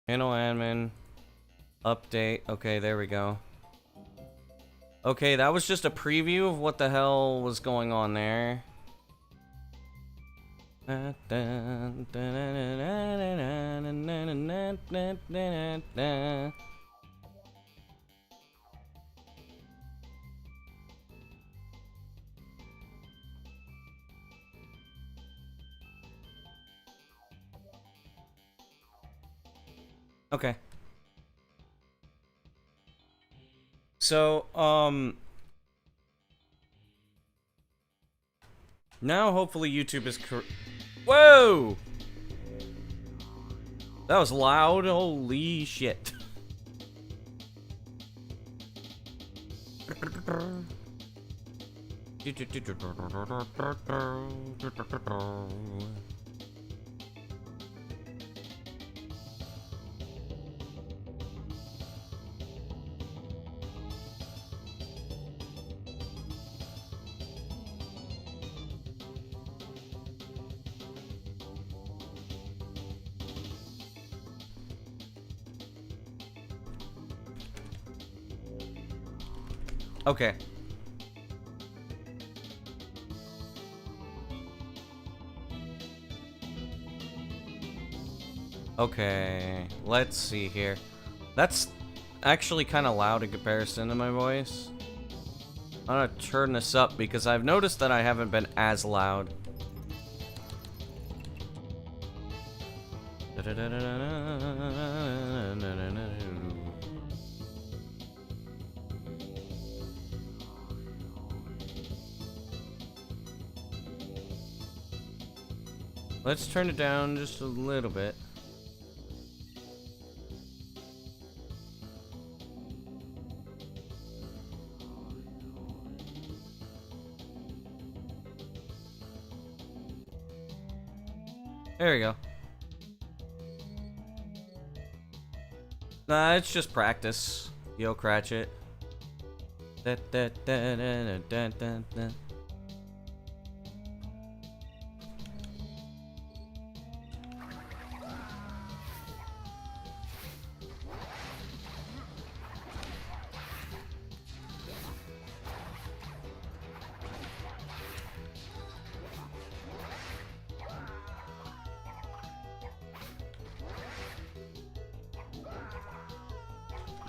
Channel admin. Update. Okay, there we go. Okay, that was just a preview of what the hell was going on there. Okay. So, now hopefully YouTube is Whoa! That was loud, holy shit. Okay. Okay, let's see here. That's actually kind of loud in comparison to my voice. I'm gonna turn this up because I've noticed that I haven't been as loud. Let's turn it down just a little bit. There we go. Nah, it's just practice. Yo, Cratchit.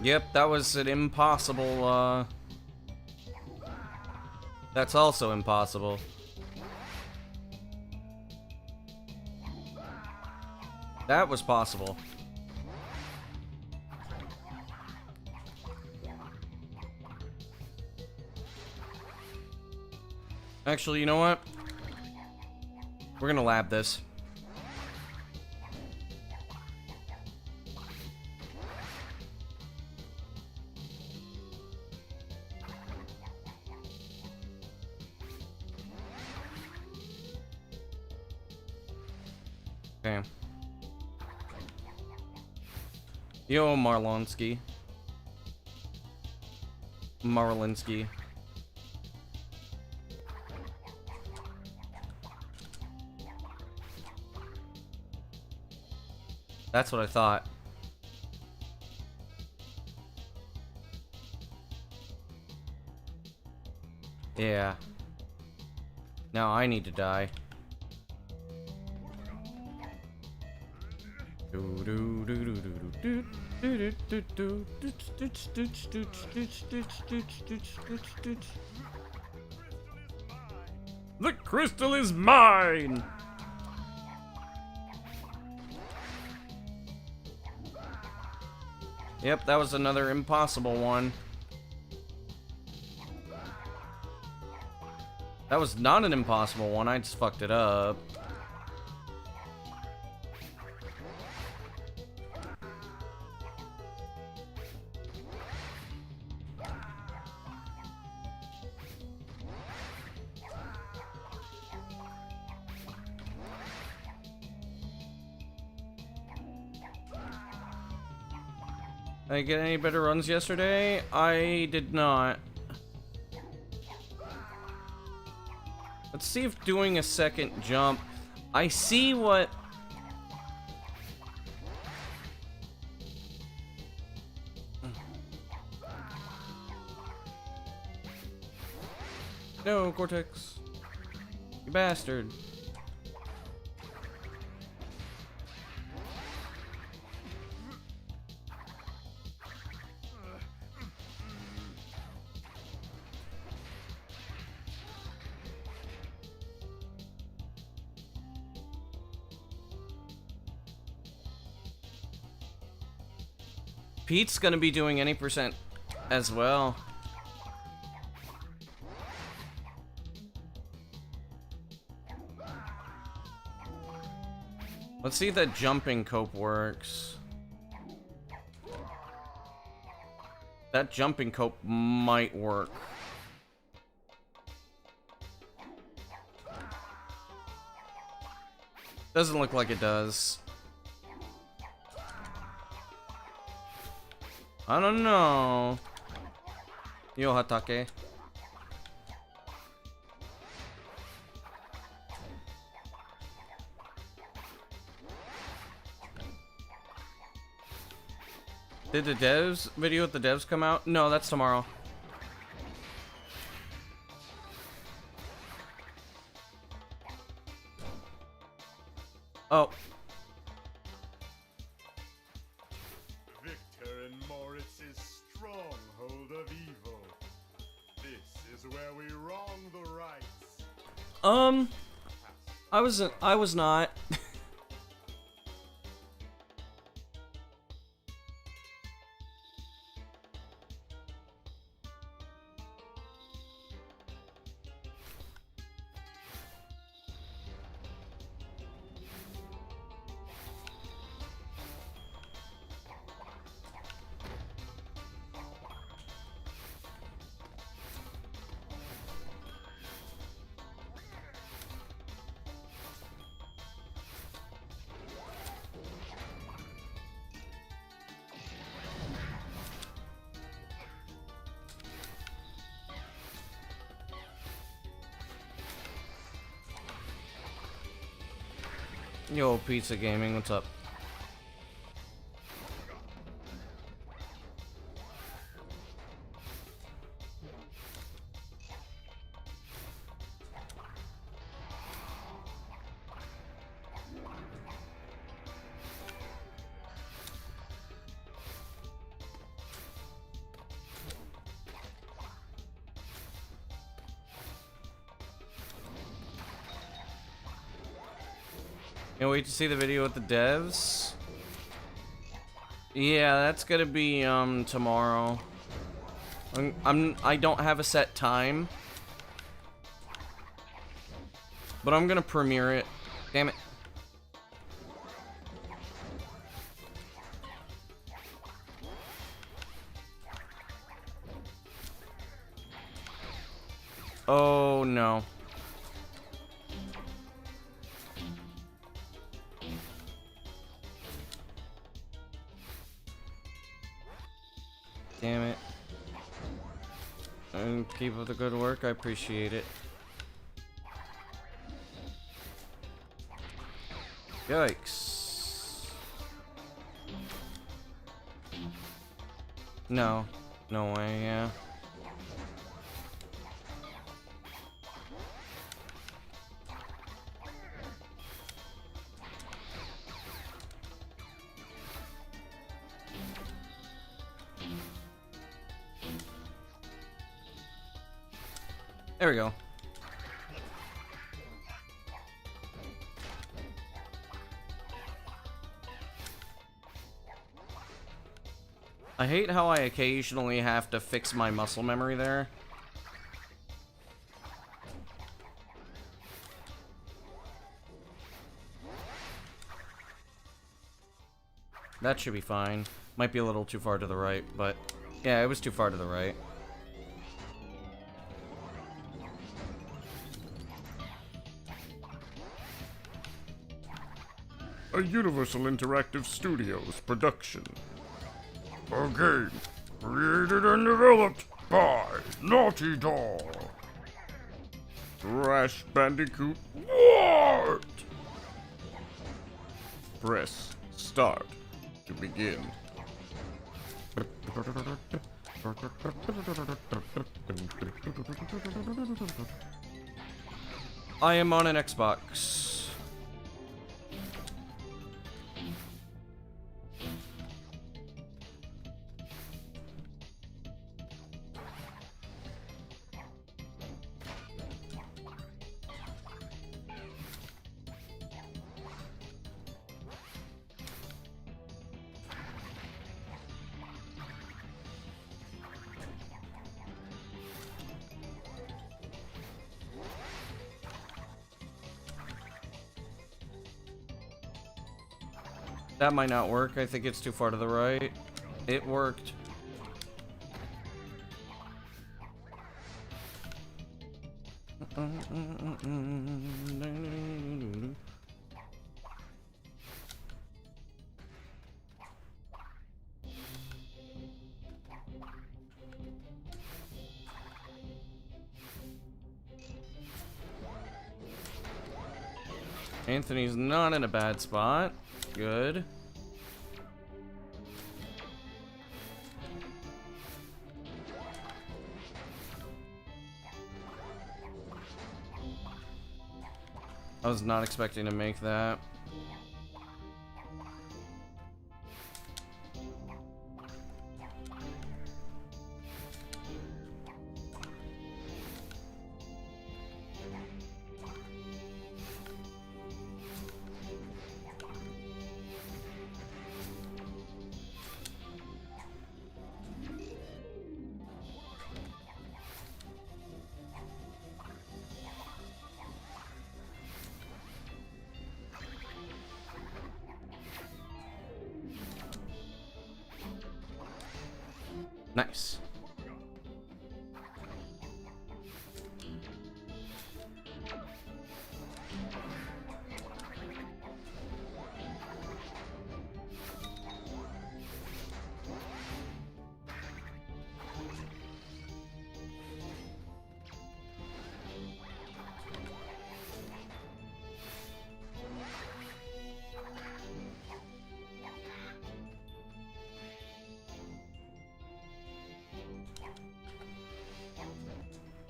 Yep, that was an impossible, That's also impossible. That was possible. Actually, you know what? We're gonna lab this. Okay. Yo, Marlonsky. Marlinsky. That's what I thought. Yeah. Now I need to die. The crystal is mine! Yep, that was another impossible one. That was not an impossible one, I just fucked it up. Did I get any better runs yesterday? I did not. Let's see if doing a second jump... I see what... No, Cortex. You bastard. Pete's gonna be doing any percent as well. Let's see if that jumping cope works. That jumping cope might work. Doesn't look like it does. I don't know. Yo, Hatake. Did the devs video with the devs come out? No, that's tomorrow. Oh. Victor and Moritz's stronghold of evil. This is where we wrong the rights. I was not. Yo, Pizza Gaming, what's up? Can't wait to see the video with the devs. Yeah, that's gonna be tomorrow. I don't have a set time, but I'm gonna premiere it. Damn it. Oh no. Damn it. And keep up the good work, I appreciate it. Yikes. No. No way, yeah. There we go. I hate how I occasionally have to fix my muscle memory there. That should be fine. Might be a little too far to the right, but yeah, it was too far to the right. A Universal Interactive Studios production. A game created and developed by Naughty Dog. Crash Bandicoot What? Press start to begin. I am on an Xbox. That might not work. I think it's too far to the right. It worked. Anthony's not in a bad spot. Good. I was not expecting to make that. Nice.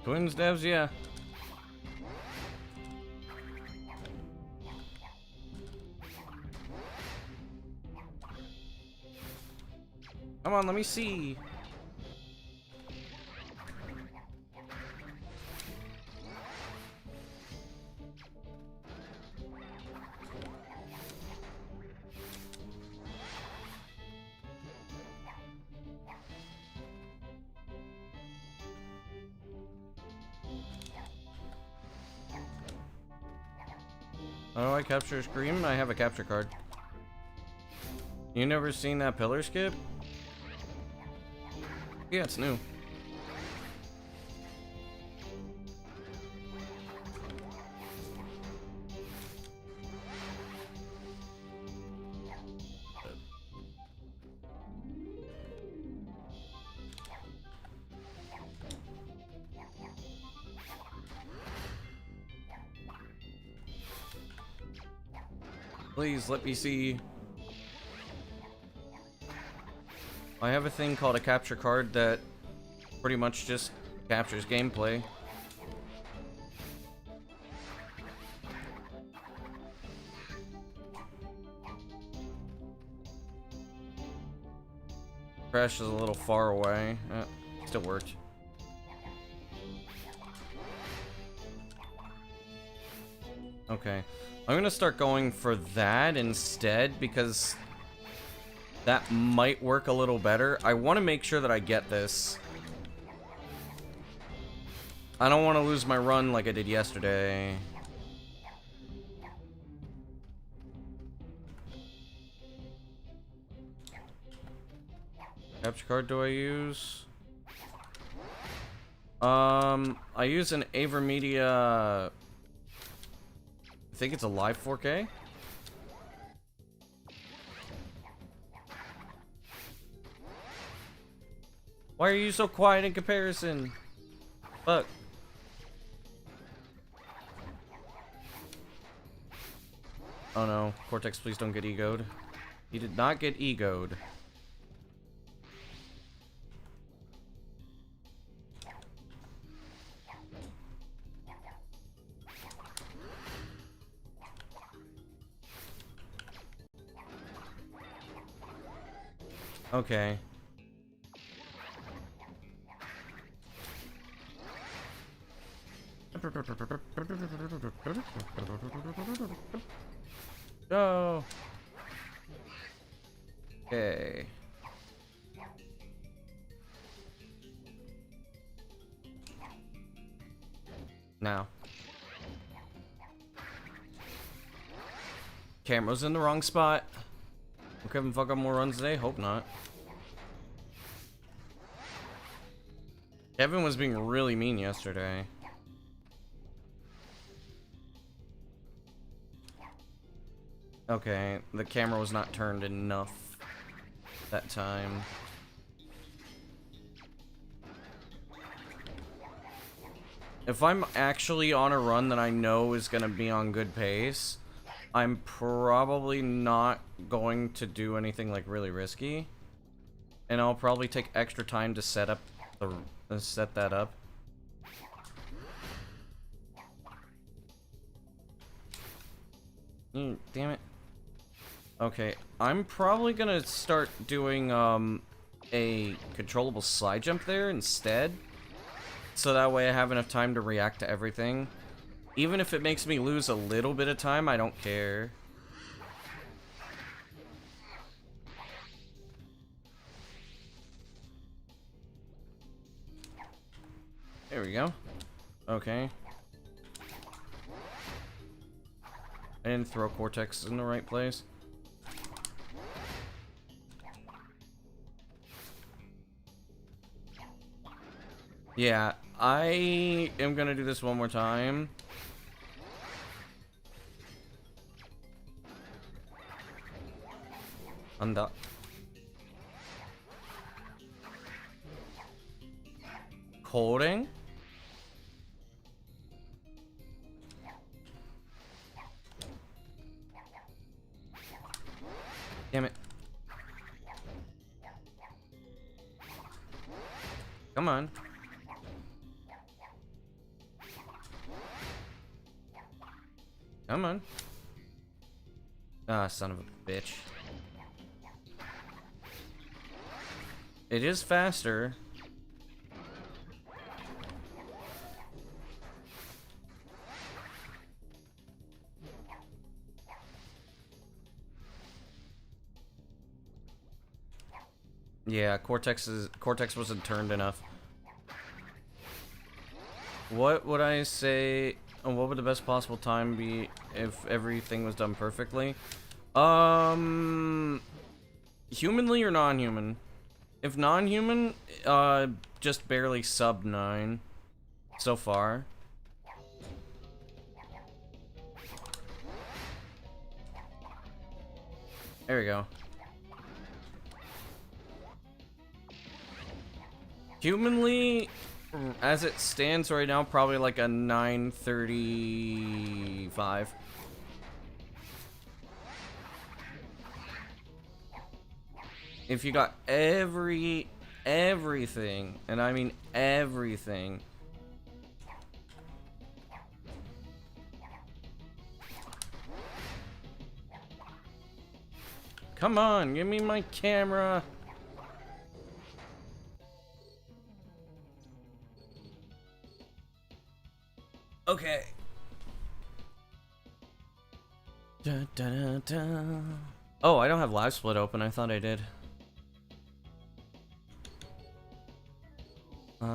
Twins devs, yeah. Come on, let me see. Oh, I capture a scream? I have a capture card. You never seen that pillar skip? Yeah, it's new. Please let me see. I have a thing called a capture card that pretty much just captures gameplay. Crash is a little far away. Still worked. Okay. I'm gonna start going for that instead because that might work a little better. I want to make sure that I get this. I don't want to lose my run like I did yesterday. Capture card do I use? I use an Avermedia. I think it's a live 4K. Why are you so quiet in comparison? Fuck. Oh no, Cortex, please don't get egoed. He did not get egoed. Okay. Go. Okay. Now. Camera's in the wrong spot. Will Kevin fuck up more runs today? Hope not. Kevin was being really mean yesterday. Okay, the camera was not turned enough that time. If I'm actually on a run that I know is gonna be on good pace, I'm probably not going to do anything like really risky. And I'll probably take extra time to set up set that up. Damn it. Okay, I'm probably gonna start doing a controllable slide jump there instead. So that way I have enough time to react to everything. Even if it makes me lose a little bit of time, I don't care. There we go. Okay. I didn't throw Cortex in the right place. Yeah, I am gonna do this one more time. Unduck. Holding. Damn it. Come on. Come on. Ah, son of a bitch. It is faster. Yeah, Cortex wasn't turned enough. What would I say? What would the best possible time be if everything was done perfectly? Humanly or non-human? If non-human, just barely sub 9 so far. There we go. Humanly, as it stands right now, probably like a 935. If you got everything, and I mean everything. Come on, give me my camera. Okay. Da, da, da, da. Oh, I don't have live split open. I thought I did. No.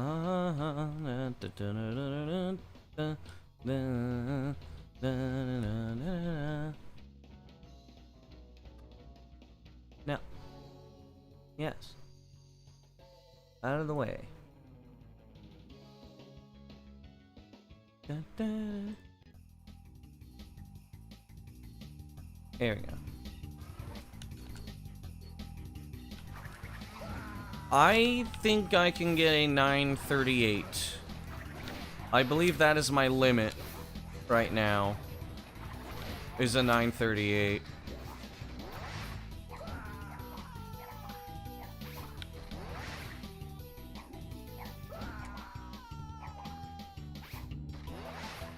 Yes. Out of the way. There we go. I think I can get a 938. I believe that is my limit right now. Is a 938.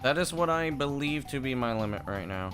That is what I believe to be my limit right now.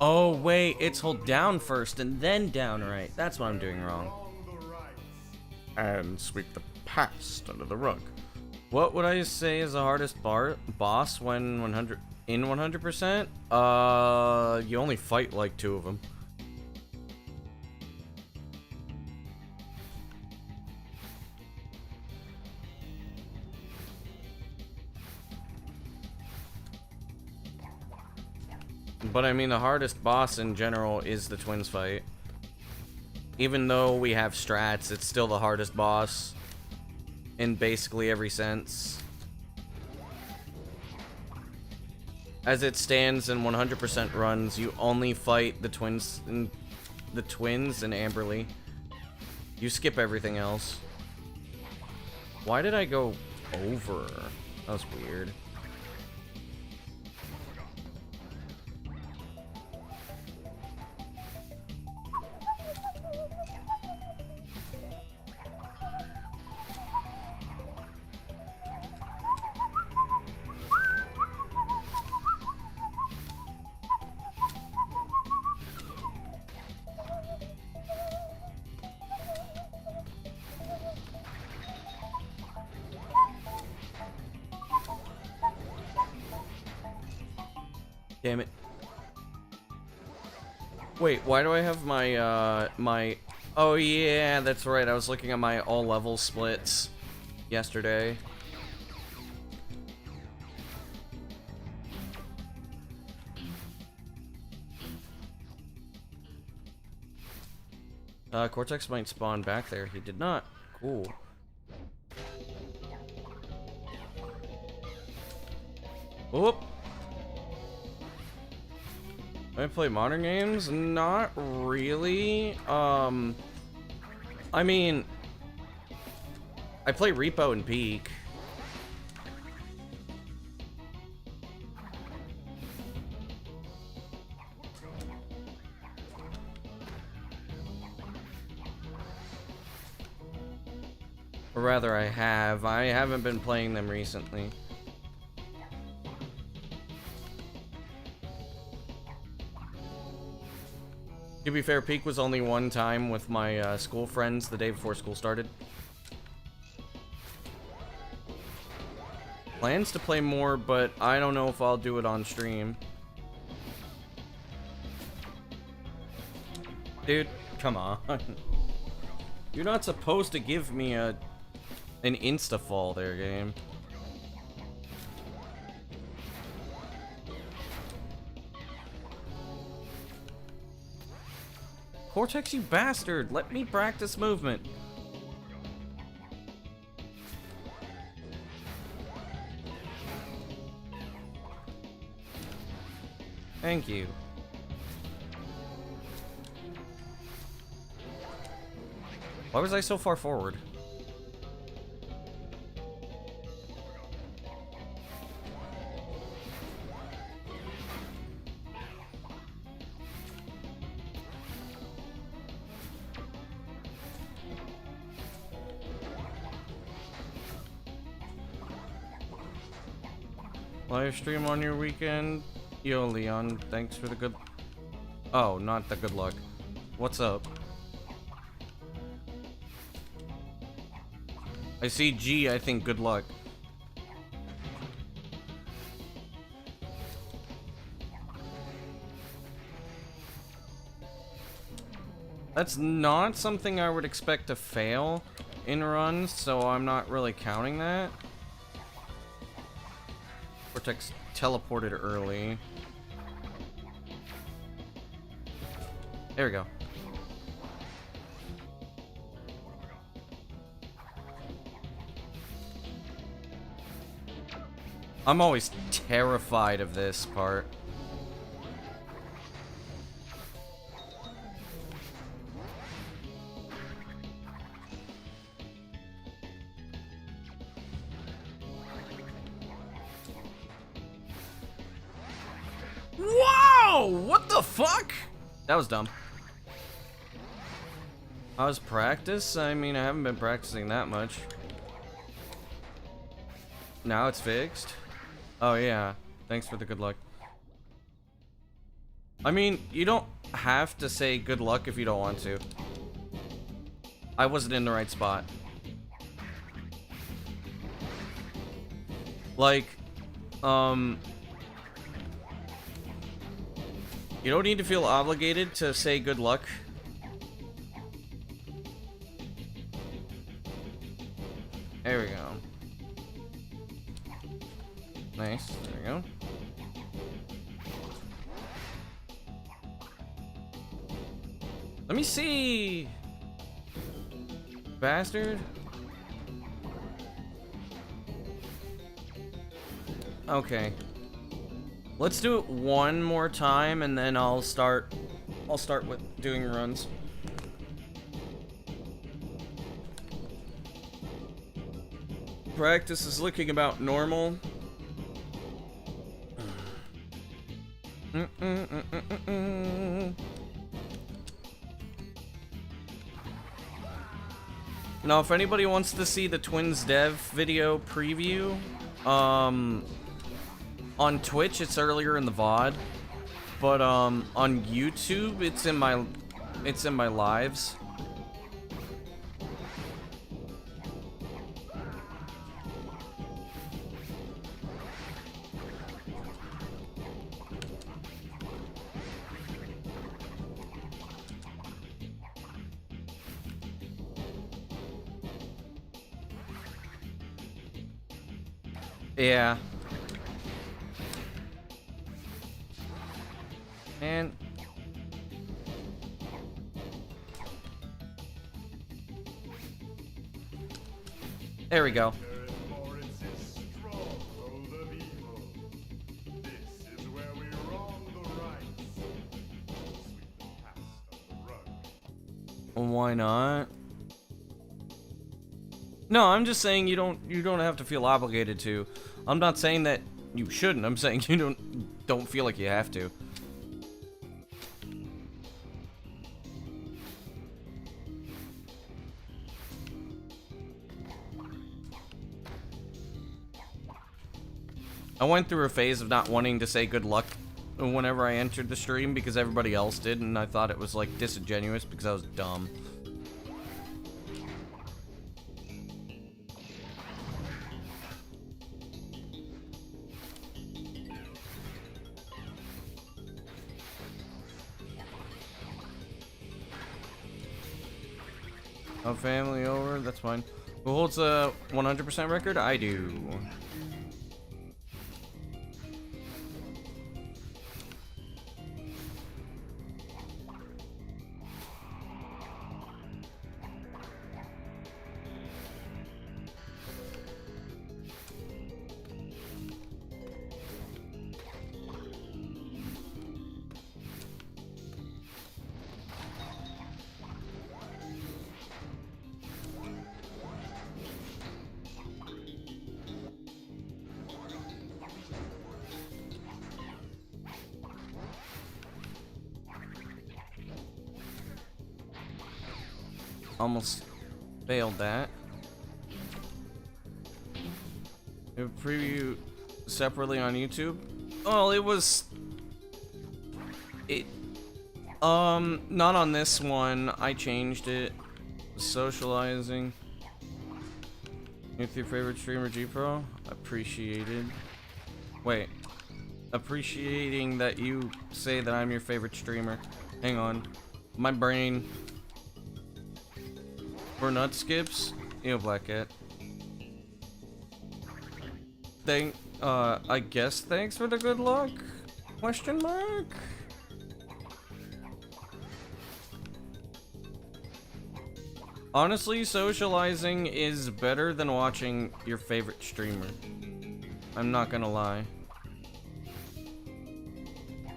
Oh, wait, it's hold down first and then down right. That's what I'm doing wrong. Wrong the rights. And sweep the past under the rug. What would I say is the hardest boss when 100%? You only fight like 2 of them. But I mean, the hardest boss in general is the twins fight. Even though we have strats, it's still the hardest boss in basically every sense. As it stands in 100% runs, you only fight the twins and Amberly. You skip everything else. Why did I go over? That was weird. Damn it. Wait, why do I have my, oh yeah, that's right, I was looking at my all level splits yesterday. Cortex might spawn back there. He did not. Cool. Whoop. I play modern games? Not really. I mean, I play Repo and Peak. Or rather, I have. I haven't been playing them recently. To be fair, Peak was only one time with my school friends the day before school started. Plans to play more, but I don't know if I'll do it on stream. Dude, come on. You're not supposed to give me an insta-fall there, game. Cortex, you bastard! Let me practice movement. Thank you. Why was I so far forward? Live stream on your weekend? Yo, Leon, thanks for the good... Oh, not the good luck. What's up? I see G, I think good luck. That's not something I would expect to fail in runs, so I'm not really counting that. Cortex teleported early. There we go. I'm always terrified of this part. Whoa! What the fuck? That was dumb. How's practice? I mean, I haven't been practicing that much. Now it's fixed? Oh yeah. Thanks for the good luck. I mean, you don't have to say good luck if you don't want to. I wasn't in the right spot. Like, you don't need to feel obligated to say good luck. There we go. Nice. There we go. Let me see. Bastard. Okay. Let's do it one more time and then I'll start with doing runs. Practice is looking about normal. Now, if anybody wants to see the Twins dev video preview, on Twitch it's earlier in the VOD, but on YouTube it's in my lives. Yeah. And there we go. Why not? No, I'm just saying you don't have to feel obligated to. I'm not saying that you shouldn't. I'm saying you don't feel like you have to. I went through a phase of not wanting to say good luck whenever I entered the stream because everybody else did, and I thought it was like disingenuous because I was dumb. Oh, family over, that's fine. Who holds a 100% record? I do. Almost failed that. A preview separately on YouTube. Well, it was not on this one. I changed it. Socializing with your favorite streamer, G Pro. Appreciated. Wait. Appreciating that you say that I'm your favorite streamer. Hang on. My brain. For nut skips, Black Cat. I guess thanks for the good luck? Question mark? Honestly, socializing is better than watching your favorite streamer. I'm not gonna lie.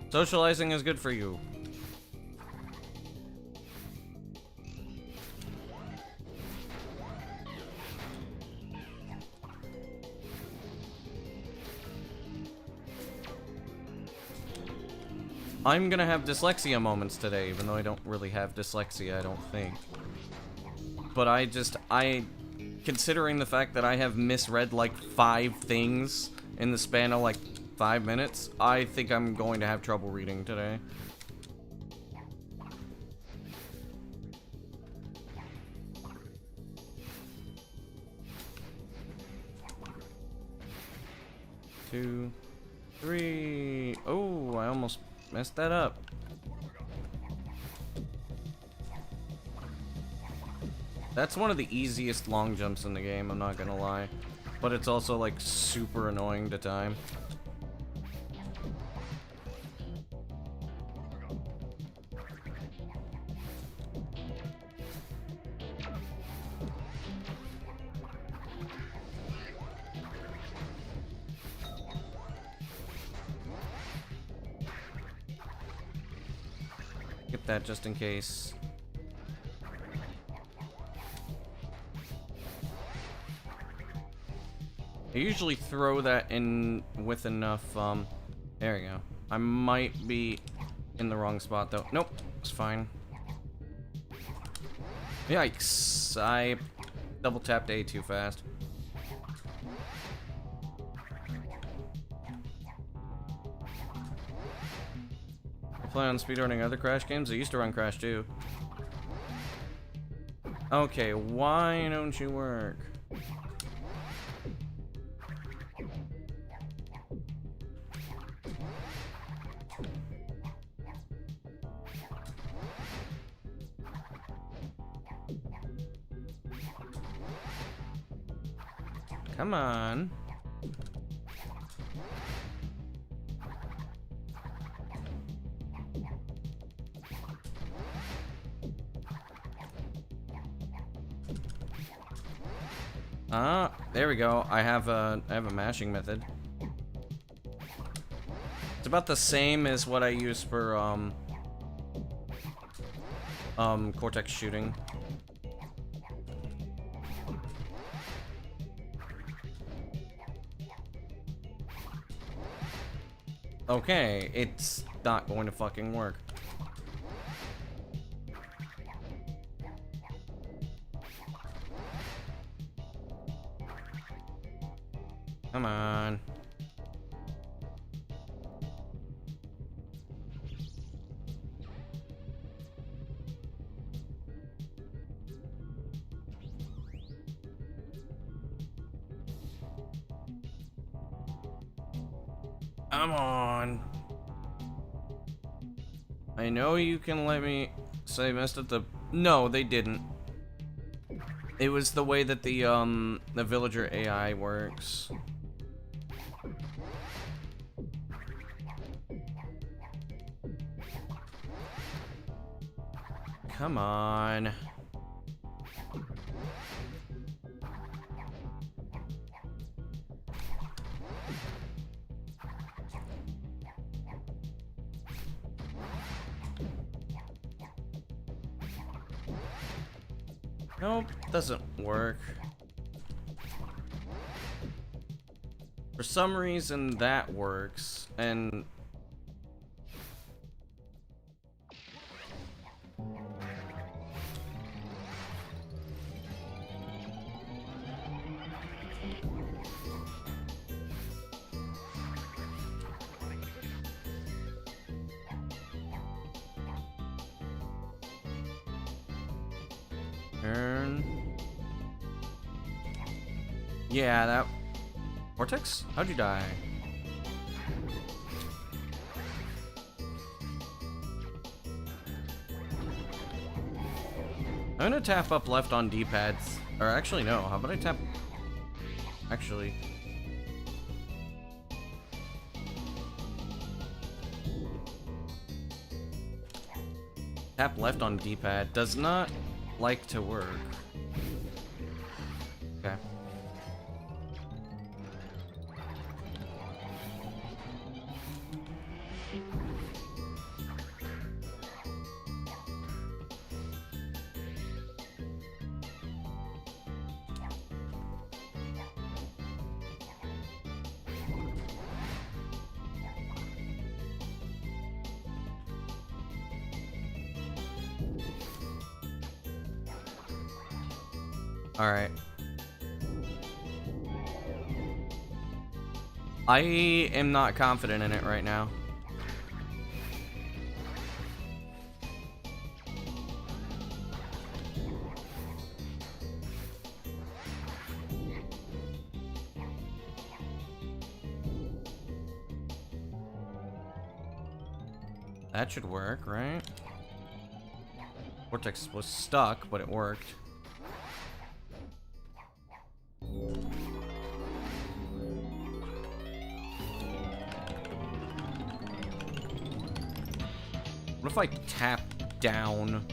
Socializing is good for you. I'm gonna have dyslexia moments today, even though I don't really have dyslexia, I don't think. But considering the fact that I have misread like 5 things in the span of like 5 minutes, I think I'm going to have trouble reading today. 2, 3. Oh, I almost messed that up. That's one of the easiest long jumps in the game, I'm not gonna lie. But it's also like super annoying to time. Get that just in case. I usually throw that in with enough, there we go. I might be in the wrong spot though. Nope, it's fine. Yikes, I double tapped A too fast. I play on speedrunning other Crash games. I used to run Crash too. Okay, why don't you work? Come on. There we go. I have a mashing method. It's about the same as what I use for Cortex shooting. Okay, it's not going to fucking work. Come on. Come on. I know you can let me say I messed up the... No, they didn't. It was the way that the villager AI works. Come on. Nope, doesn't work. For some reason that works, and... Turn. Yeah, that... Vortex? How'd you die? I'm gonna tap up left on D-pads. Or actually, no. How about I tap... Actually... Tap left on D-pad does not like to work. Okay. Alright. I am not confident in it right now. That should work, right? Vortex was stuck, but it worked. What if I tap down?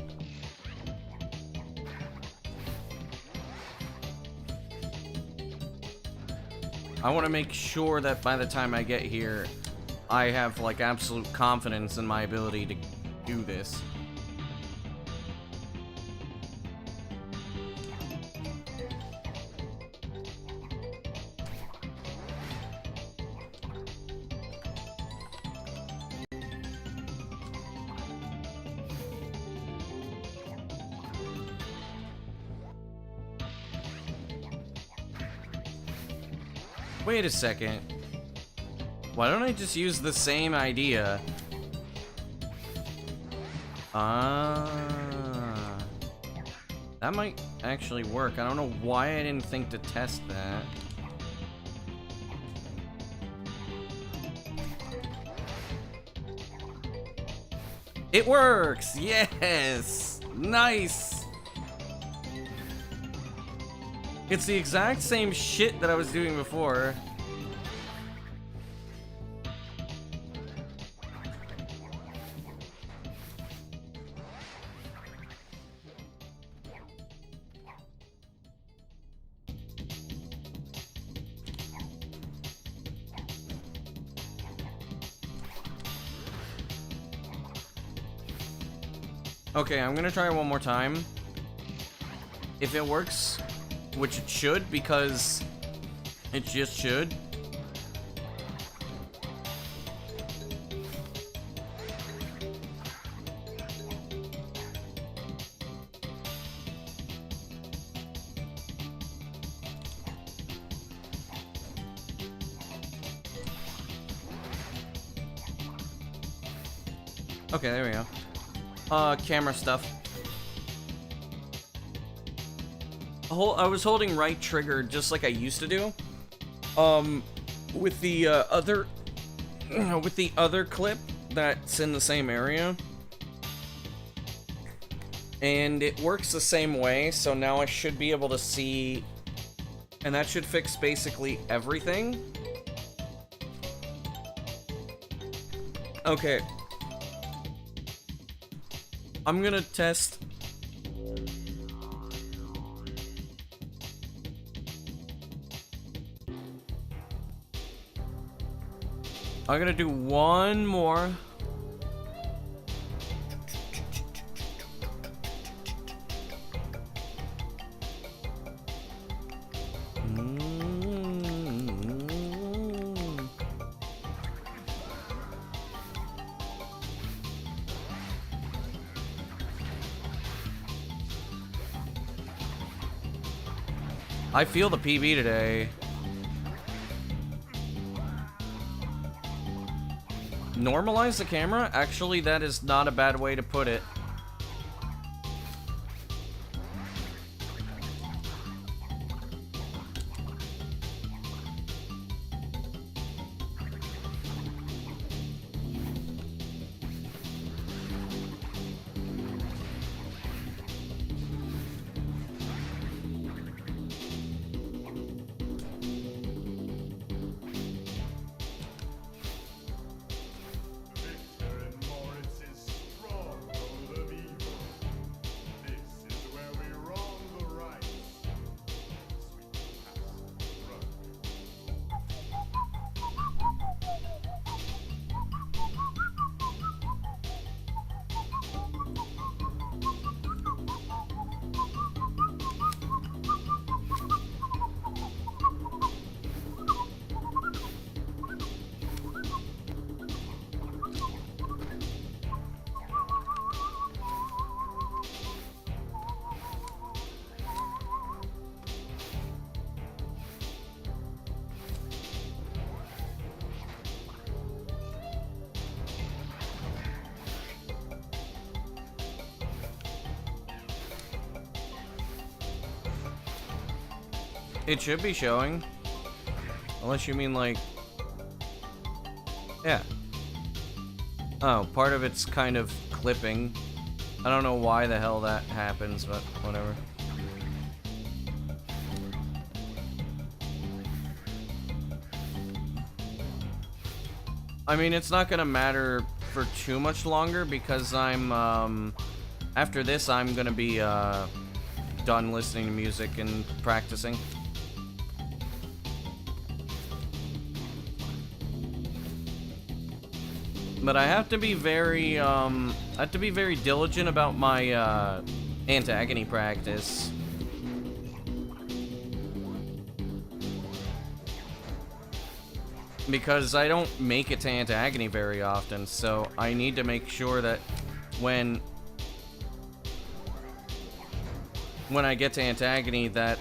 I want to make sure that by the time I get here, I have like absolute confidence in my ability to do this. Wait a second. Why don't I just use the same idea? That might actually work. I don't know why I didn't think to test that. It works! Yes! Nice! It's the exact same shit that I was doing before. Okay, I'm gonna try it one more time. If it works, which it should, because it just should. Okay, there we go. Camera stuff. I was holding right trigger just like I used to do. With the other clip that's in the same area. And it works the same way, so now I should be able to see, and that should fix basically everything. Okay. I'm gonna test. I'm gonna do one more. I feel the PB today. Normalize the camera? Actually, that is not a bad way to put it. It should be showing. Unless you mean like... Yeah. Oh, part of it's kind of clipping. I don't know why the hell that happens, but whatever. I mean, it's not gonna matter for too much longer because I'm, after this, I'm gonna be, done listening to music and practicing. But I have to be very, diligent about my, antagony practice. Because I don't make it to antagony very often, so I need to make sure that when I get to antagony, that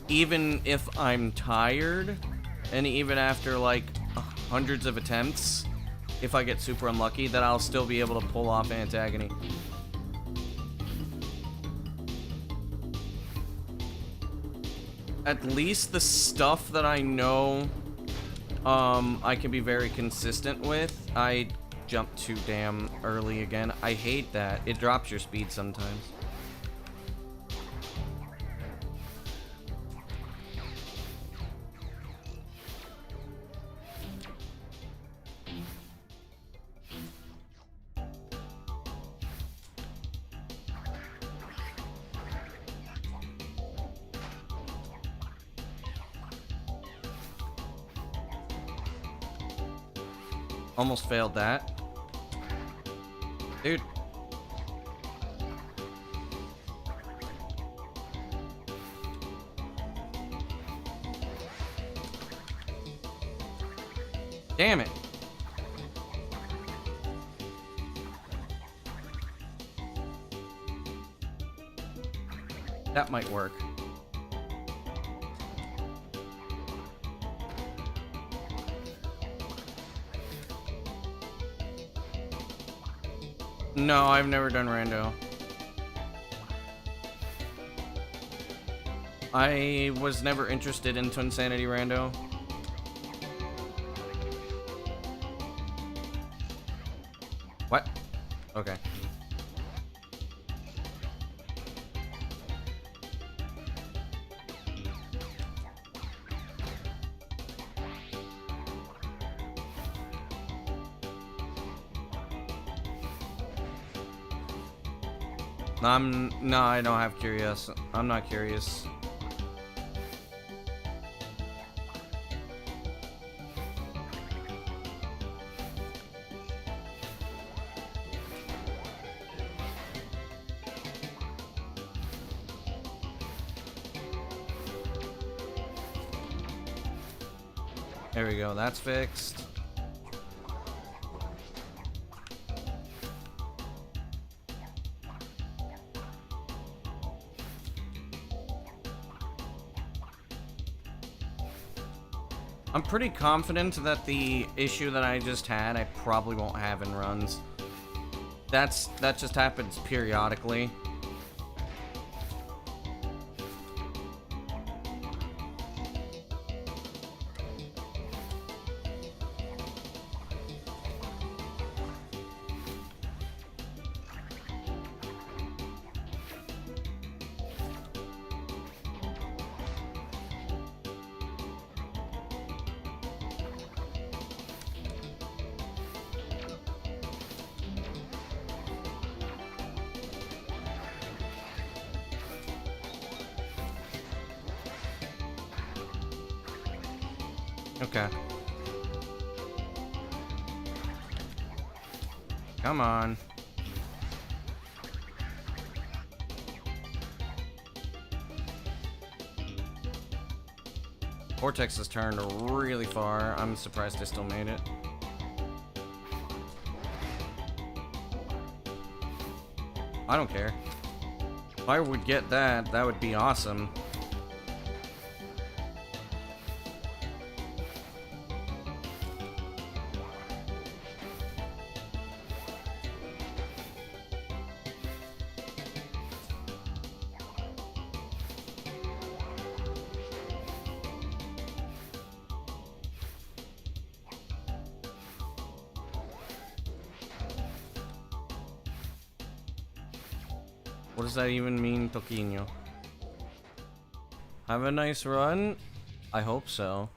even if I'm tired, and even after like hundreds of attempts, if I get super unlucky, that I'll still be able to pull off antagony. At least the stuff that I know I can be very consistent with. I jumped too damn early again. I hate that. It drops your speed sometimes. Almost failed that. Dude. Damn it. That might work. No, I've never done rando. I was never interested in Twinsanity rando. What? Okay. No, I don't have curious. I'm not curious. There we go, that's fixed. I'm pretty confident that the issue that I just had, I probably won't have in runs. That just happens periodically. Okay. Come on. Vortex has turned really far. I'm surprised I still made it. I don't care. If I would get that, that would be awesome. What does that even mean, Toquinho? Have a nice run? I hope so.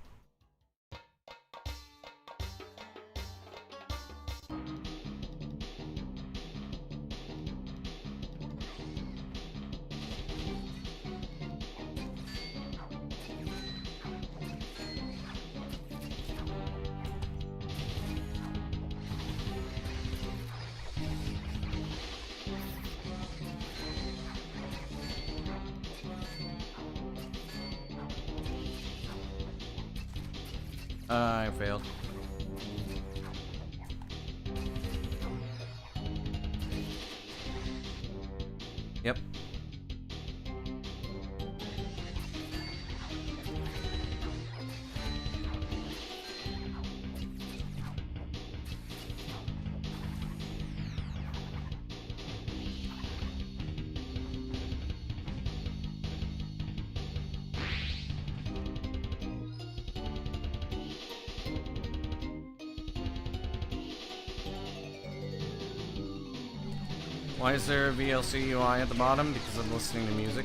I failed. Yep. Why is there a VLC UI at the bottom? Because I'm listening to music.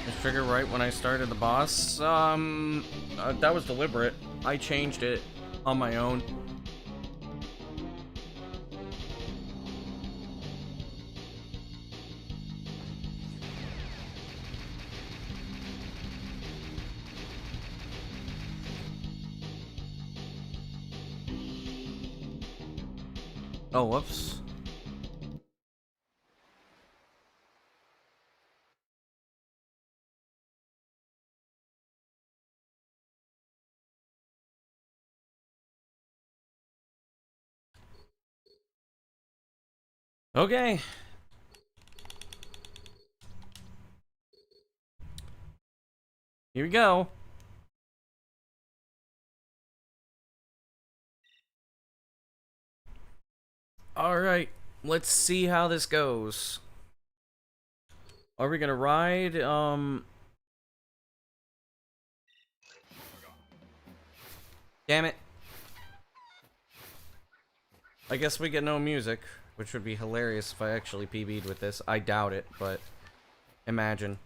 This trigger right when I started the boss. That was deliberate. I changed it on my own. Oh, whoops. Okay. Here we go. Alright, let's see how this goes. Are we gonna ride, Damn it. I guess we get no music, which would be hilarious if I actually PB'd with this. I doubt it, but imagine.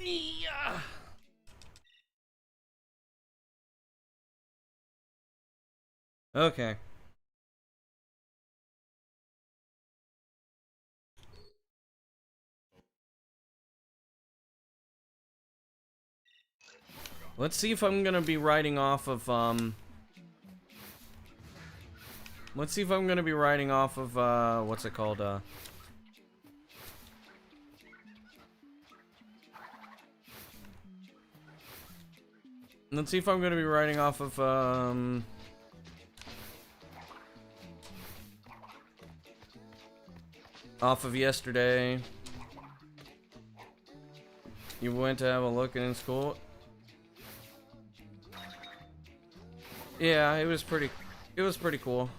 Yeah. Okay. Let's see if I'm gonna be riding off of, let's see if I'm gonna be riding off of, what's it called, let's see if I'm gonna be riding off of, off of yesterday. You went to have a look in school? Yeah, it was pretty cool.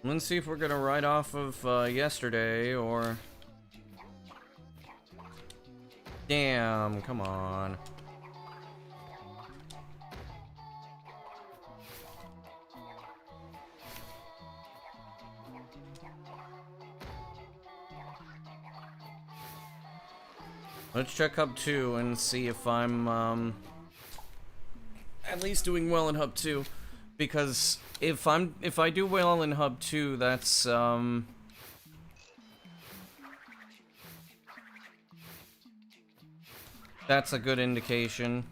Let's see if we're gonna ride off of yesterday or... Damn, come on. Let's check Hub 2 and see if I'm, at least doing well in Hub 2. Because if I do well in Hub 2, that's, that's a good indication.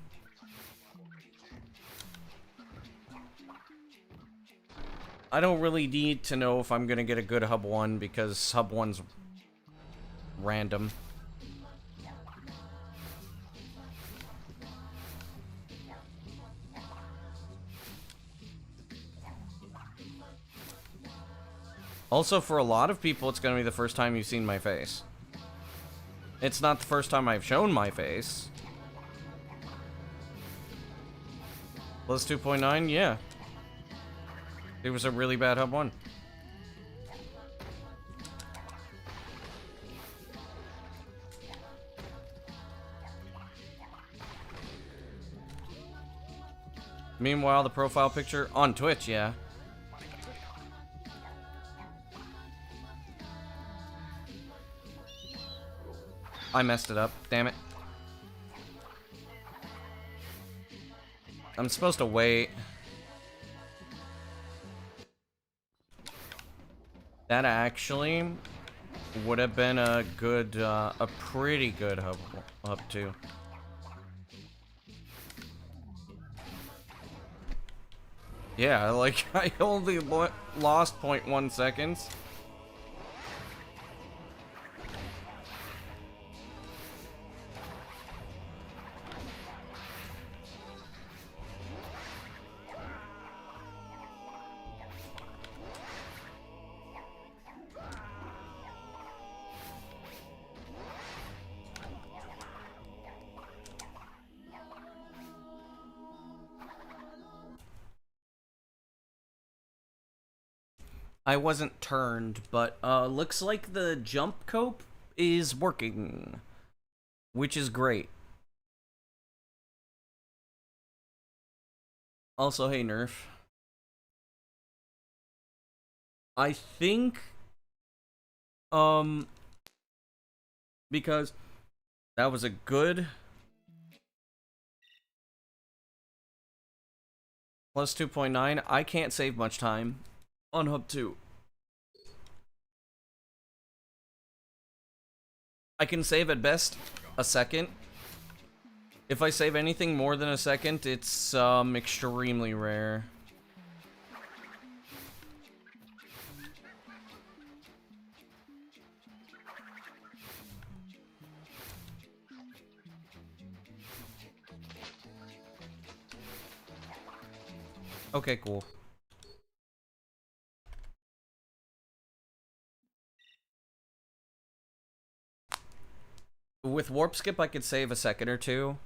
I don't really need to know if I'm gonna get a good Hub 1, because Hub 1's random. Also, for a lot of people, it's gonna be the first time you've seen my face. It's not the first time I've shown my face. Plus 2.9, yeah. It was a really bad hub 1. Meanwhile, the profile picture on Twitch, yeah. I messed it up, damn it. I'm supposed to wait. That actually would have been a good, a pretty good hub 2. Yeah, like, I only lost 0.1 seconds. I wasn't turned, but looks like the jump cope is working, which is great. Also, hey Nerf. I think, because that was a good plus 2.9, I can't save much time on hub 2. I can save at best a second. If I save anything more than a second, it's extremely rare. Okay, cool. With warp skip, I could save a second or two.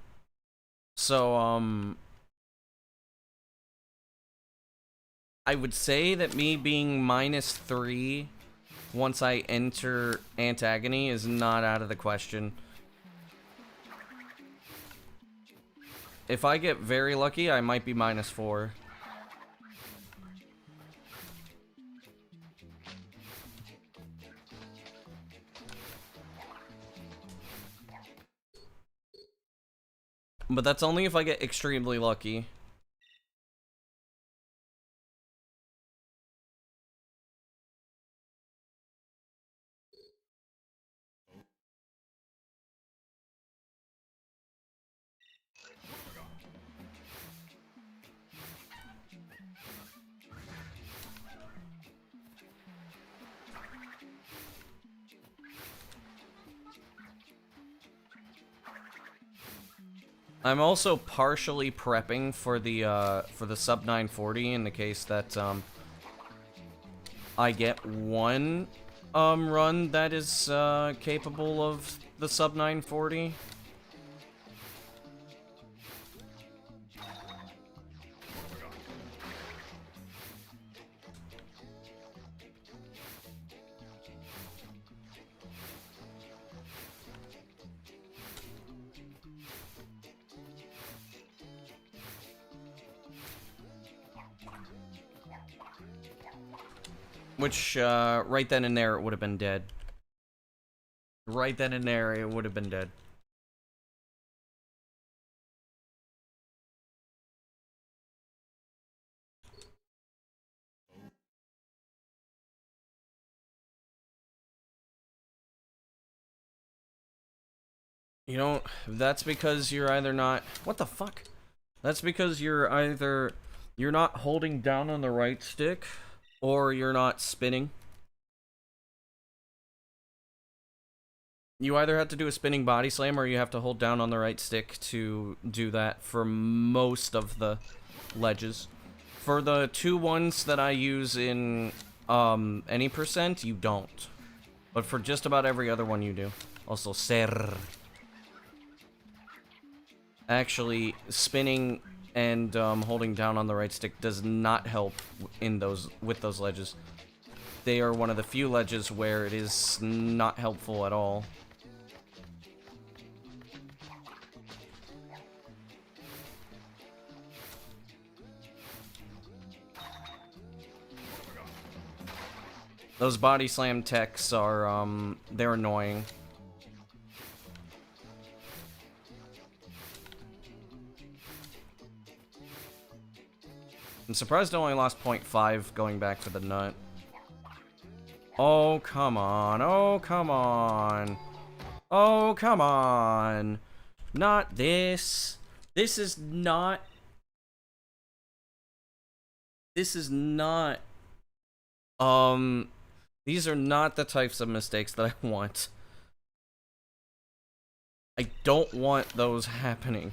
So, I would say that me being -3 once I enter Antagony is not out of the question. If I get very lucky, I might be -4. But that's only if I get extremely lucky. I'm also partially prepping for the sub 940 in the case that I get one run that is capable of the sub 940. Which, right then and there, it would have been dead. Right then and there, it would have been dead. You know, that's because you're either not... What the fuck? That's because you're either... You're not holding down on the right stick, or you're not spinning. You either have to do a spinning body slam or you have to hold down on the right stick to do that for most of the ledges. For the 2 ones that I use in any percent, you don't. But for just about every other one, you do. Also, ser. Actually, spinning and holding down on the right stick does not help with those ledges. They are one of the few ledges where it is not helpful at all. Those body slam techs are, they're annoying. I'm surprised I only lost 0.5 going back for the nut. Oh, come on. Oh, come on. Oh, come on. Not this. This is not... This is not... These are not the types of mistakes that I want. I don't want those happening.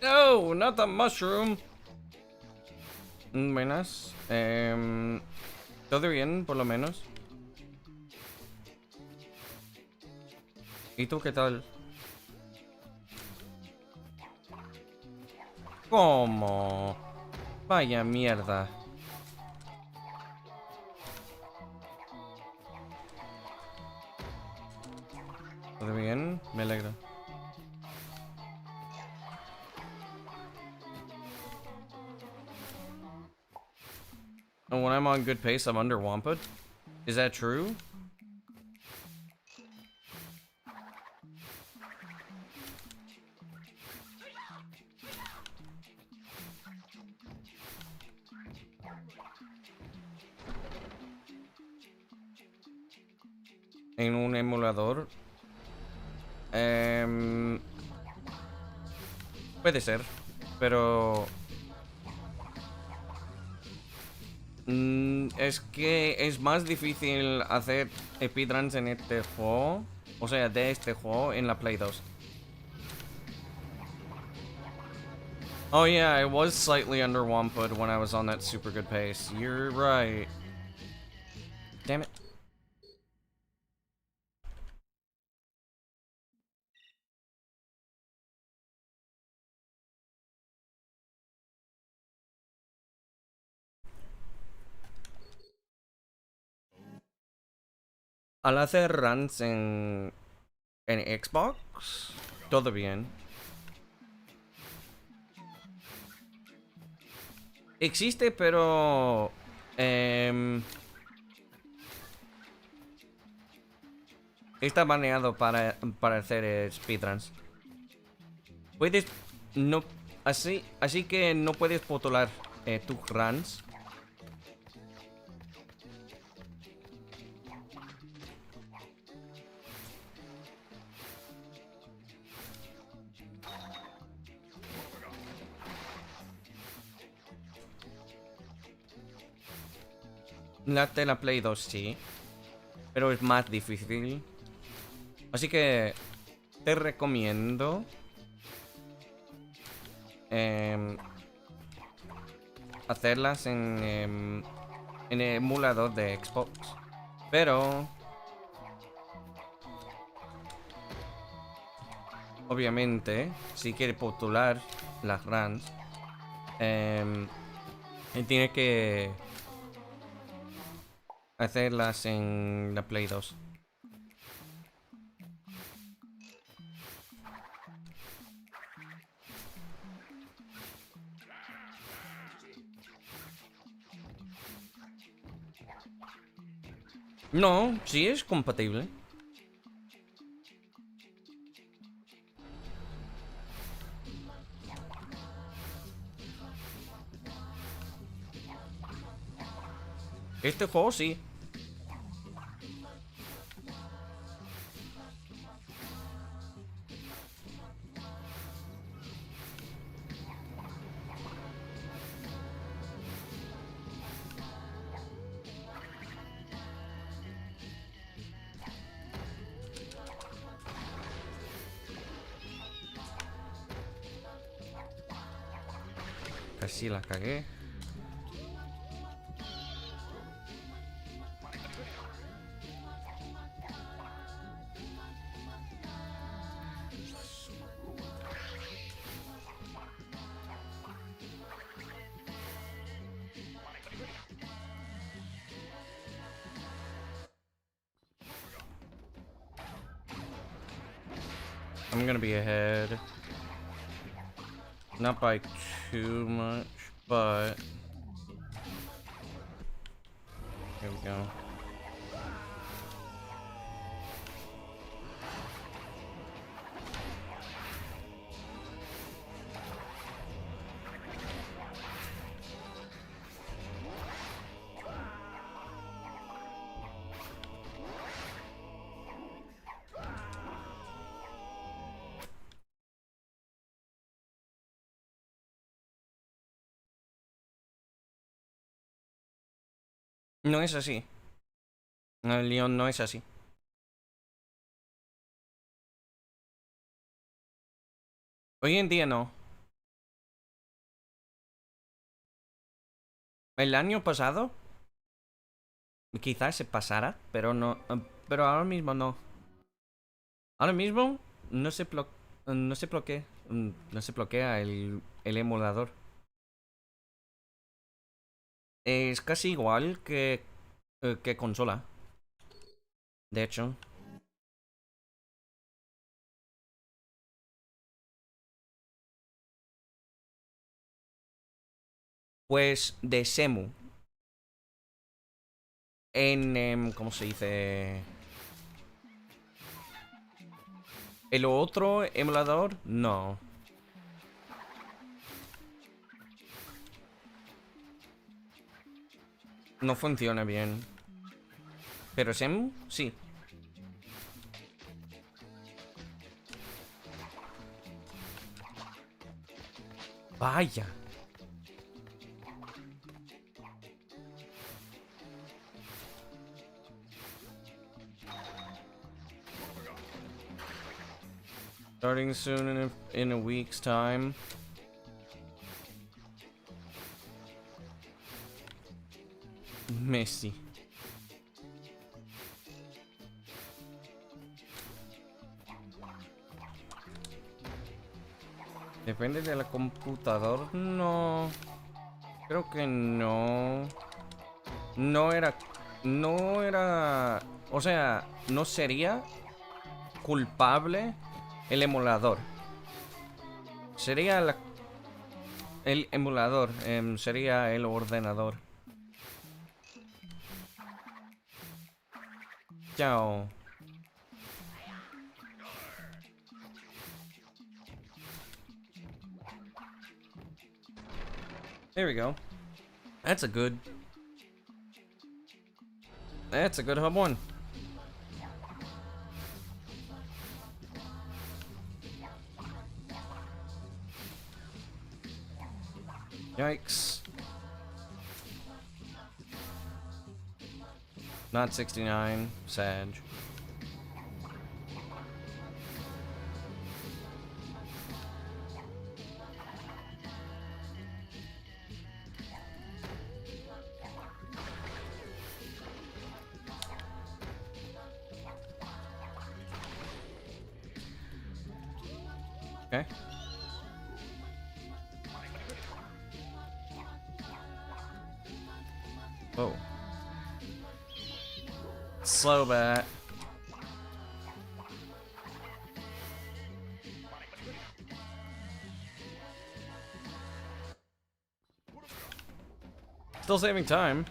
No, not the mushroom. Buenas. Todo bien, por lo menos. ¿Y tú qué tal? ¿Cómo? Vaya mierda. ¿Todo bien? Me alegra. And when I'm on good pace, I'm under Wampud? Is that true? En un emulador. Puede ser, pero... es que es más difícil hacer speedruns en este juego, o sea, de este juego en la Play 2. Oh yeah, I was slightly under Wampud when I was on that super good pace. You're right. Damn it. Al hacer runs en Xbox, todo bien. Existe, pero... está baneado para hacer speedruns. Puedes... No... Así que no puedes postular tus runs. De la Play 2 sí, pero es más difícil. Así que te recomiendo hacerlas en emulador de Xbox. Pero obviamente, si quieres postular las runs, tienes que hacerlas en la Play 2. No, sí es compatible. Este juego sí. Casi la cagué. I'm gonna be ahead. Not by too much, but... Here we go. No es así. No, el León no es así. Hoy en día no. El año pasado quizás se pasara, pero no. Pero ahora mismo no. Ahora mismo no se no se bloquea. No se bloquea el emulador. Es casi igual que consola. De hecho. Pues de Semu. ¿Cómo se dice? El otro emulador, no. No funciona bien. Pero Semu, sí. Vaya. Starting soon in a week's time. Messi. Depende de la computadora. No. Creo que no. No era. No era. O sea, no sería culpable el emulador. Sería el emulador. Sería el ordenador. Chao. There we go. That's a good hub one. Yikes. Not 69. Sag. Okay. Whoa. Slow bat. Still saving time.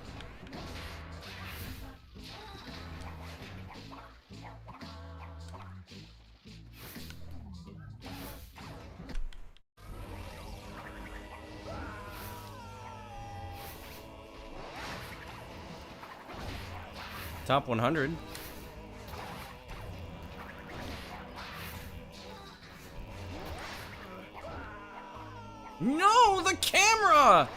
Top 100. No, the camera!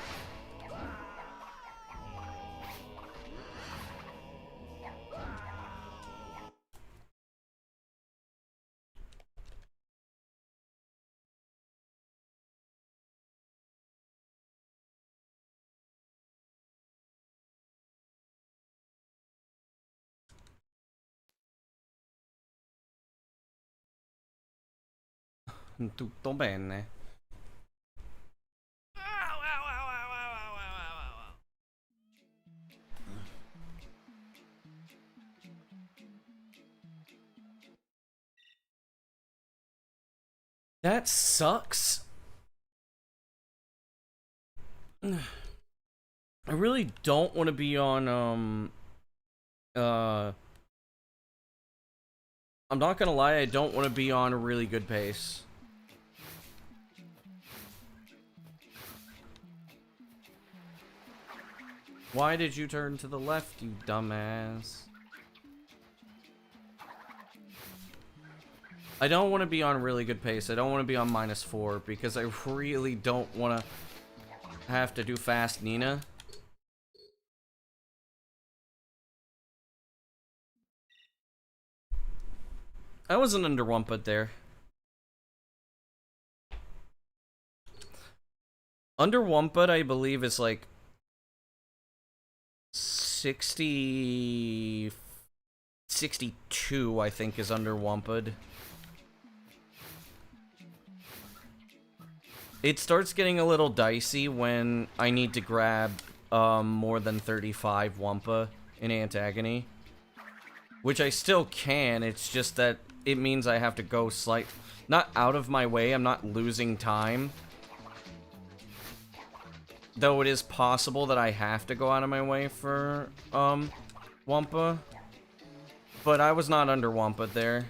Tutto bene. That sucks. I really don't want to be on, I'm not gonna lie, I don't want to be on a really good pace. Why did you turn to the left, you dumbass? I don't want to be on a really good pace. I don't want to be on -4 because I really don't want to have to do fast Nina. I wasn't under Wumpet there. Under Wumpet, I believe, is like 62, I think, is under Wumpet. It starts getting a little dicey when I need to grab more than 35 Wumpa in Antagony. Which I still can, it's just that it means I have to go not out of my way, I'm not losing time. Though it is possible that I have to go out of my way for, Wumpa. But I was not under Wumpa there.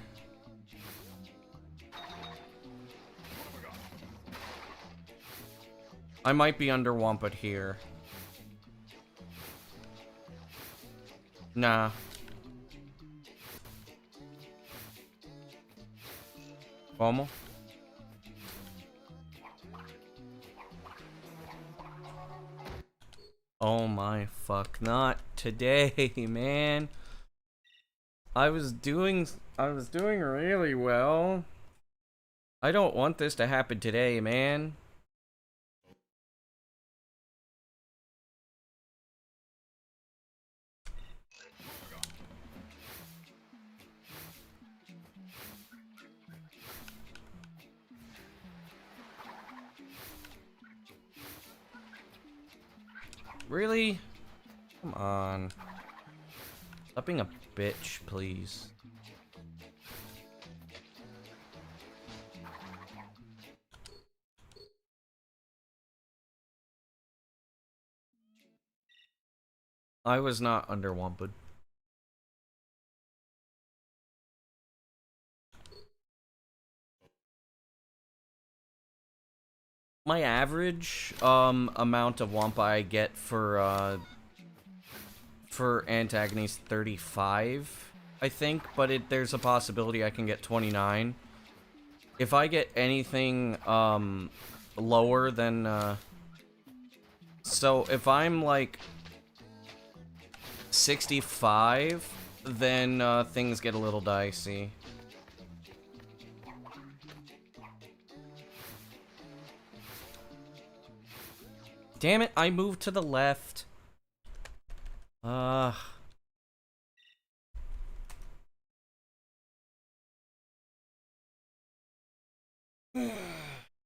I might be under Wumpet here. Nah. ¿Cómo? Oh my fuck, not today, man. I was doing really well. I don't want this to happen today, man. Really? Come on. Stop being a bitch, please. I was not under Wumped. My average amount of Wampa I get for Antagony's 35, I think, but there's a possibility I can get 29. If I get anything lower than so if I'm like 65, then things get a little dicey. Damn it, I moved to the left.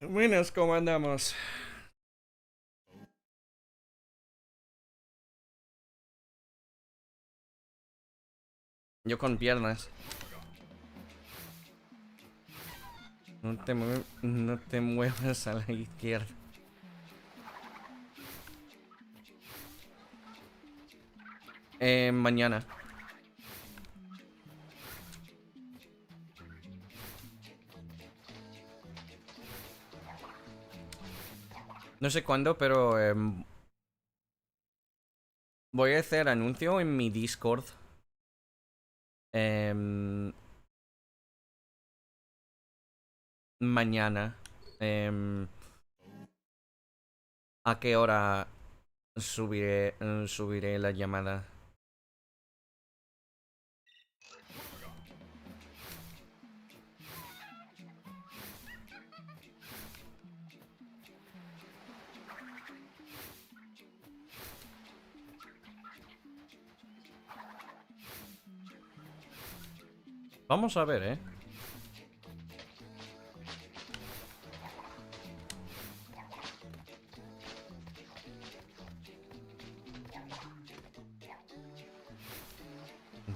Buenas, ¿cómo andamos? Yo con piernas. No te muevas a la izquierda. Mañana. No sé cuándo, pero voy a hacer anuncio en mi Discord mañana. ¿A qué hora subiré la llamada? Vamos a ver,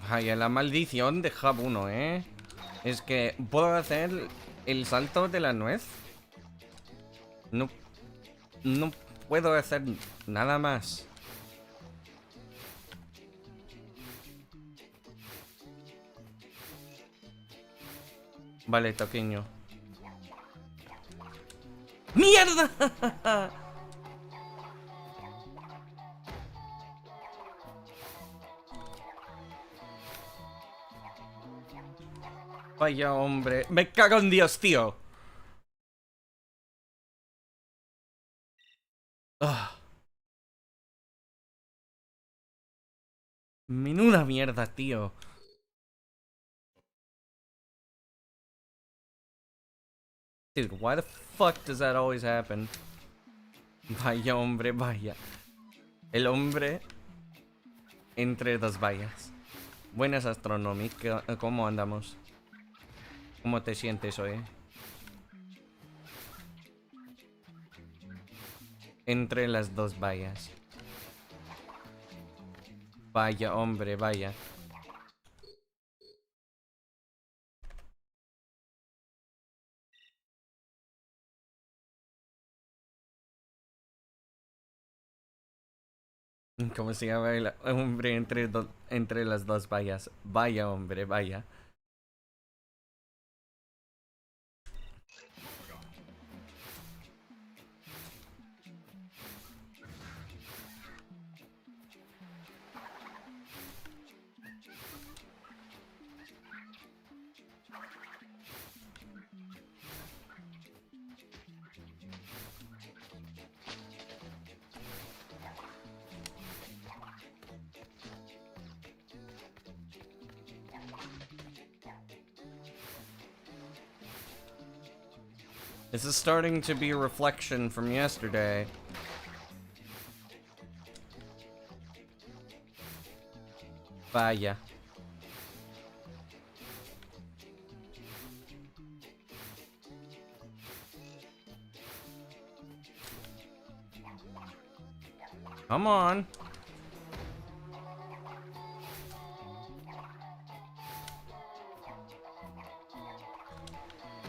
Vaya, la maldición de Hub 1, Es que puedo hacer el salto de la nuez. No, no puedo hacer nada más. Vale, toqueño. ¡Mierda! Vaya hombre. Me cago en Dios, tío. Ah. Menuda mierda, tío. Dude, why the fuck does that always happen? Vaya hombre, vaya. El hombre entre dos vallas. Buenas, Astronomy. ¿Cómo andamos? ¿Cómo te sientes hoy? Entre las dos vallas. Vaya hombre, vaya. ¿Cómo se llama el hombre entre las dos vallas? Vaya hombre, vaya. This is starting to be a reflection from yesterday. Vaya. Come on.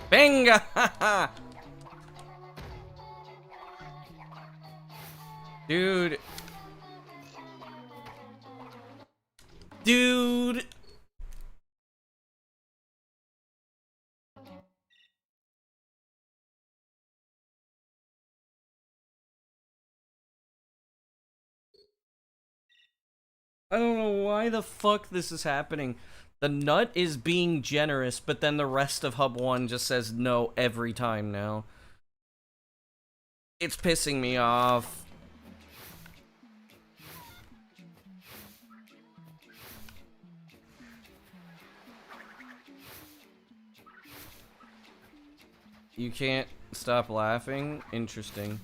Venga. Dude. Dude. I don't know why the fuck this is happening. The nut is being generous, but then the rest of Hub 1 just says no every time now. It's pissing me off. You can't stop laughing? Interesting.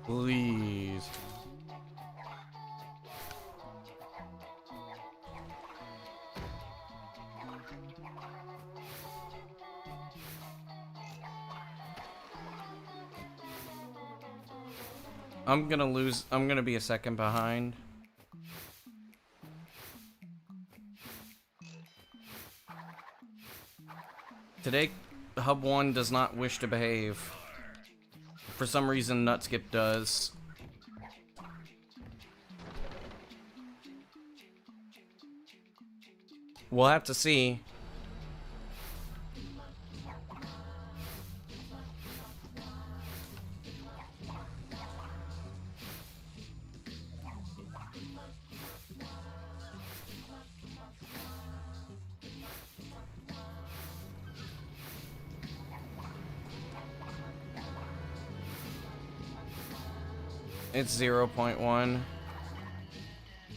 Please. I'm gonna be a second behind. Today, Hub 1 does not wish to behave. For some reason, Nutskip does. We'll have to see. It's 0.1.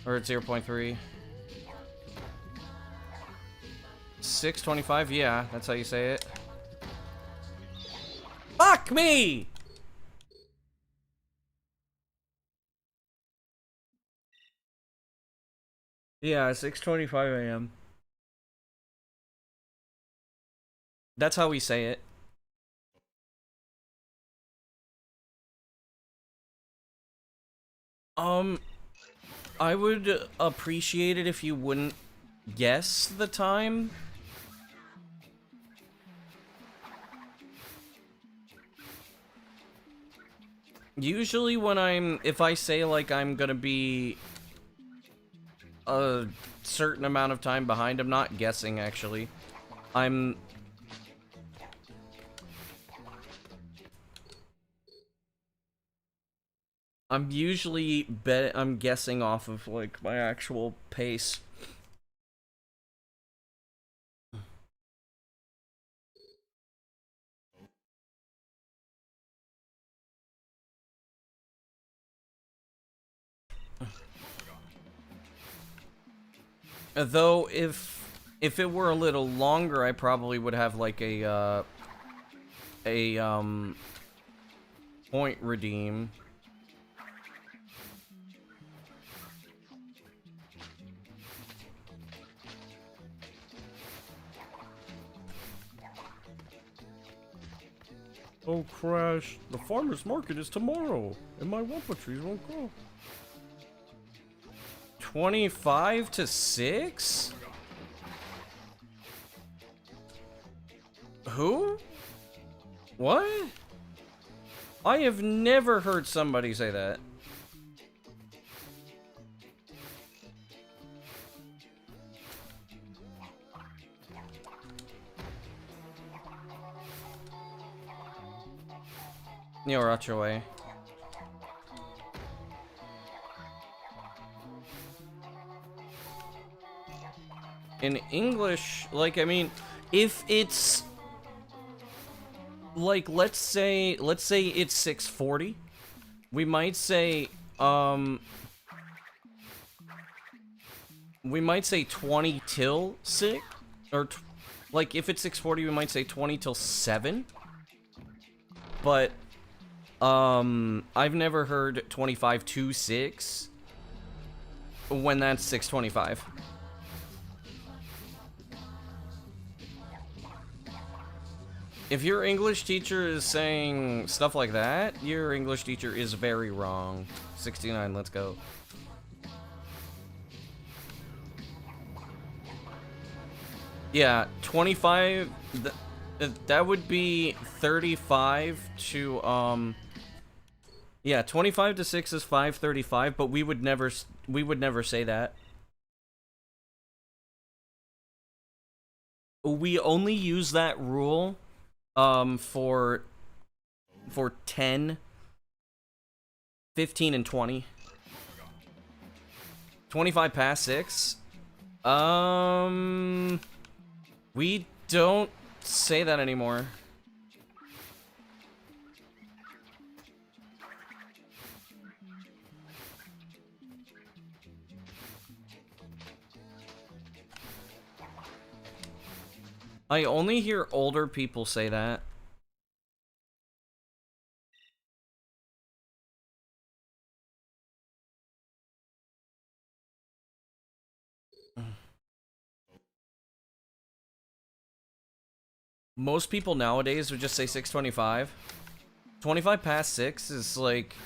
Or it's 0.3. 625, yeah, that's how you say it. Fuck me! Yeah, 6:25 a.m. That's how we say it. I would appreciate it if you wouldn't guess the time. Usually when if I say like I'm gonna be a certain amount of time behind, I'm not guessing actually. I'm usually I'm guessing off of like my actual pace. Though if it were a little longer, I probably would have like a point redeem. Oh, Crash, the farmer's market is tomorrow, and my wampa trees won't grow. 25 to 6? Who? What? I have never heard somebody say that. Yorachoe. In English, like, I mean, if it's like, let's say it's 6:40, we might say 20 till 6, or like if it's 6:40, we might say 20 till 7. But I've never heard 25 to 6 when that's 6:25. If your English teacher is saying stuff like that, your English teacher is very wrong. 69, let's go. Yeah, 25, that would be 35 to, yeah, 25 to 6 is 5:35, but we would never say that. We only use that rule for 10, 15, and 20. 25 past 6. We don't say that anymore. I only hear older people say that. Most people nowadays would just say 6:25. 25 past 6 is like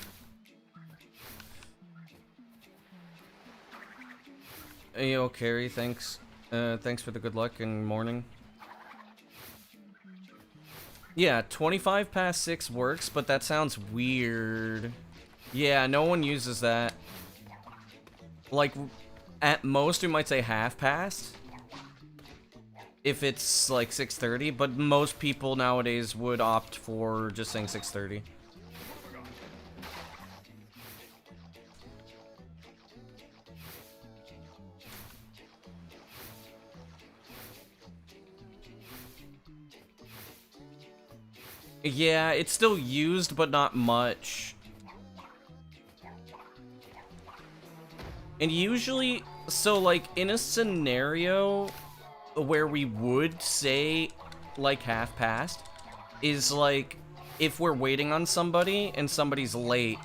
Yo, Carrie, thanks. Thanks for the good luck and morning. Yeah, 25 past 6 works, but that sounds weird. Yeah, no one uses that. Like, at most, we might say half past. If it's, like, 6:30, but most people nowadays would opt for just saying 6:30. Yeah, it's still used, but not much. And usually, so like in a scenario where we would say like half past is like if we're waiting on somebody and somebody's late.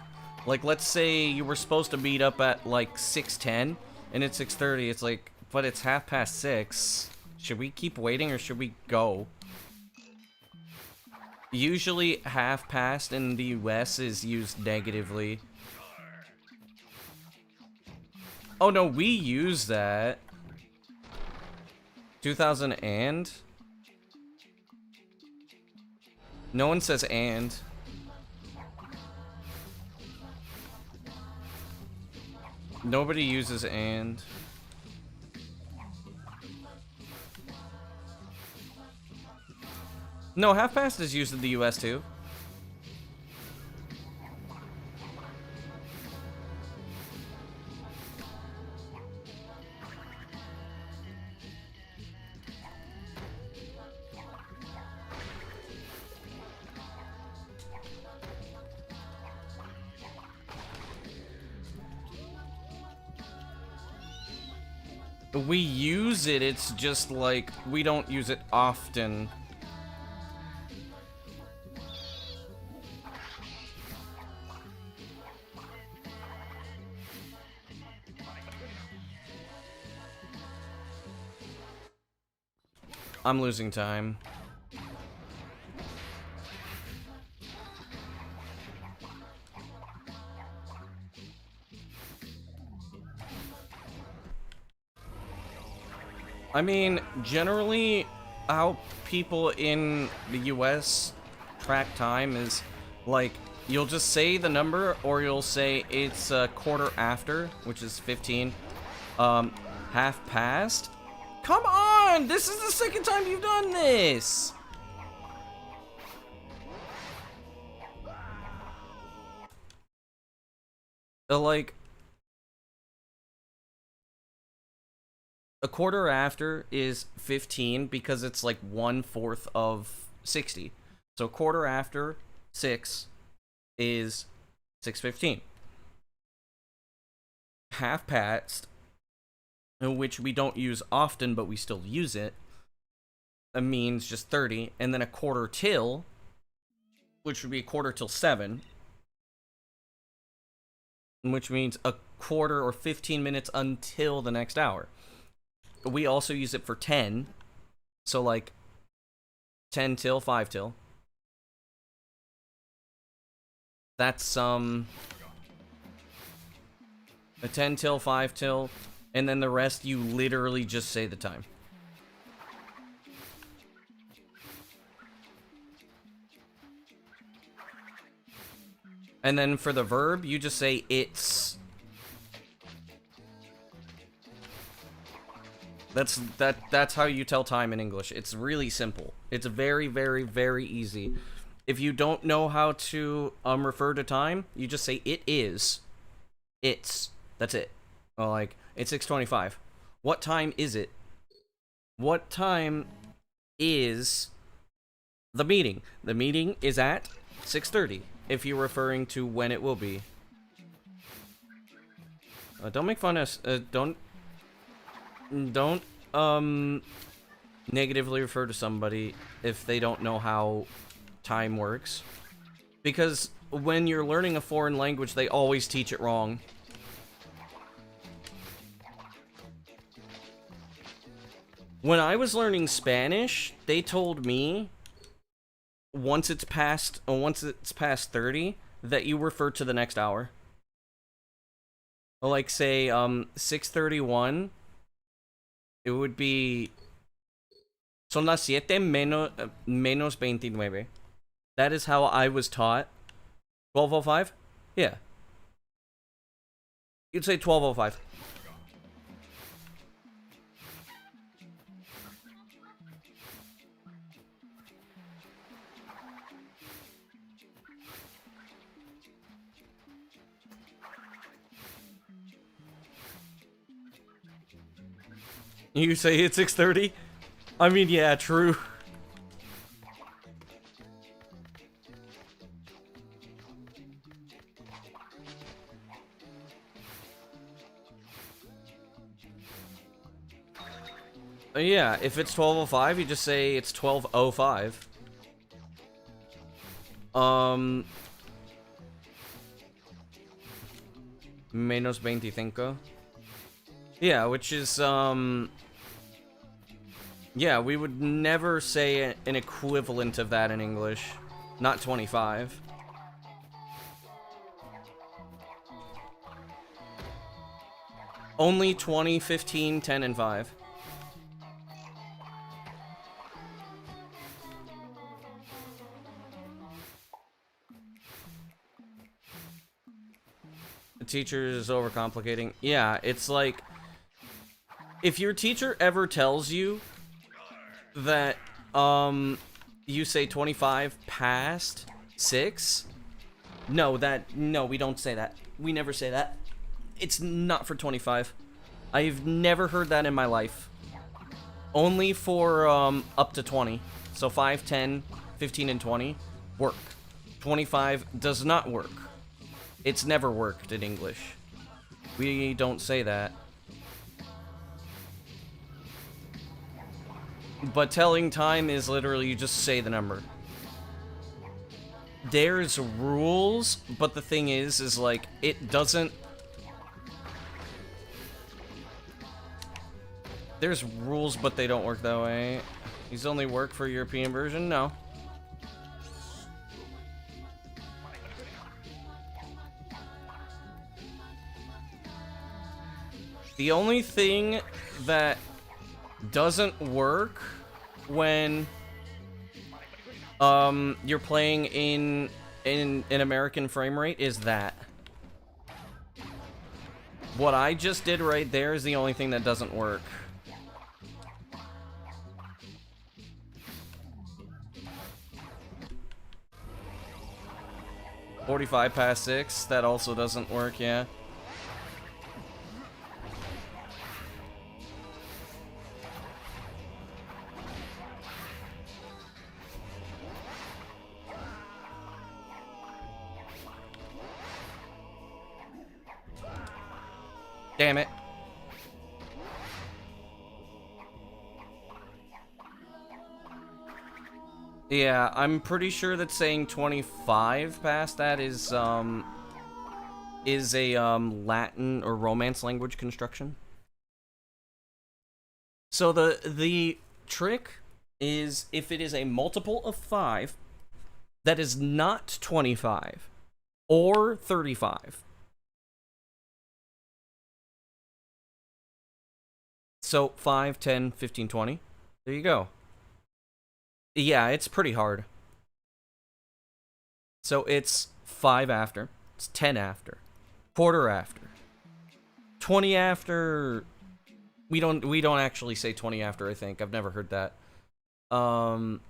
Like let's say you were supposed to meet up at like 6:10 and it's 6:30. It's like, but it's 6:30. Should we keep waiting or should we go? Usually half past in the US is used negatively. Oh no, we use that. 2000 and? No one says and. Nobody uses and. No, half past is used in the US too. We use it, it's just like we don't use it often. I'm losing time. I mean, generally, how people in the US track time is, like, you'll just say the number, or you'll say it's a quarter after, which is 15, half past. Come on! This is the second time you've done this! Like... A quarter after is 15 because it's like 1/4 of 60. So quarter after 6 is 6:15. Half past, which we don't use often but we still use it, means just 30. And then a quarter till, which would be a quarter till 7. Which means a quarter or 15 minutes until the next hour. We also use it for 10. So, like, 10 till, 5 till. That's, a 10 till, 5 till, and then the rest, you literally just say the time. And then for the verb, you just say it's. That's how you tell time in English. It's really simple. It's very, very, very easy. If you don't know how to refer to time, you just say it is. It's. That's it. Well, like, it's 6:25. What time is it? What time is the meeting? The meeting is at 6:30, if you're referring to when it will be. Don't make fun of us. Don't negatively refer to somebody if they don't know how time works. Because when you're learning a foreign language, they always teach it wrong. When I was learning Spanish, they told me once it's past 30 that you refer to the next hour. Like say 6:31 It would be... Son las 7 menos 29. That is how I was taught. 12:05? Yeah. You'd say 12:05. You say it's 6:30? I mean, yeah, true. Yeah, if it's 12:05, you just say it's 12:05. Menos 25. Yeah, which is, yeah, we would never say an equivalent of that in English. Not 25. Only 20, 15, 10, and 5. The teacher is overcomplicating. Yeah, it's like... If your teacher ever tells you that, you say 25 past 6, no, we don't say that. We never say that. It's not for 25. I've never heard that in my life. Only for, up to 20. So 5, 10, 15, and 20 work. 25 does not work. It's never worked in English. We don't say that. But telling time is literally you just say the number. There's rules, but the thing is like, it doesn't... There's rules, but they don't work that way. These only work for European version? No. The only thing that doesn't work when you're playing in an American frame rate is that. What I just did right there is the only thing that doesn't work. $45 past 6, that also doesn't work, yeah. Damn it. Yeah, I'm pretty sure that saying 25 past that is a Latin or Romance language construction. So the trick is if it is a multiple of 5 that is not 25 or 35. So 5, 10, 15, 20. There you go. Yeah, it's pretty hard. So it's 5 after, it's 10 after, quarter after, 20 after. We don't actually say 20 after, I think. I've never heard that. So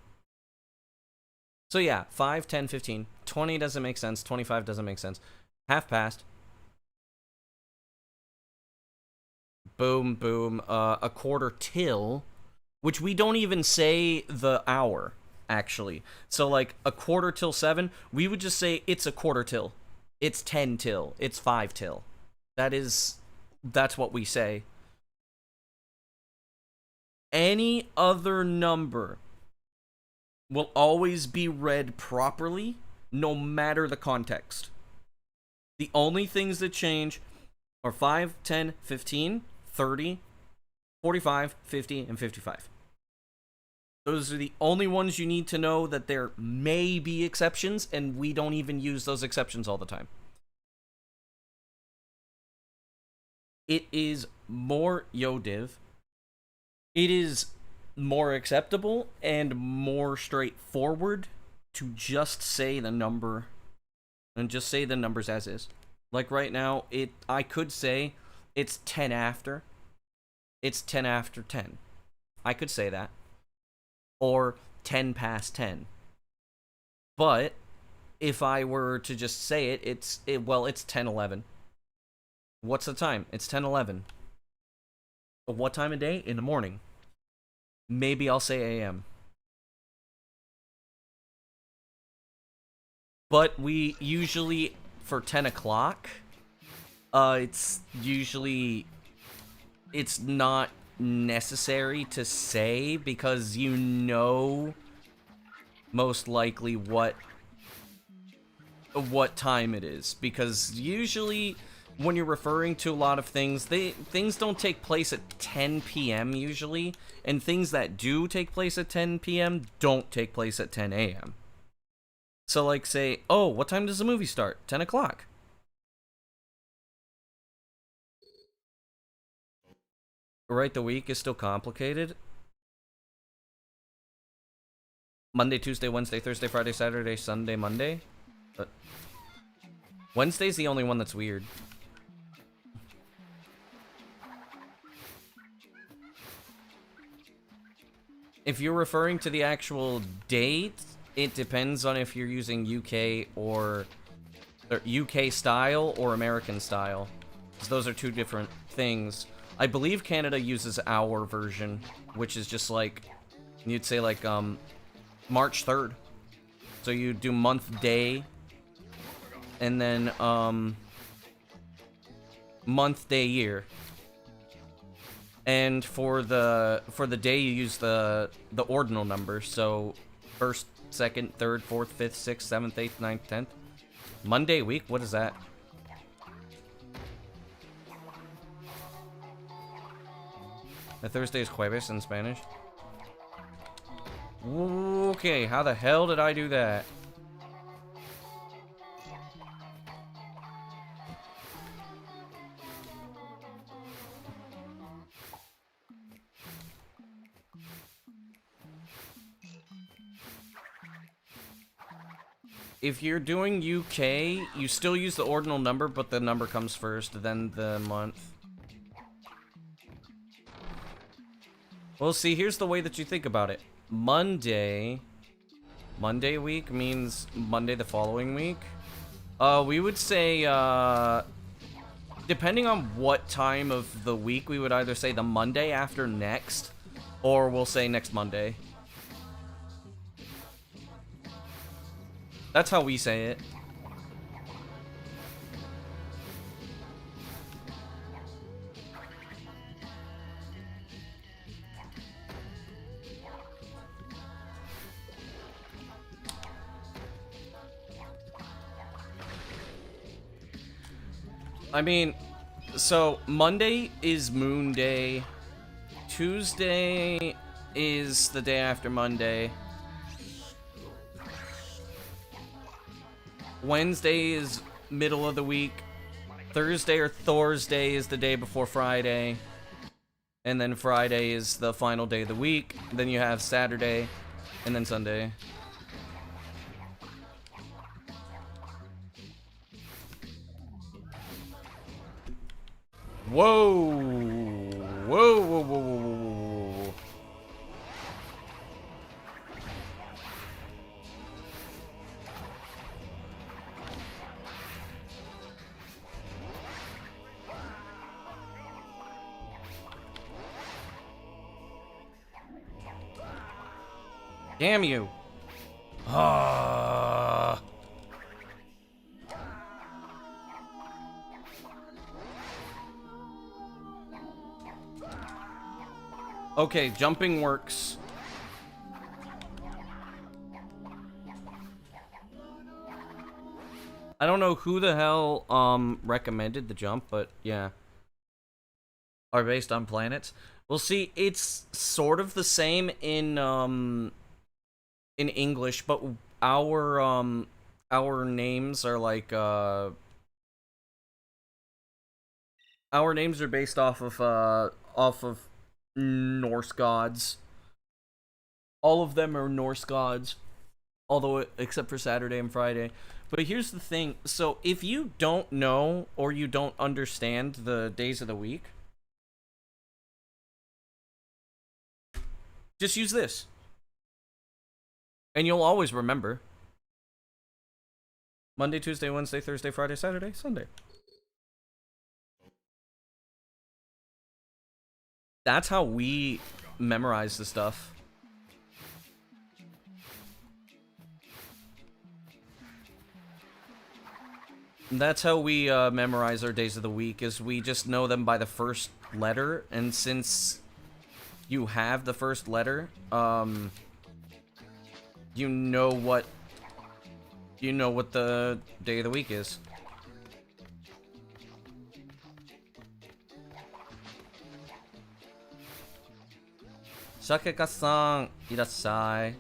yeah, 5, 10, 15. 20 doesn't make sense, 25 doesn't make sense. Half past. Boom, boom, a quarter till, which we don't even say the hour, actually. So, like, a quarter till 7, we would just say it's a quarter till. It's 10 till. It's 5 till. That's what we say. Any other number will always be read properly, no matter the context. The only things that change are 5, 10, 15, 30, 45, 50, and 55. Those are the only ones you need to know that there may be exceptions, and we don't even use those exceptions all the time. It is more Yodiv. It is more acceptable and more straightforward to just say the number and just say the numbers as is. Like right now, I could say it's 10 after. It's 10 after 10. I could say that. Or 10 past 10. But if I were to just say it, it's 10:11. What's the time? It's 10:11. What time of day? In the morning. Maybe I'll say AM. But we usually, for 10 o'clock, it's not necessary to say because you know most likely what time it is. Because usually when you're referring to a lot of things, things don't take place at 10 p.m. usually, and things that do take place at 10 p.m. don't take place at 10 a.m. So, like, say, oh, what time does the movie start? 10 o'clock. Right, the week is still complicated. Monday, Tuesday, Wednesday, Thursday, Friday, Saturday, Sunday, Monday. But Wednesday's the only one that's weird. If you're referring to the actual date, it depends on if you're using UK or UK style or American style. Because those are two different things. I believe Canada uses our version, which is just like, you'd say like, March 3rd. So you do month, day, and then, month, day, year. And for the day, you use the ordinal number. So, 1st, 2nd, 3rd, 4th, 5th, 6th, 7th, 8th, 9th, 10th. Monday week? What is that? The Thursday is Jueves in Spanish. Okay, how the hell did I do that? If you're doing UK, you still use the ordinal number, but the number comes first, then the month. Well, see, here's the way that you think about it. Monday week means Monday the following week. We would say, depending on what time of the week, we would either say the Monday after next, or we'll say next Monday. That's how we say it. I mean, so Monday is Moon Day. Tuesday is the day after Monday. Wednesday is middle of the week. Thursday or Thursday is the day before Friday. And then Friday is the final day of the week. Then you have Saturday, and then Sunday. Whoa! Whoa, whoa, whoa, whoa, whoa, whoa. Damn you. Ah. Okay, jumping works. I don't know who the hell recommended the jump, but yeah. Are based on planets. Well, see, it's sort of the same in English, but our names are like our names are based off of Norse gods. All of them are Norse gods, although except for Saturday and Friday. But here's the thing. So if you don't know or you don't understand the days of the week, just use this. And you'll always remember. Monday, Tuesday, Wednesday, Thursday, Friday, Saturday, Sunday. That's how we memorize the stuff. That's how we memorize our days of the week, is we just know them by the first letter, and since you have the first letter, you know what the day of the week is. Sakeka-san, irasshai.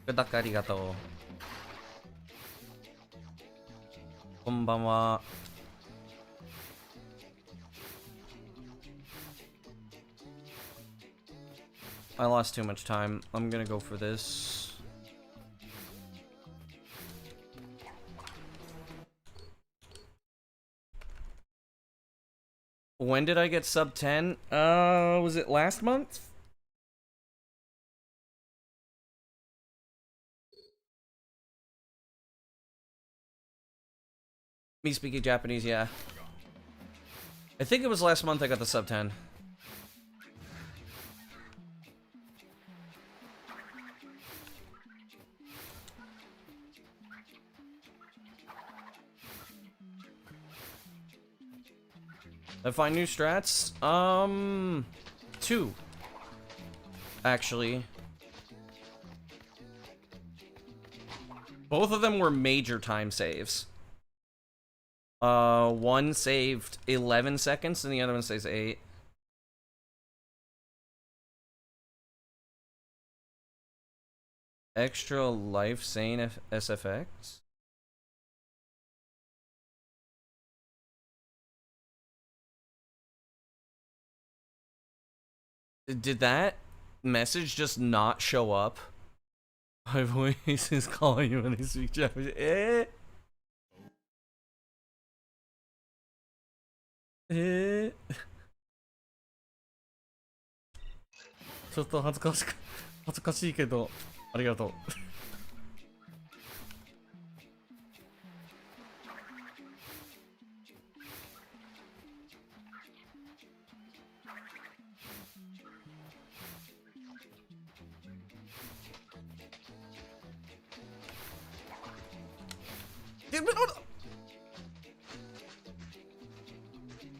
Good luck, arigato. Konbanwa. I lost too much time. I'm gonna go for this. When did I get sub 10? Was it last month? Me speaking Japanese, yeah. I think it was last month I got the sub 10. I find new strats? 2. Actually. Both of them were major time saves. One saved 11 seconds and the other one saves 8. Extra life sane SFX? Did that message just not show up? My voice is calling you when I speak Japanese.ちょっと恥ずかしいけど、ありがとう。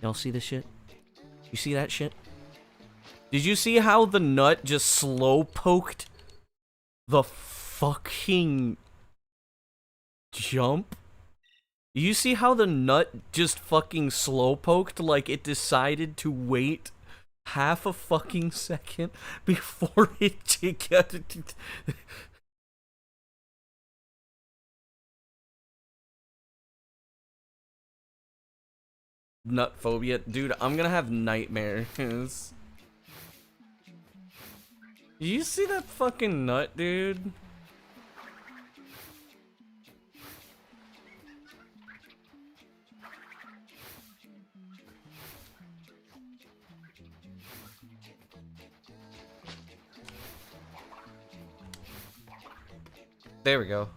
Y'all see this shit? You see that shit? Did you see how the nut just slow poked the fucking jump? You see how the nut just fucking slow poked, like it decided to wait half a fucking second before it got it. Nut phobia, dude. I'm gonna have nightmares. You see that fucking nut, dude? There we go.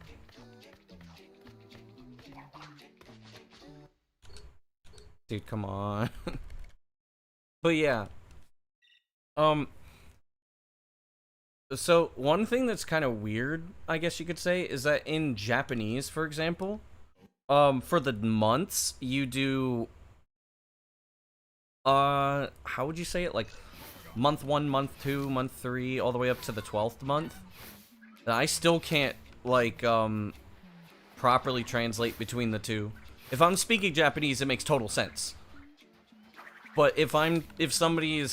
Dude, come on. But yeah. So one thing that's kind of weird, I guess you could say, is that in Japanese, for example, for the months, you do how would you say it? Like month 1, month 2, month 3, all the way up to the 12th month. And I still can't like properly translate between the two. If I'm speaking Japanese, it makes total sense. But if somebody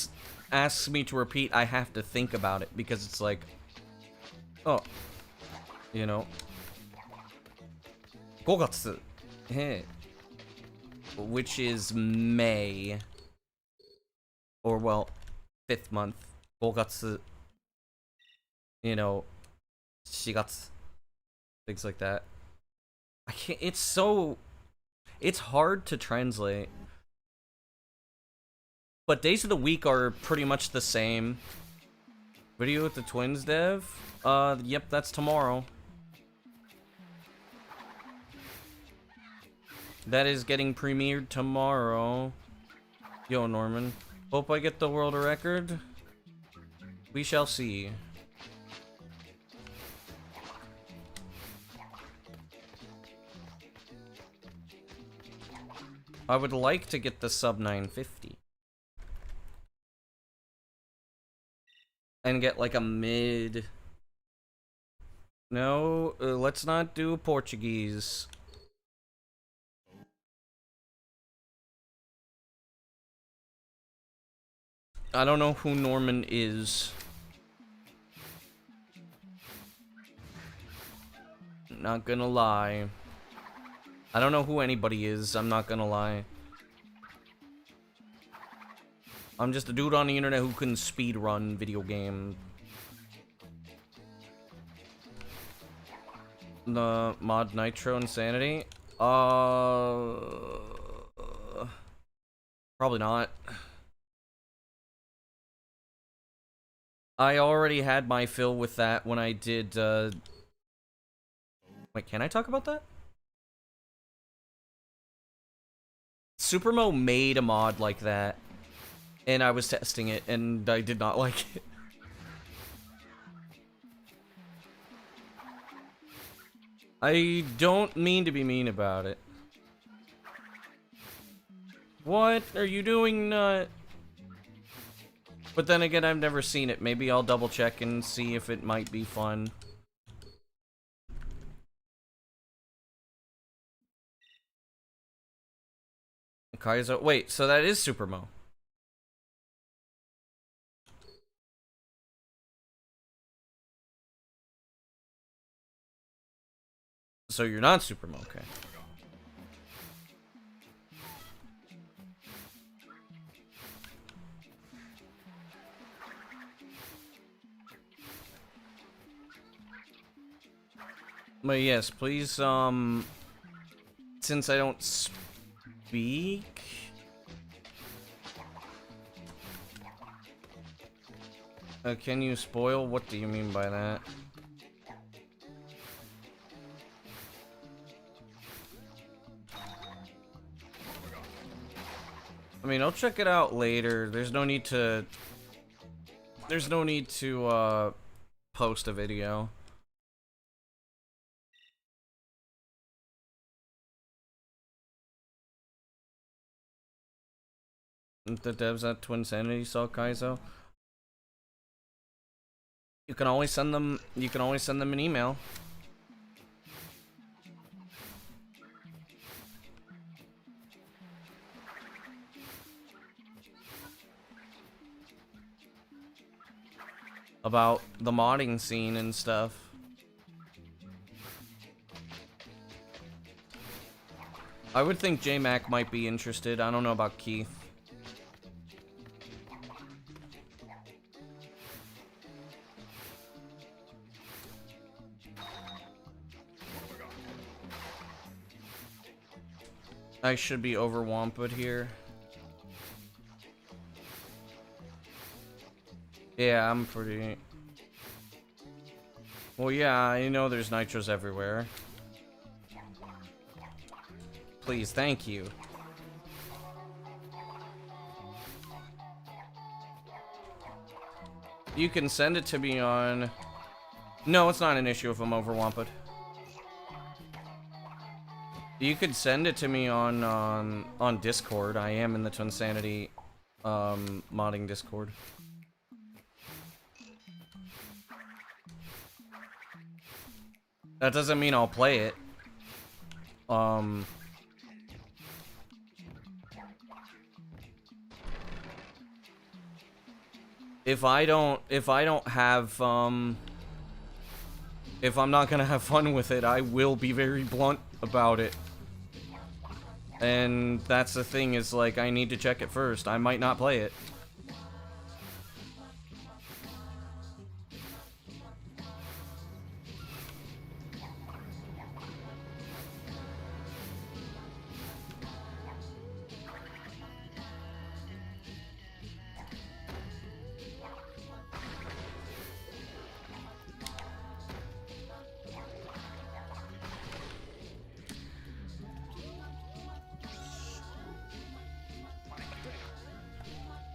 asks me to repeat, I have to think about it because it's like, oh, you know, 5月, which is May, or well, 5th month. 5月, you know, 4月, things like that. I can't, it's hard to translate. But days of the week are pretty much the same. Video with the Twins dev? Yep, that's tomorrow. That is getting premiered tomorrow. Yo, Norman. Hope I get the world record. We shall see. I would like to get the sub 950. And get like a mid... No, let's not do Portuguese. I don't know who Norman is. Not gonna lie. I don't know who anybody is, I'm not gonna lie. I'm just a dude on the internet who can speedrun video game. The mod Nitro Insanity? Probably not. I already had my fill with that when I did, Wait, can I talk about that? Supermo made a mod like that, and I was testing it, and I did not like it. I don't mean to be mean about it. What are you doing, Nut? But then again, I've never seen it. Maybe I'll double check and see if it might be fun. Kaizo. Wait, so that is Supermo. So you're not Supermo, okay. But yes, please, since I don't speak... can you spoil? What do you mean by that? I mean, I'll check it out later. There's no need to post a video. The devs at Twinsanity saw Kaizo. You can always send them an email. About the modding scene and stuff. I would think J-Mac might be interested. I don't know about Keith. I should be over Wampud here. Yeah, I'm pretty... Well, yeah, I know there's nitros everywhere. Please, thank you. You can send it to me on... No, it's not an issue if I'm over Wampud. You could send it to me on Discord. I am in the Twinsanity modding Discord. That doesn't mean I'll play it. If I don't have if I'm not gonna have fun with it, I will be very blunt about it. And that's the thing, is like, I need to check it first. I might not play it.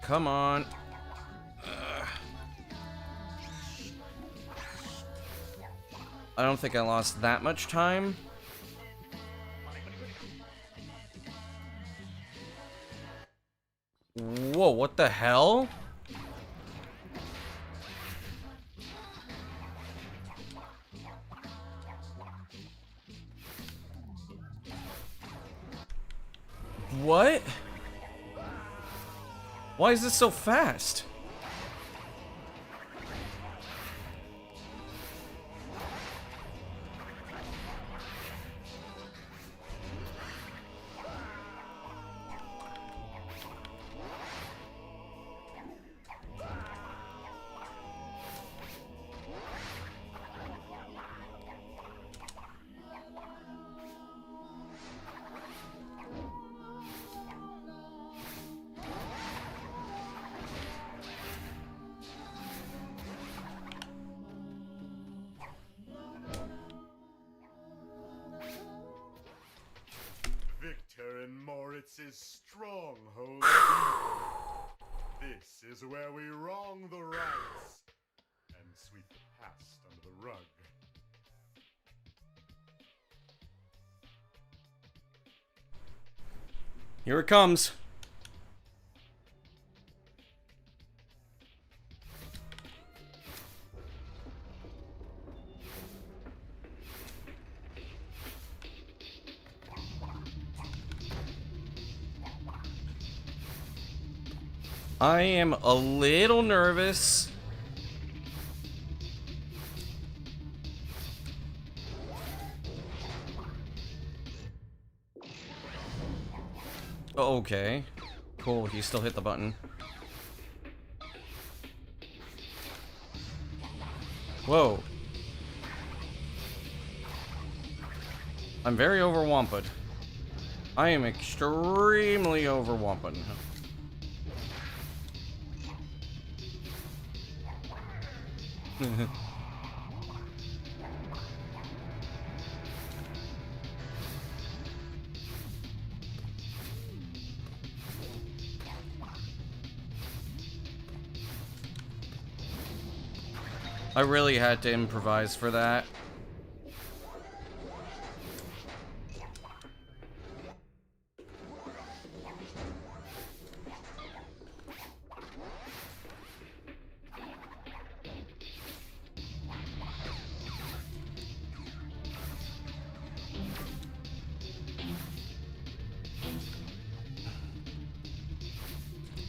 Come on. I don't think I lost that much time. Whoa, what the hell? What? Why is this so fast? Victor in Moritz's stronghold of evil. This is where we wrong the rights and sweep the past under the rug. Here it comes. I am a little nervous. Okay. Cool, he still hit the button. Whoa. I'm very overwhelmed. I am extremely overwhelmed. I really had to improvise for that.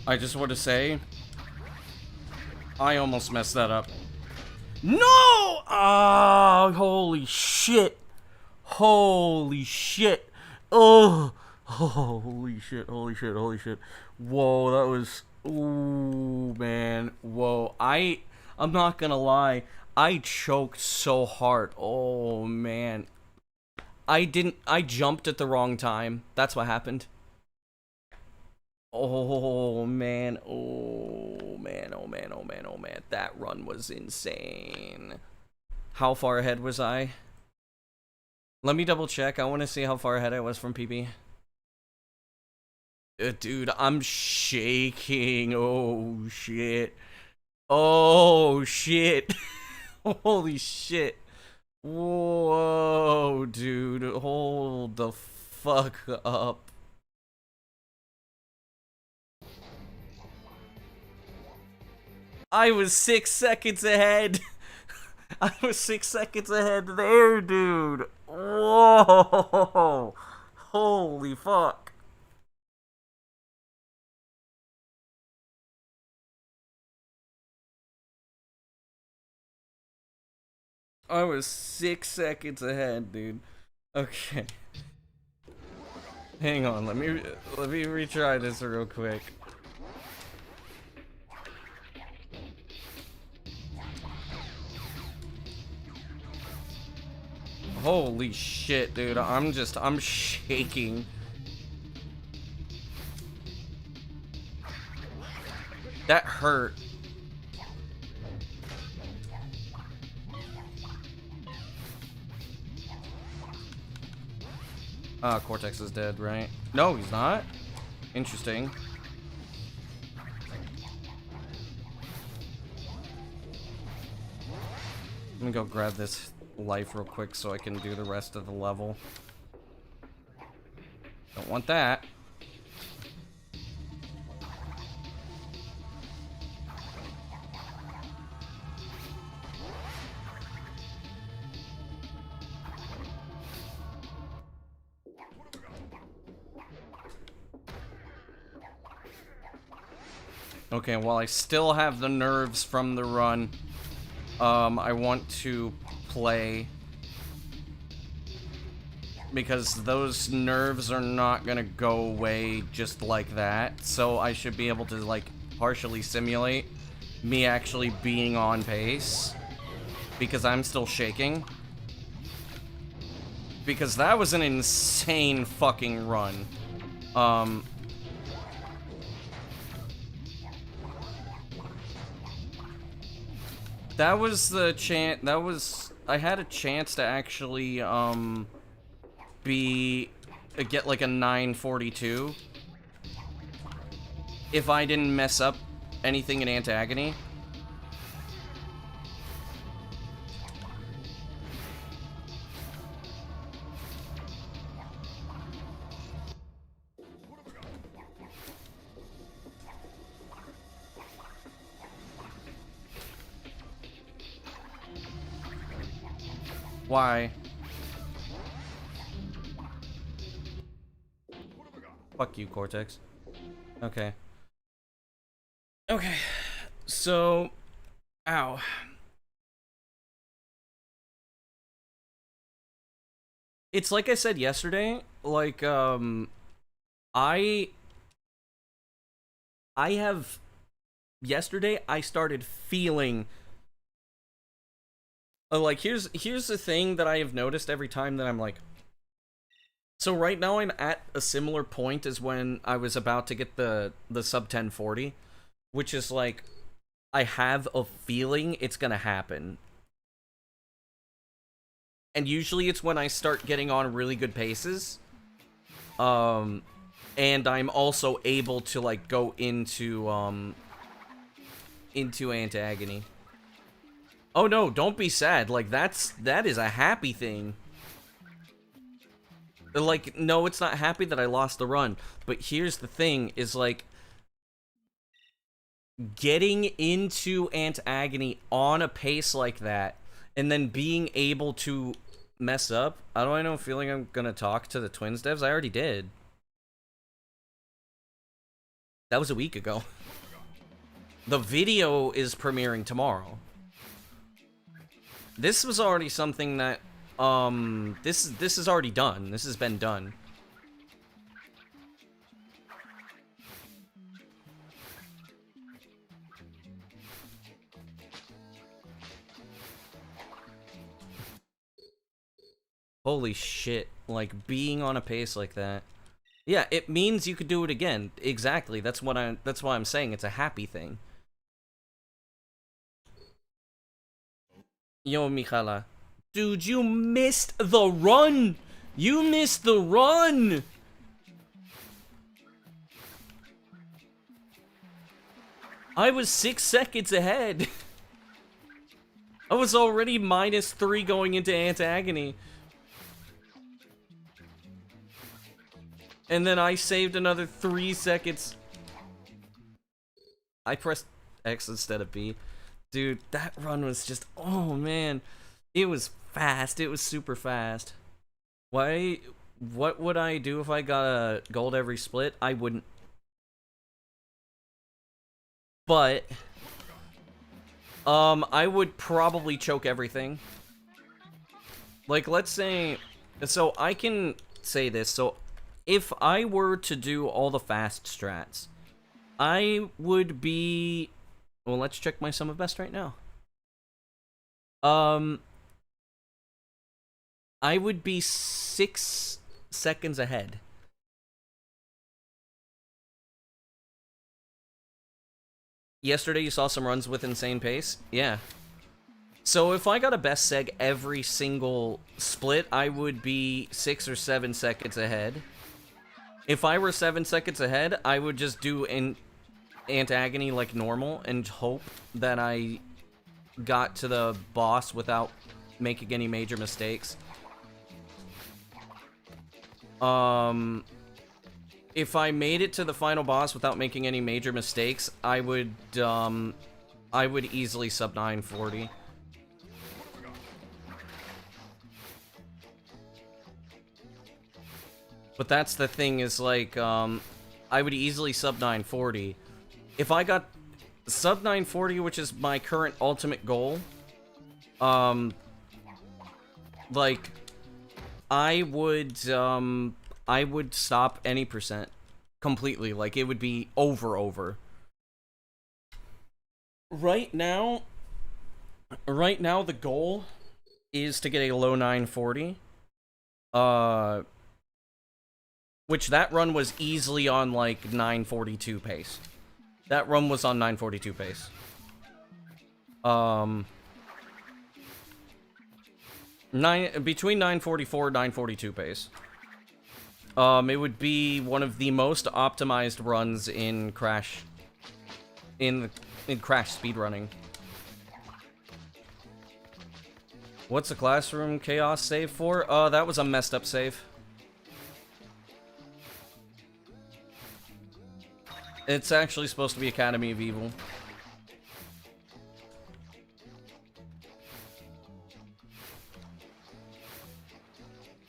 I just want to say, I almost messed that up. No! Oh, holy shit. Holy shit. Oh, holy shit, holy shit, holy shit. Whoa, that was, ooh, man. Whoa, I'm not gonna lie. I choked so hard. Oh, man. I jumped at the wrong time. That's what happened. Oh man, oh man, oh man, oh man, oh man. That run was insane. How far ahead was I? Let me double check. I want to see how far ahead I was from PB. Dude, I'm shaking. Oh shit. Oh shit. Holy shit. Whoa, dude. Hold the fuck up. I was 6 seconds ahead. I was 6 seconds ahead there, dude. Whoa. Holy fuck. I was 6 seconds ahead, dude. Okay. Hang on, let me retry this real quick. Holy shit, dude. I'm shaking. That hurt. Cortex is dead, right? No, he's not. Interesting. Let me go grab this life real quick so I can do the rest of the level. Don't want that. Okay, while I still have the nerves from the run, I want to play because those nerves are not gonna go away just like that. So I should be able to, like, partially simulate me actually being on pace because I'm still shaking. Because that was an insane fucking run. That was the chance. That was. I had a chance to actually, get like a 942 if I didn't mess up anything in Antagony. Why? Fuck you, Cortex. Okay. Okay. So... Ow. It's like I said yesterday, like, yesterday, I started feeling... like, here's the thing that I have noticed every time that I'm like... So right now I'm at a similar point as when I was about to get the sub 1040, which is like, I have a feeling it's gonna happen. And usually it's when I start getting on really good paces. And I'm also able to, like, go into Antagony. Oh no, don't be sad. Like, that is a happy thing. Like, no, it's not happy that I lost the run. But here's the thing, is like, getting into Antagony on a pace like that, and then being able to mess up. How do I know feeling I'm gonna talk to the Twins devs? I already did. That was a week ago. The video is premiering tomorrow. This was already something that, this is already done. This has been done. Holy shit, like, being on a pace like that. Yeah, it means you could do it again. Exactly. That's why I'm saying it's a happy thing. Yo, Michala. Dude, you missed the run! You missed the run! I was 6 seconds ahead. I was already -3 going into Antagony. And then I saved another 3 seconds. I pressed X instead of B. Dude, that run was just, oh man. It was fast. It was super fast. What would I do if I got a gold every split? I wouldn't. But I would probably choke everything. Like, let's say, so I can say this, so if I were to do all the fast strats, I would be, well, let's check my sum of best right now. I would be 6 seconds ahead. Yesterday you saw some runs with insane pace? Yeah. So if I got a best seg every single split, I would be 6 or 7 seconds ahead. If I were 7 seconds ahead, I would just do Antagony like normal and hope that I got to the boss without making any major mistakes. If I made it to the final boss without making any major mistakes, I would easily sub 940. But that's the thing, is like, I would easily sub 940. If I got sub 940, which is my current ultimate goal, like, I would stop any percent completely. Like, it would be over. Right now, the goal is to get a low 940. Which that run was easily on, like, 942 pace. That run was on 942 pace. Between 944 and 942 pace. It would be one of the most optimized runs in Crash. In Crash speedrunning. What's the classroom chaos save for? That was a messed up save. It's actually supposed to be Academy of Evil.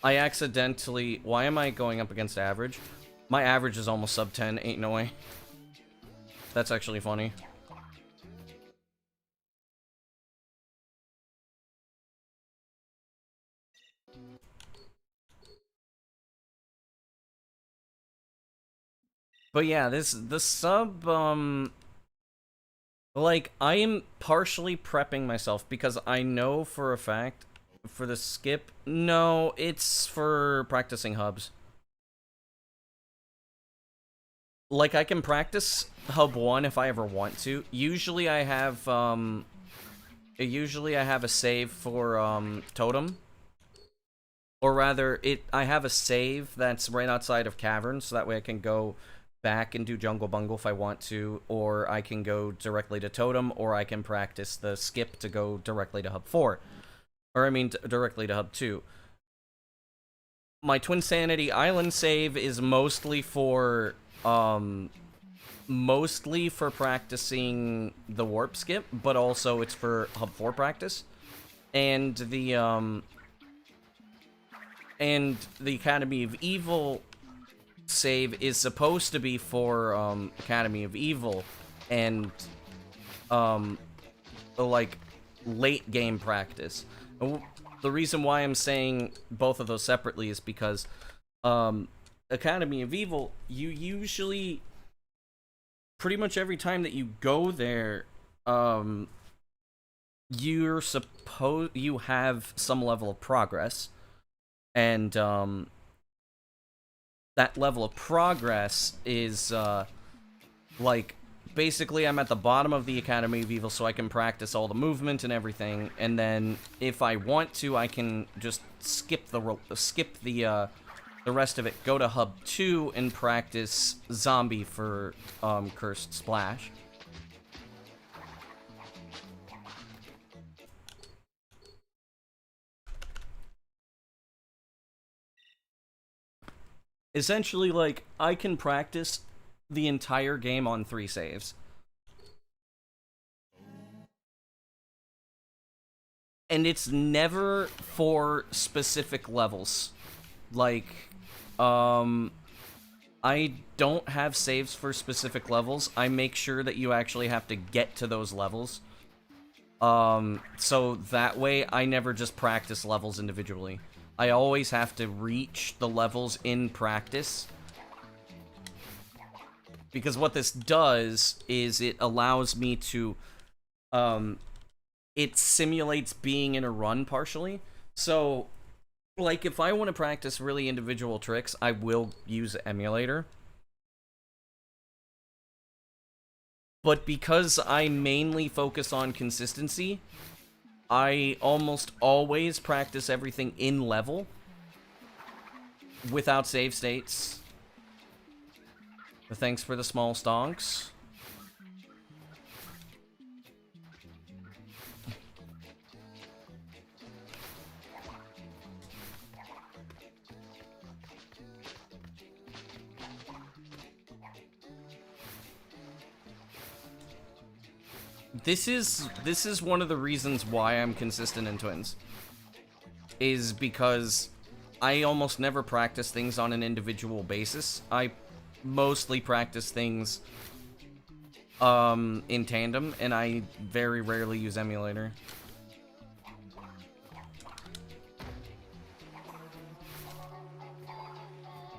I accidentally... Why am I going up against average? My average is almost sub 10, ain't no way. That's actually funny. But yeah, the sub, like, I am partially prepping myself because I know for a fact, for the skip, no, it's for practicing hubs. Like, I can practice hub 1 if I ever want to. Usually I have a save for, Totem. Or rather, I have a save that's right outside of Caverns, so that way I can go back and do Jungle Bungle if I want to, or I can go directly to Totem, or I can practice the skip to go directly to Hub 4. Or, I mean, directly to Hub 2. My Twinsanity Island save is mostly for practicing the warp skip, but also it's for Hub 4 practice. And the Academy of Evil save is supposed to be for Academy of Evil and like late game practice. The reason why I'm saying both of those separately is because Academy of Evil, you usually, pretty much every time that you go there, you have some level of progress, and that level of progress is, like, basically I'm at the bottom of the Academy of Evil so I can practice all the movement and everything, and then if I want to, I can just skip the rest of it, go to Hub 2 and practice Zombie for, Cursed Splash. Essentially, like, I can practice the entire game on 3 saves. And it's never for specific levels. Like, I don't have saves for specific levels. I make sure that you actually have to get to those levels. So that way, I never just practice levels individually. I always have to reach the levels in practice. Because what this does is it allows me to, it simulates being in a run partially. So, like, if I want to practice really individual tricks, I will use emulator. But because I mainly focus on consistency, I almost always practice everything in level without save states. Thanks for the small stonks. this is one of the reasons why I'm consistent in Twins. Is because I almost never practice things on an individual basis. I mostly practice things in tandem, and I very rarely use emulator.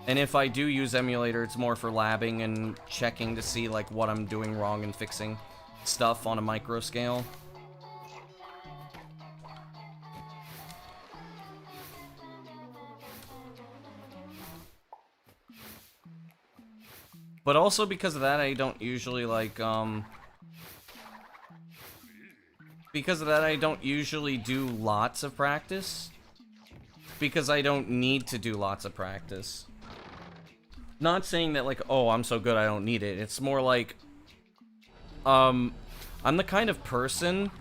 And if I do use emulator, it's more for labbing and checking to see like what I'm doing wrong and fixing stuff on a micro scale. But also because of that, I don't usually like because of that, I don't usually do lots of practice. Because I don't need to do lots of practice. Not saying that, like, oh, I'm so good I don't need it. It's more like, I'm the kind of person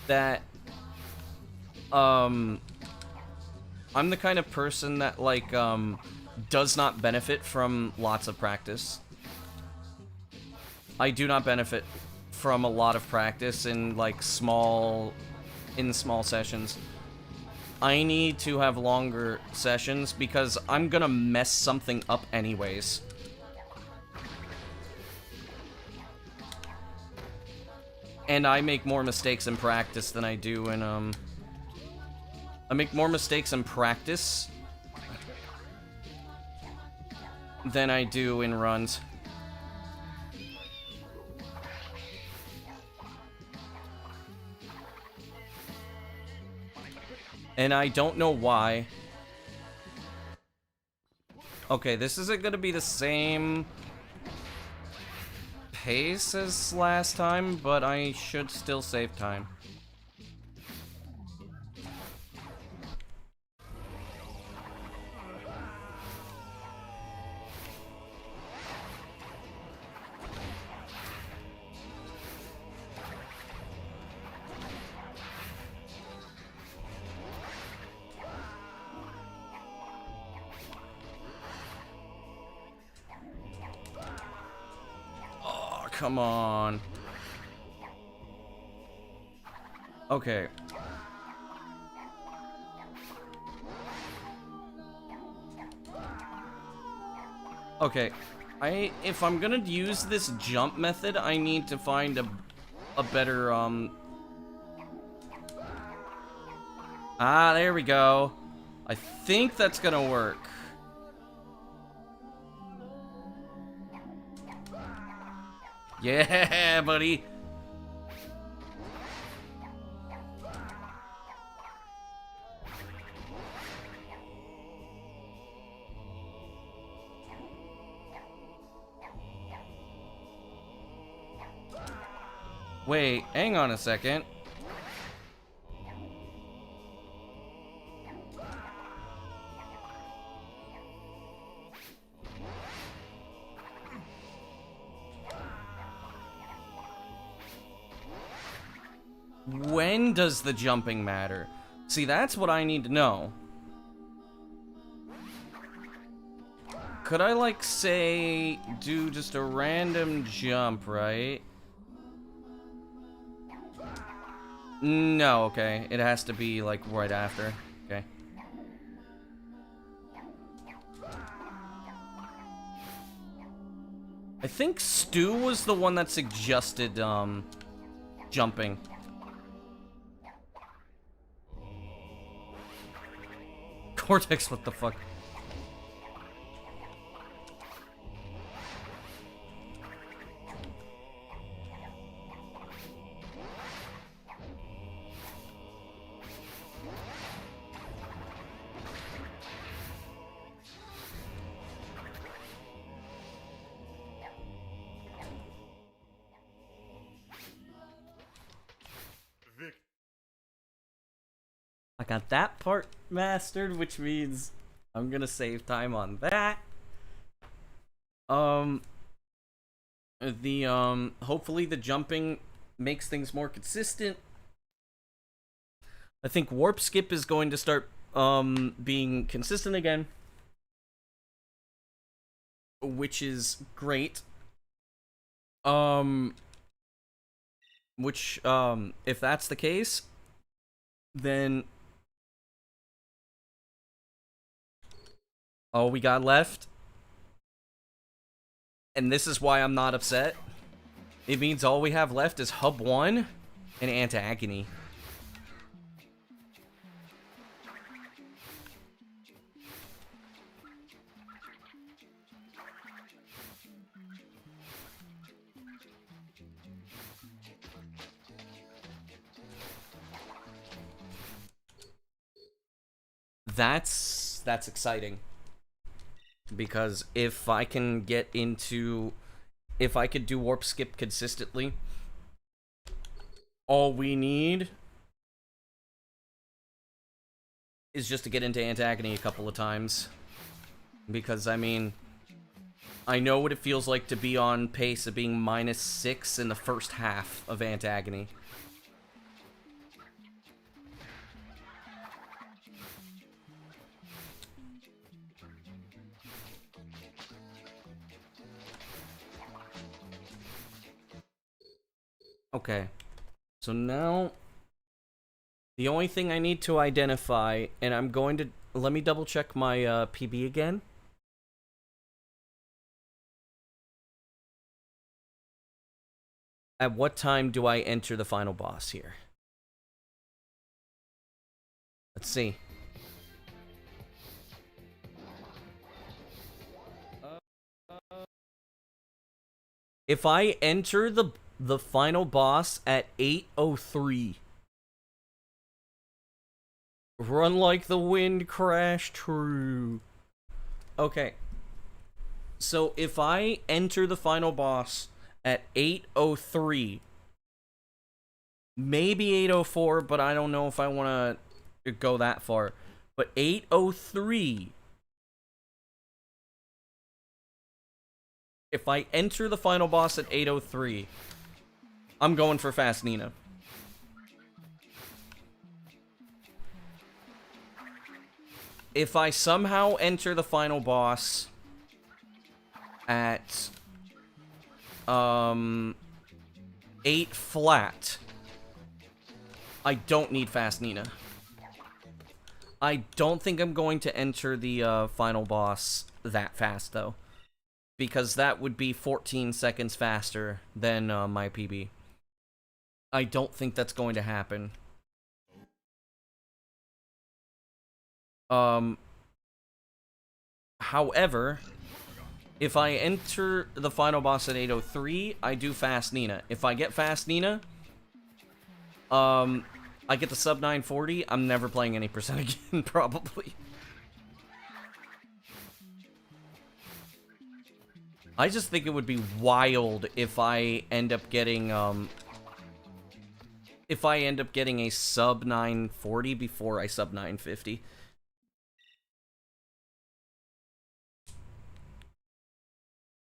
that, I'm the kind of person that, like, does not benefit from lots of practice. I do not benefit from a lot of practice in, like, small sessions. I need to have longer sessions because I'm gonna mess something up anyways. And I make more mistakes in practice than I do in, I make more mistakes in practice than I do in runs. And I don't know why. Okay, this isn't gonna be the same pace as last time, but I should still save time. Come on. Okay. Okay. If I'm gonna use this jump method, I need to find a better, Ah, there we go. I think that's gonna work. Yeah, buddy. Wait, hang on a second. When does the jumping matter? See, that's what I need to know. Could I, like, say, do just a random jump, right? No, okay. It has to be, like, right after. Okay. I think Stu was the one that suggested, jumping. Cortex, what the fuck? I got that part mastered, which means I'm gonna save time on that. Hopefully the jumping makes things more consistent. I think warp skip is going to start, being consistent again. Which is great. Which, if that's the case, then all we got left, and this is why I'm not upset, it means all we have left is Hub 1 and Anti-Agony. That's exciting. Because if I can get into... If I could do Warp Skip consistently, all we need is just to get into Anti-Agony a couple of times. Because, I mean, I know what it feels like to be on pace of being -6 in the first half of Anti-Agony. Okay, so now the only thing I need to identify, and I'm going to, let me double check my PB again. At what time do I enter the final boss here? Let's see. If I enter the final boss at 8:03. Run like the wind, crash true. Okay. So if I enter the final boss at 8:03, maybe 8:04, but I don't know if I want to go that far. But 8:03, if I enter the final boss at 8:03, I'm going for Fast Nina. If I somehow enter the final boss at 8 flat, I don't need Fast Nina. I don't think I'm going to enter the final boss that fast though, because that would be 14 seconds faster than my PB. I don't think that's going to happen. However, if I enter the final boss at 8:03, I do Fast Nina. If I get Fast Nina, I get the sub 940, I'm never playing any percent again, probably. I just think it would be wild if I end up getting, a sub 940 before I sub 950.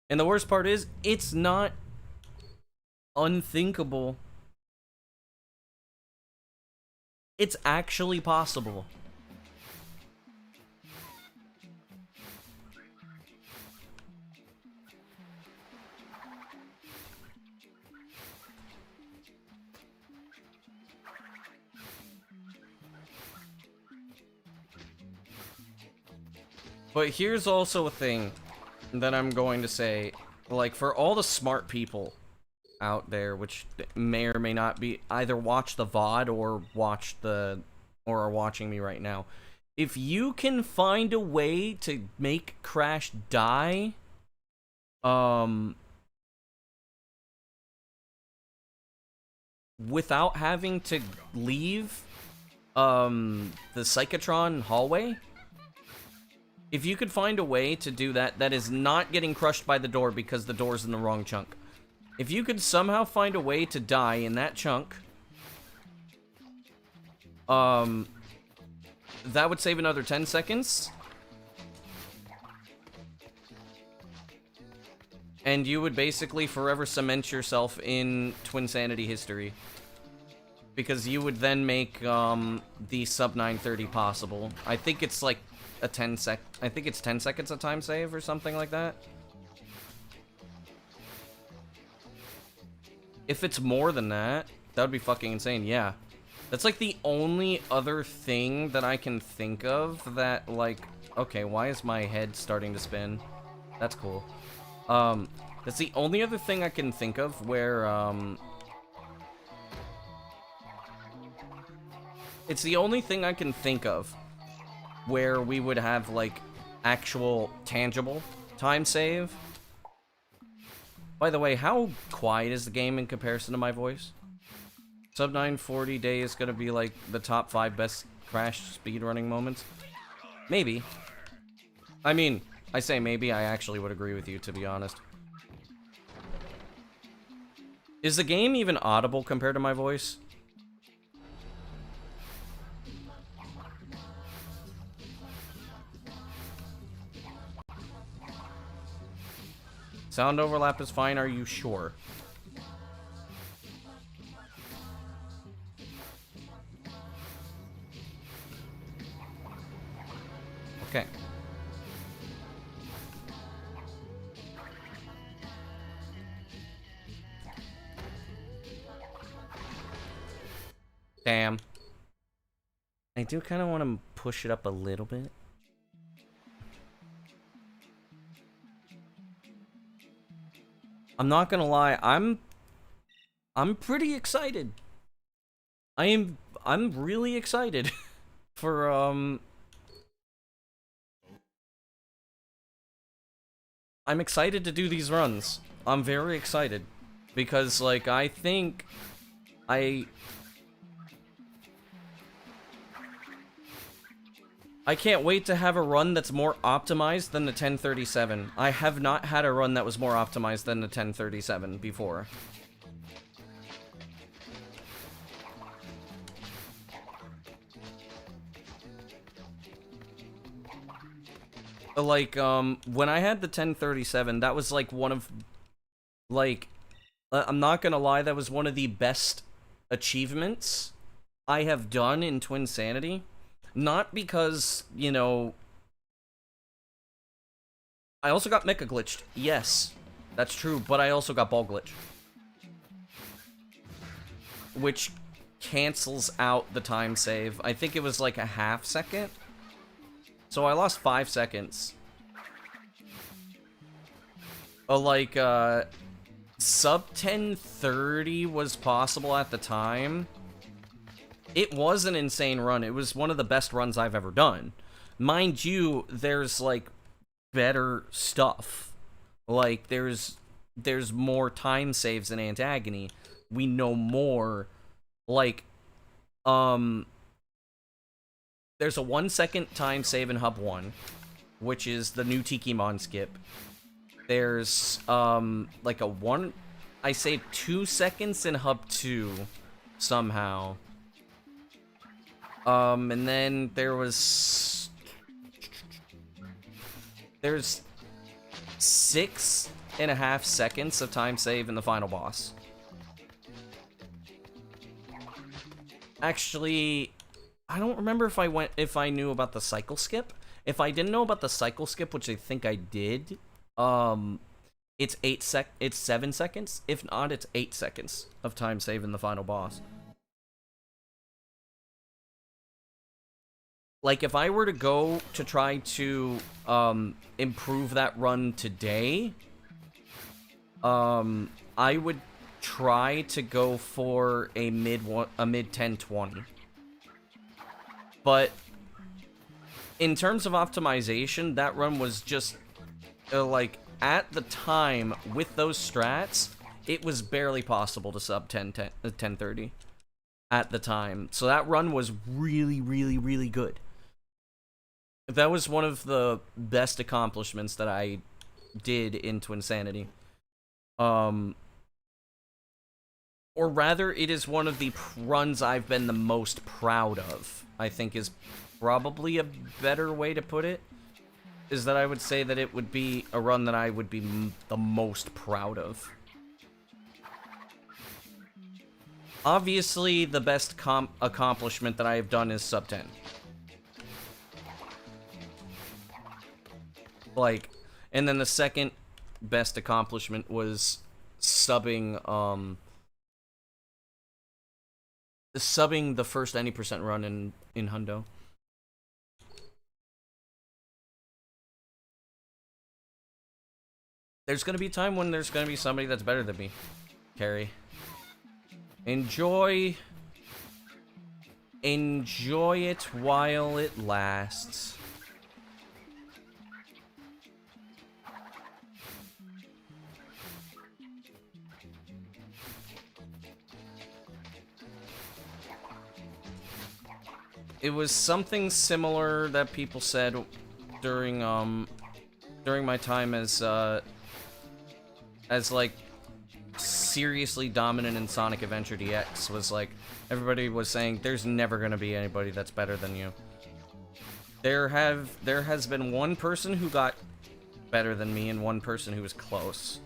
And the worst part is, it's not unthinkable. It's actually possible. But here's also a thing that I'm going to say, like, for all the smart people out there, which may or may not be, either watch the VOD or are watching me right now. If you can find a way to make Crash die, without having to leave, the Psychotron hallway, if you could find a way to do that, that is not getting crushed by the door because the door's in the wrong chunk. If you could somehow find a way to die in that chunk, that would save another 10 seconds. And you would basically forever cement yourself in Twinsanity history. Because you would then make, the sub 930 possible. I think it's like a 10 seconds a time save or something like that. If it's more than that, That would be fucking insane, yeah. That's like the only other thing that I can think of that, like... Okay, why is my head starting to spin? That's cool. That's the only other thing I can think of where, it's the only thing I can think of where we would have, like, actual, tangible time save. By the way, how quiet is the game in comparison to my voice? Sub 940 day is gonna be, like, the top 5 best Crash speedrunning moments? Maybe. I mean, I say maybe, I actually would agree with you, to be honest. Is the game even audible compared to my voice? Sound overlap is fine, are you sure? Okay. Damn. I do kind of want to push it up a little bit. I'm not gonna lie, I'm pretty excited. I'm really excited for I'm excited to do these runs. I'm very excited because, like, I think I can't wait to have a run that's more optimized than the 1037. I have not had a run that was more optimized than the 1037 before. Like, when I had the 1037, that was, like, one of, like, I'm not gonna lie, that was one of the best achievements I have done in Twinsanity. Not because, you know... I also got mecha glitched. Yes, that's true, but I also got ball glitch. Which cancels out the time save. I think it was like a half second. So I lost 5 seconds. Oh, like, sub 1030 was possible at the time. It was an insane run. It was one of the best runs I've ever done. Mind you, there's, like, better stuff. Like, there's more time saves in Antagony. We know more. Like, there's a 1 second time save in Hub 1, which is the new Tikimon skip. There's, like a I saved 2 seconds in Hub 2, somehow. And then there's 6.5 seconds of time save in the final boss. Actually, I don't remember if I knew about the cycle skip. If I didn't know about the cycle skip, which I think I did, it's 7 seconds. If not, it's 8 seconds of time save in the final boss. Like, if I were to go to try to, improve that run today, I would try to go for a mid 1020. But in terms of optimization, that run was just, like, at the time, with those strats, it was barely possible to sub 1030 at the time. So that run was really, really, really good. That was one of the best accomplishments that I did in Twinsanity. Or rather, it is one of the runs I've been the most proud of, I think is probably a better way to put it. Is that I would say that it would be a run that I would be the most proud of. Obviously, the best accomplishment that I have done is sub 10. Like, and then the second best accomplishment was subbing, subbing the first any percent run in Hundo. There's gonna be a time when there's gonna be somebody that's better than me, Carrie. Enjoy it while it lasts. It was something similar that people said during my time as like seriously dominant in Sonic Adventure DX. Was like everybody was saying there's never gonna be anybody that's better than you. There has been one person who got better than me and one person who was close.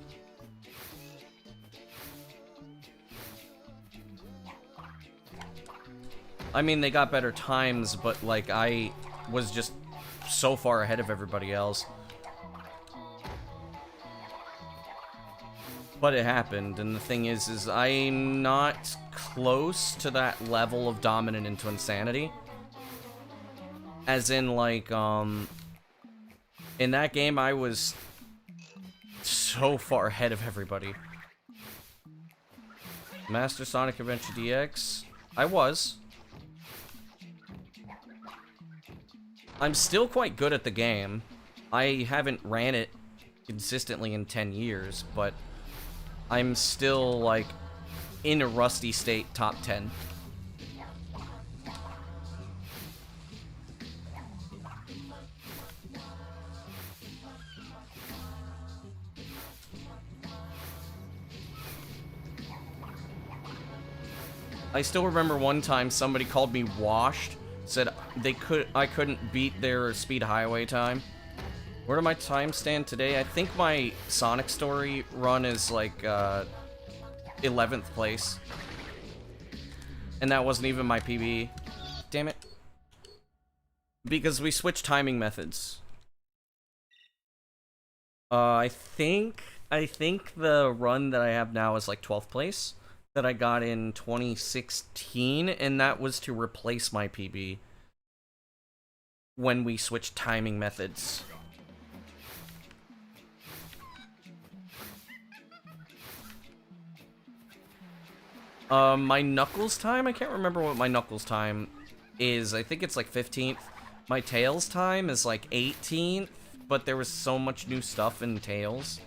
I mean, they got better times, but, like, I was just so far ahead of everybody else. But it happened, and the thing is I'm not close to that level of dominant in Twinsanity. As in, like, in that game, I was so far ahead of everybody. Master Sonic Adventure DX? I was. I'm still quite good at the game. I haven't ran it consistently in 10 years, but I'm still, like, in a rusty state top 10. I still remember one time somebody called me washed. Said I couldn't beat their speed highway time. Where do my times stand today? I think my Sonic Story run is like 11th place. And that wasn't even my PB. Damn it. Because we switched timing methods. I think the run that I have now is like 12th place. That I got in 2016, and that was to replace my PB when we switched timing methods. My Knuckles time? I can't remember what my Knuckles time is. I think it's like 15th. My Tails time is like 18th, but there was so much new stuff in Tails.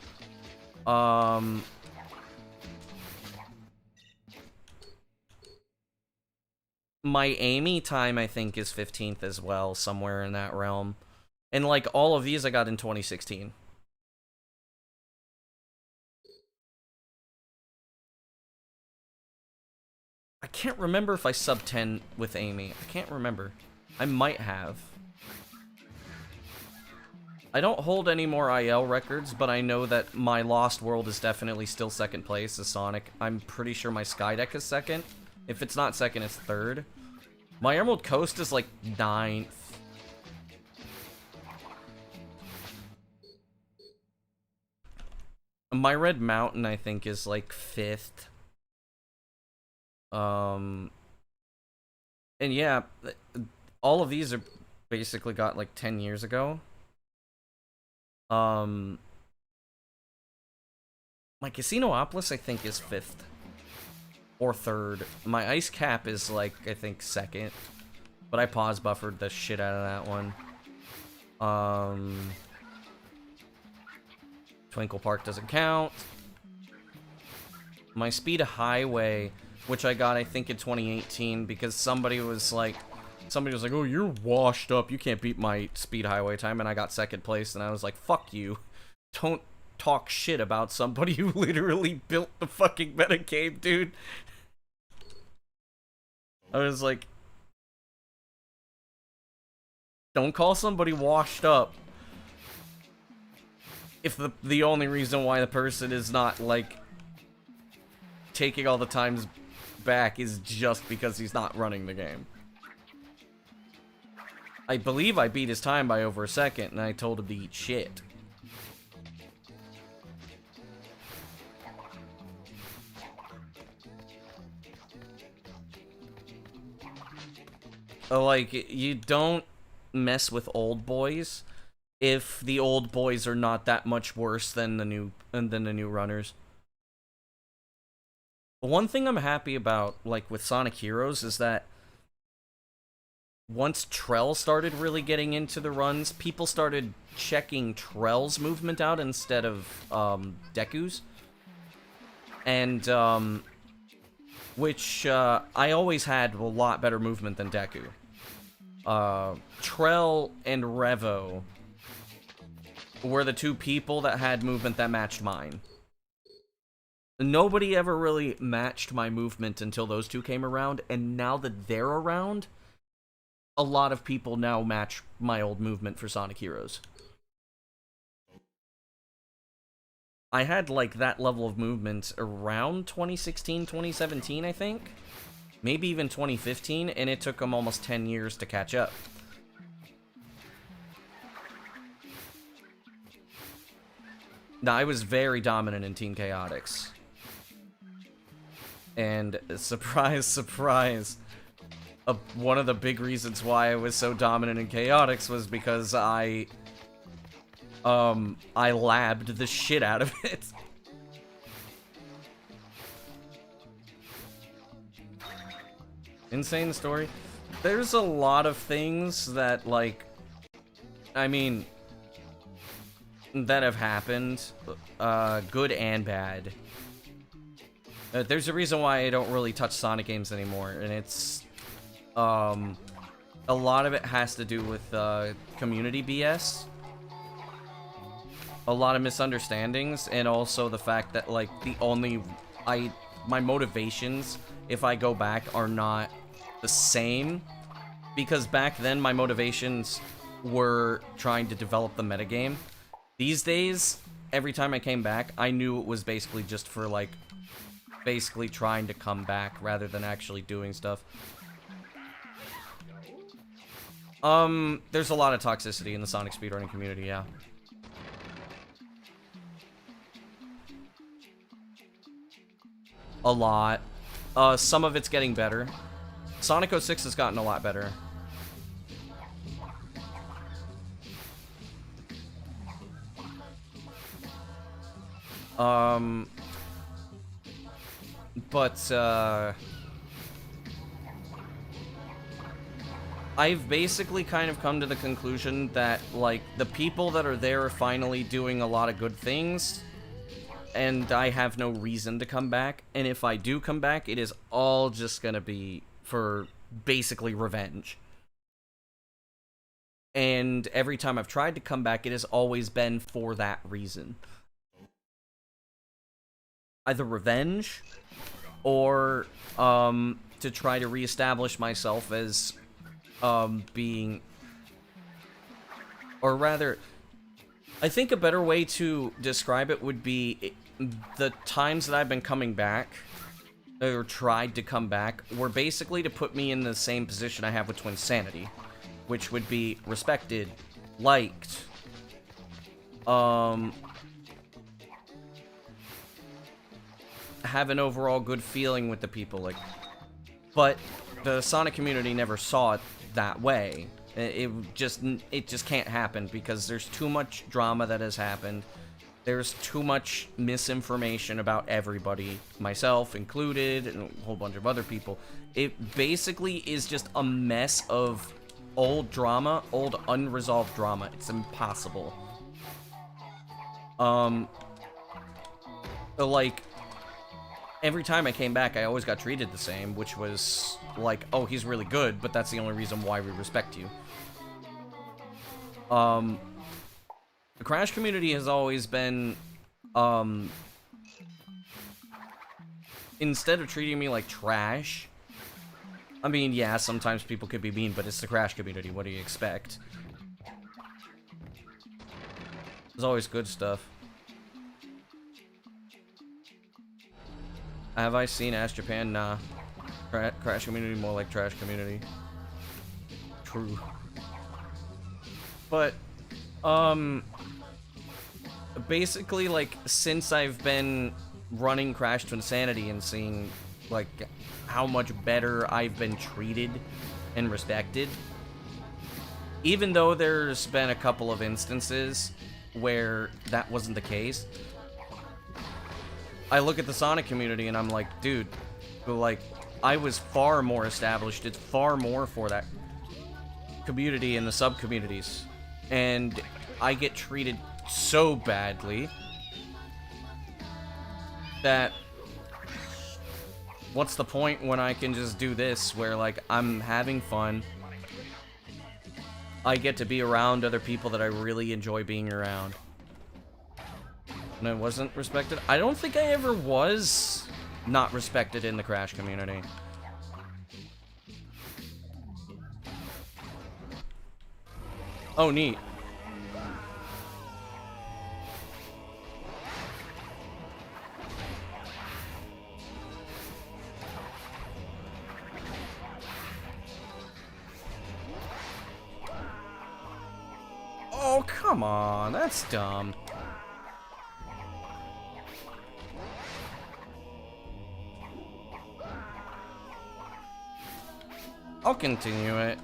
My Amy time, I think, is 15th as well, somewhere in that realm. And, like, all of these I got in 2016. I can't remember if I sub 10 with Amy. I can't remember. I might have. I don't hold any more IL records, but I know that my Lost World is definitely still second place as Sonic. I'm pretty sure my Skydeck is second. If it's not second, it's third. My Emerald Coast is like 9th. My Red Mountain, I think, is like 5th. And yeah, all of these are basically got like 10 years ago. My Casinopolis, I think, is 5th. Or 3rd. My Ice Cap is, like, I think 2nd. But I pause buffered the shit out of that one. Twinkle Park doesn't count. My Speed Highway, which I got, I think, in 2018, because somebody was like, oh, you're washed up, you can't beat my Speed Highway time, and I got 2nd place, and I was like, fuck you. Don't talk shit about somebody who literally built the fucking metagame, dude. I was like, don't call somebody washed up if the only reason why the person is not, like, taking all the times back is just because he's not running the game. I believe I beat his time by over a second, and I told him to eat shit. Like, you don't mess with old boys if the old boys are not that much worse than the new runners. One thing I'm happy about, like, with Sonic Heroes is that once Trell started really getting into the runs, people started checking Trell's movement out instead of Deku's. And, which, I always had a lot better movement than Deku. Trell and Revo were the two people that had movement that matched mine. Nobody ever really matched my movement until those two came around, and now that they're around, a lot of people now match my old movement for Sonic Heroes. I had, like, that level of movement around 2016, 2017, I think? Maybe even 2015, and it took them almost 10 years to catch up. Now, I was very dominant in Team Chaotix. And, surprise, surprise, one of the big reasons why I was so dominant in Chaotix was because I labbed the shit out of it. Insane story. There's a lot of things that, like, I mean, that have happened, good and bad. There's a reason why I don't really touch Sonic games anymore, and it's, a lot of it has to do with, community BS. A lot of misunderstandings, and also the fact that, like, my motivations, if I go back, are not the same. Because back then, my motivations were trying to develop the metagame. These days, every time I came back, I knew it was basically just for, like, basically trying to come back rather than actually doing stuff. There's a lot of toxicity in the Sonic speedrunning community, yeah. A lot. Some of it's getting better. Sonic 06 has gotten a lot better. I've basically kind of come to the conclusion that, like, the people that are there are finally doing a lot of good things, and I have no reason to come back, and if I do come back, it is all just gonna be for basically revenge. And every time I've tried to come back, it has always been for that reason. Either revenge, or, to try to reestablish myself as, being... Or rather, I think a better way to describe it would be the times that I've been coming back, or tried to come back, were basically to put me in the same position I have with Twinsanity, which would be respected, liked, have an overall good feeling with the people, like, but the Sonic community never saw it that way. It just can't happen because there's too much drama that has happened. There's too much misinformation about everybody, myself included, and a whole bunch of other people. It basically is just a mess of old drama, old unresolved drama. It's impossible. Like, every time I came back, I always got treated the same, which was like, oh, he's really good, but that's the only reason why we respect you. The Crash community has always been, instead of treating me like trash, I mean, yeah, sometimes people could be mean, but it's the Crash community, what do you expect? There's always good stuff. Have I seen Ask Japan? Nah. Crash community, more like trash community. True. But, basically, like, since I've been running Crash Twinsanity and seeing, like, how much better I've been treated and respected. Even though there's been a couple of instances where that wasn't the case, I look at the Sonic community and I'm like, dude, like, I was far more established. It's far more for that community and the sub-communities. And I get treated so badly that what's the point when I can just do this where, like, I'm having fun. I get to be around other people that I really enjoy being around. And I wasn't respected. I don't think I ever was not respected in the Crash community. Oh, neat. Oh, come on. That's dumb. I'll continue it.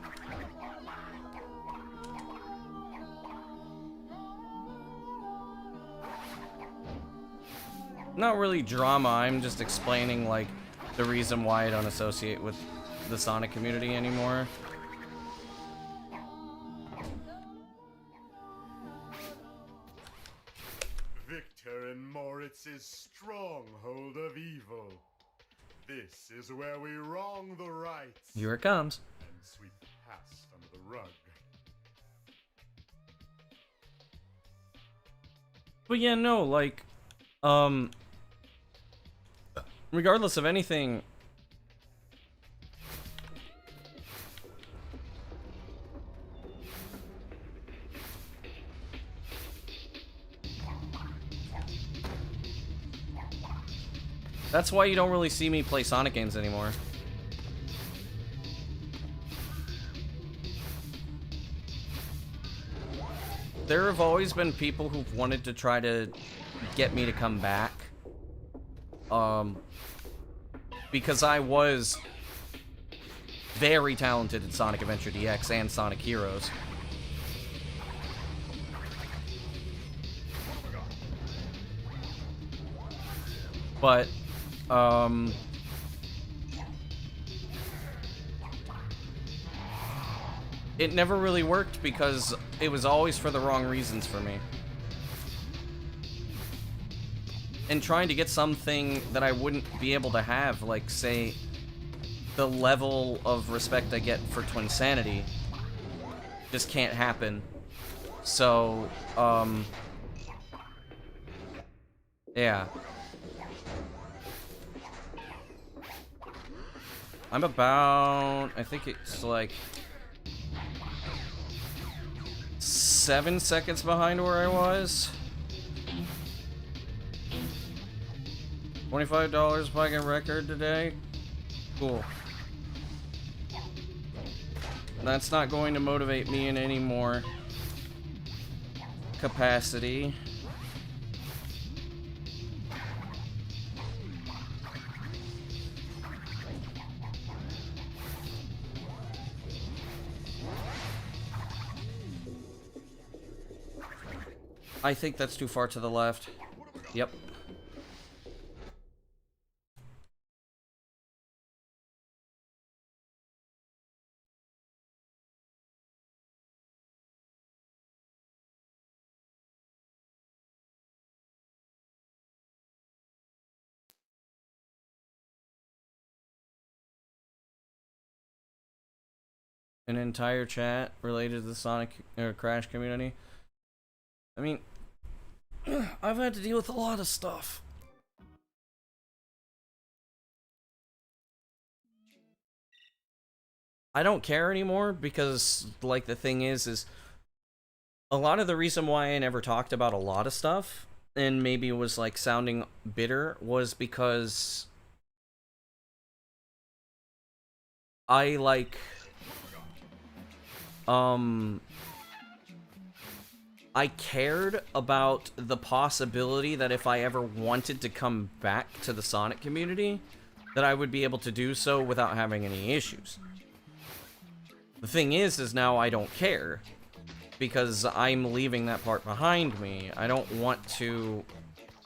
Not really drama, I'm just explaining, like, the reason why I don't associate with the Sonic community anymore. Victor in Moritz's stronghold of evil. This is where we wrong the rights Here it comes. and sweep the past under the rug. But yeah, no, like, regardless of anything, that's why you don't really see me play Sonic games anymore. There have always been people who've wanted to try to get me to come back. Because I was very talented in Sonic Adventure DX and Sonic Heroes. But, it never really worked because it was always for the wrong reasons for me. And trying to get something that I wouldn't be able to have, like, say, the level of respect I get for Twinsanity, just can't happen. So, yeah. I'm about, I think it's like 7 seconds behind where I was. $25 if I get record today. Cool. That's not going to motivate me in any more capacity. I think that's too far to the left. Yep. An entire chat related to the Sonic or Crash community. I mean, I've had to deal with a lot of stuff. I don't care anymore because, like, the thing is a lot of the reason why I never talked about a lot of stuff and maybe was, like, sounding bitter was because I, like, I cared about the possibility that if I ever wanted to come back to the Sonic community, that I would be able to do so without having any issues. The thing is now I don't care. Because I'm leaving that part behind me. I don't want to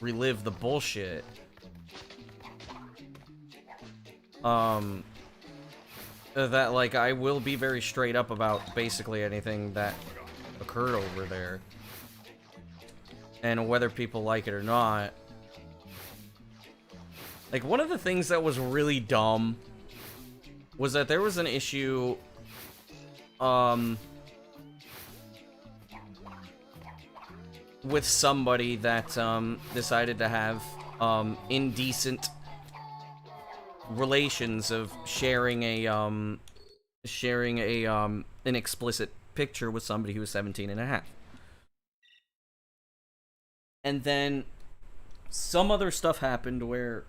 relive the bullshit. That, like, I will be very straight up about basically anything that occurred over there. And whether people like it or not. Like, one of the things that was really dumb was that there was an issue, with somebody that, decided to have, indecent relations of sharing an explicit picture with somebody who was 17 and a half. And then some other stuff happened where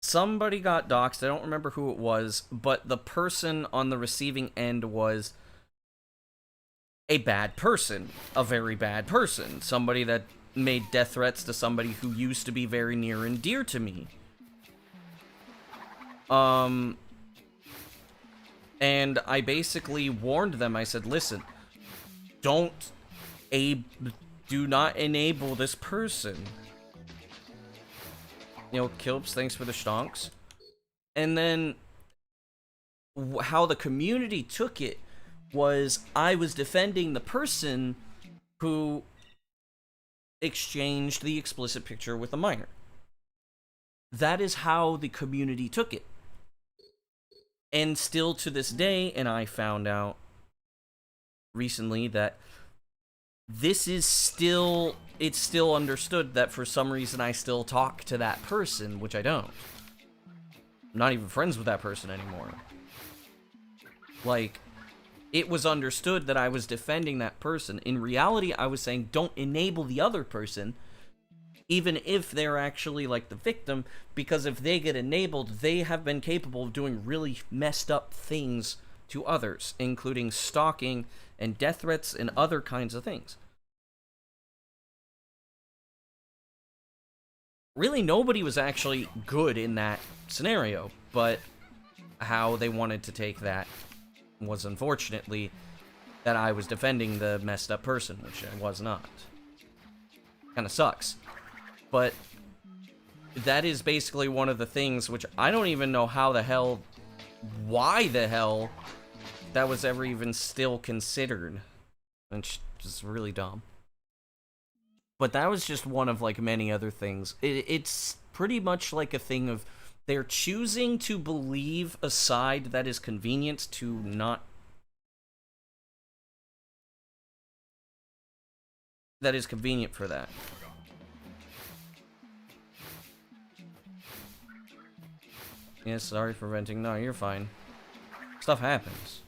somebody got doxxed. I don't remember who it was, but the person on the receiving end was a bad person, a very bad person, somebody that made death threats to somebody who used to be very near and dear to me. And I basically warned them. I said, listen, do not enable this person. You know, Kilps, thanks for the stonks. And then how the community took it was I was defending the person who exchanged the explicit picture with a minor. That is how the community took it. And still to this day, and I found out recently that this is still, it's still understood that for some reason I still talk to that person, which I don't. I'm not even friends with that person anymore. Like, it was understood that I was defending that person. In reality, I was saying don't enable the other person, even if they're actually, like, the victim, because if they get enabled, they have been capable of doing really messed up things to others, including stalking and death threats and other kinds of things. Really, nobody was actually good in that scenario, but how they wanted to take that was unfortunately that I was defending the messed up person, which I was not. Kinda sucks. But that is basically one of the things which I don't even know how the hell, why the hell that was ever even still considered. Which is really dumb. But that was just one of, like, many other things. It's pretty much like a thing of they're choosing to believe a side that is convenient to not... that is convenient for that. Yeah, sorry for venting. No, you're fine. Stuff happens.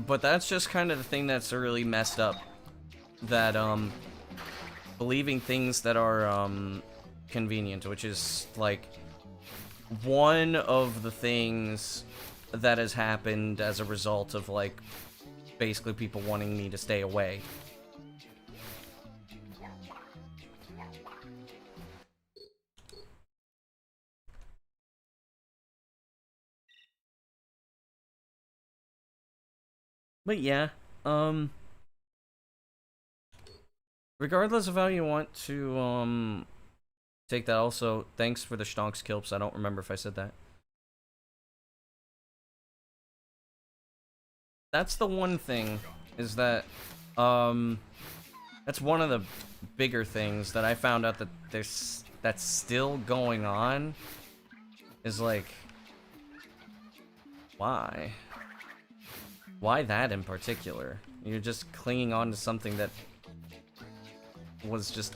But that's just kind of the thing that's really messed up. That, believing things that are, convenient, which is, like, one of the things that has happened as a result of, like, basically people wanting me to stay away. But yeah, regardless of how you want to, take that also, thanks for the stonks, Kilps. I don't remember if I said that. That's the one thing, is that, that's one of the bigger things that I found out that that's still going on, is like, why? Why that in particular? You're just clinging on to something that was just...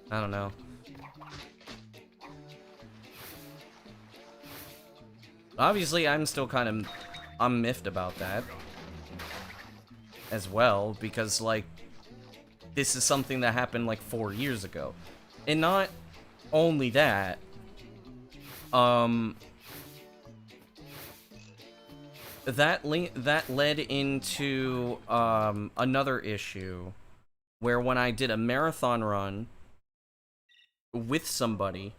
I don't know. Obviously, I'm still kind of... I'm miffed about that. As well, because, like... this is something that happened like 4 years ago. And not only that, that led into another issue where when I did a marathon run with somebody,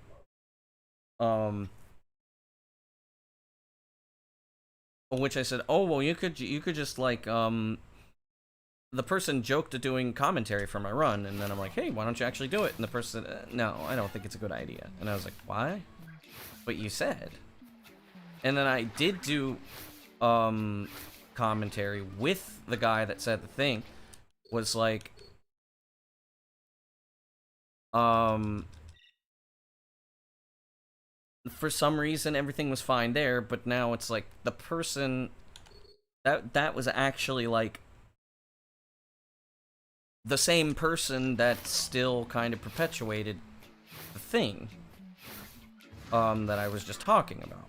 which I said, oh well, you could just like the person joked at doing commentary for my run, and then I'm like, hey, why don't you actually do it? And the person said, no, I don't think it's a good idea. And I was like, why? But you said. And then I did do commentary with the guy that said the thing. Was like, for some reason everything was fine there, but now it's like the person that was actually like the same person that still kind of perpetuated the thing that I was just talking about.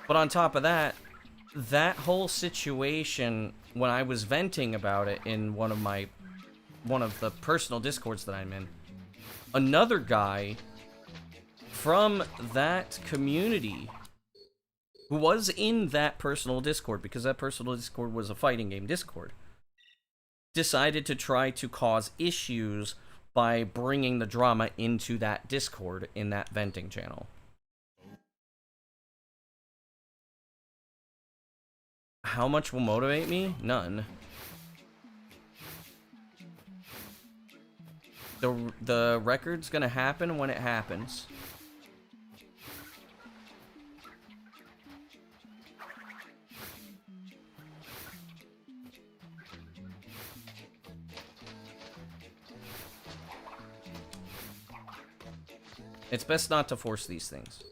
But on top of that, that whole situation, when I was venting about it in one of the personal discords that I'm in, another guy from that community who was in that personal discord, because that personal discord was a fighting game discord, decided to try to cause issues by bringing the drama into that discord in that venting channel. How much will motivate me? None. The record's gonna happen when it happens. It's best not to force these things.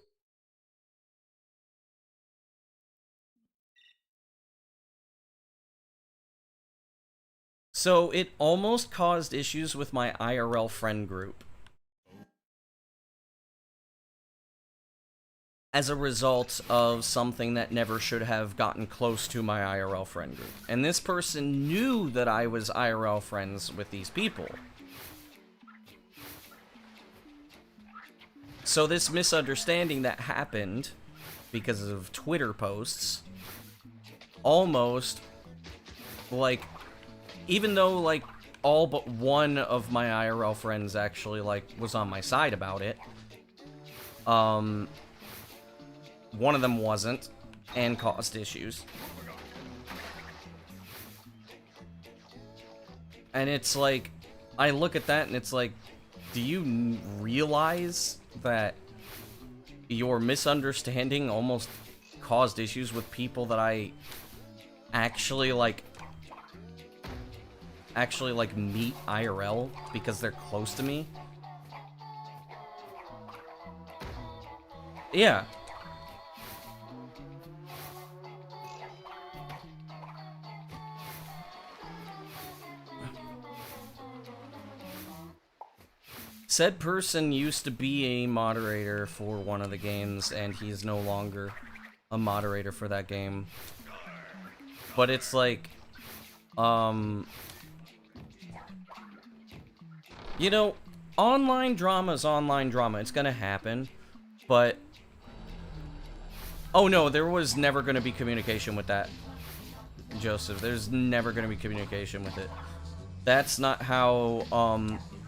So it almost caused issues with my IRL friend group as a result of something that never should have gotten close to my IRL friend group. And this person knew that I was IRL friends with these people. So this misunderstanding that happened because of Twitter posts, almost, like, even though, like, all but one of my IRL friends actually, like, was on my side about it, one of them wasn't, and caused issues. And it's like, I look at that and it's like, do you realize that your misunderstanding almost caused issues with people that I actually meet IRL because they're close to me? Yeah. Said person used to be a moderator for one of the games, and he's no longer a moderator for that game. But it's like, you know, online drama is online drama. It's gonna happen, but... Oh no, there was never gonna be communication with that, Joseph. There's never gonna be communication with it. That's not how,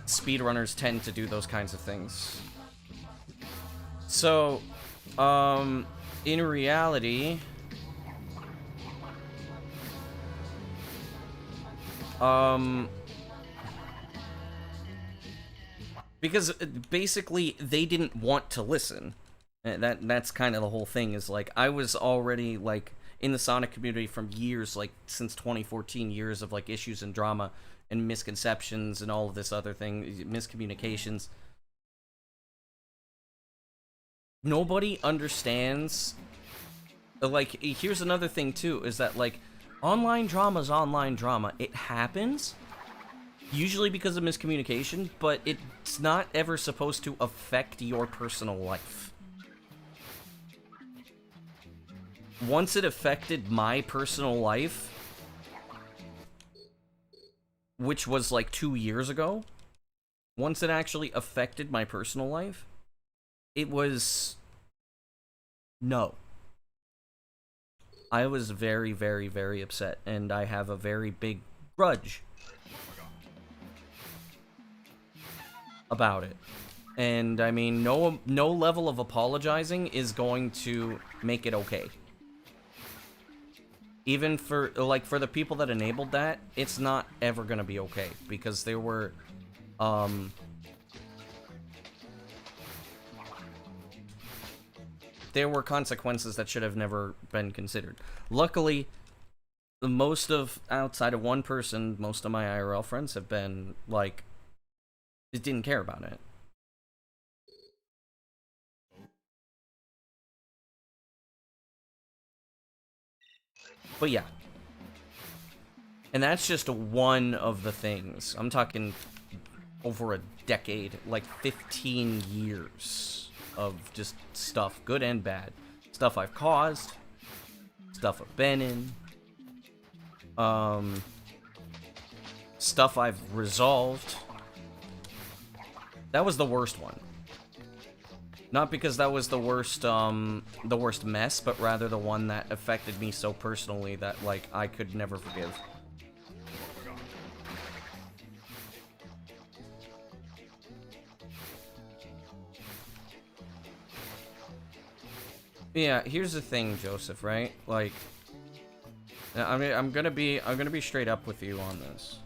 speedrunners tend to do those kinds of things. So, in reality, because basically they didn't want to listen. That's kind of the whole thing, is like, I was already like in the Sonic community from years, like since 2014, years of like issues and drama and misconceptions and all of this other thing, miscommunications. Nobody understands. Like, here's another thing too, is that like, online drama is online drama. It happens, usually because of miscommunication, but it's not ever supposed to affect your personal life. Once it affected my personal life, which was like 2 years ago, once it actually affected my personal life, it was no. I was very, very, very upset, and I have a very big grudge about it. And I mean, no level of apologizing is going to make it okay. Even for the people that enabled that, it's not ever gonna be okay, because there were consequences that should have never been considered. Luckily, outside of one person, most of my IRL friends have been like, they didn't care about it. But yeah. And that's just one of the things. I'm talking over a decade, like 15 years of just stuff, good and bad. Stuff I've caused, stuff I've been in, stuff I've resolved. That was the worst one. Not because that was the worst mess, but rather the one that affected me so personally that, like, I could never forgive. Yeah, here's the thing, Joseph, right? Like, I'm gonna be straight up with you on this.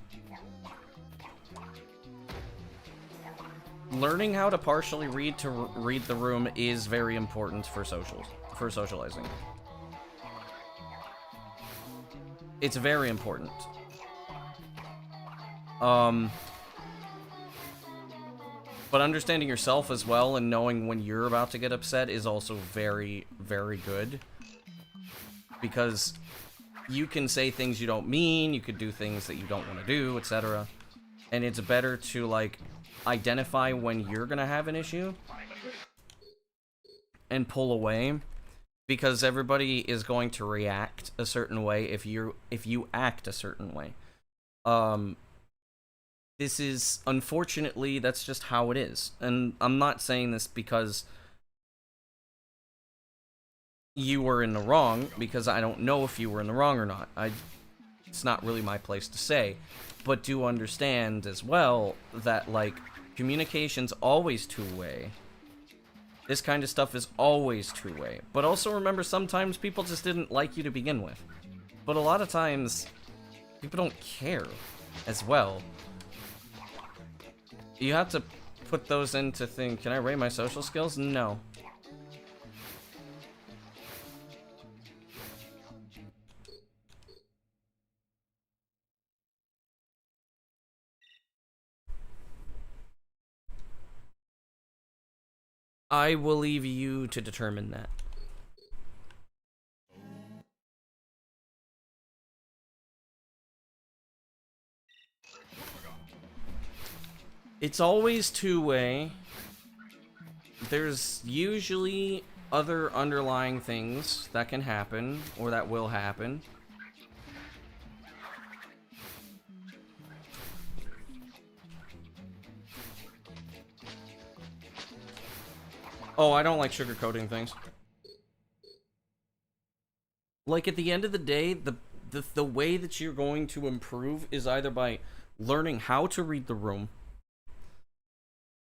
Learning how to partially read the room is very important for socializing. It's very important. But understanding yourself as well and knowing when you're about to get upset is also very, very good. Because you can say things you don't mean, you could do things that you don't want to do, etc. And it's better to, like, identify when you're gonna have an issue and pull away, because everybody is going to react a certain way if you act a certain way. This is, unfortunately, that's just how it is. And I'm not saying this because you were in the wrong, because I don't know if you were in the wrong or not. It's not really my place to say. But do understand as well that, like, communication's always two-way. This kind of stuff is always two-way. But also remember, sometimes people just didn't like you to begin with. But a lot of times, people don't care as well. You have to put those into can I rate my social skills? No. I will leave you to determine that. It's always two-way. There's usually other underlying things that can happen, or that will happen. Oh, I don't like sugarcoating things. Like, at the end of the day, the way that you're going to improve is either by learning how to read the room,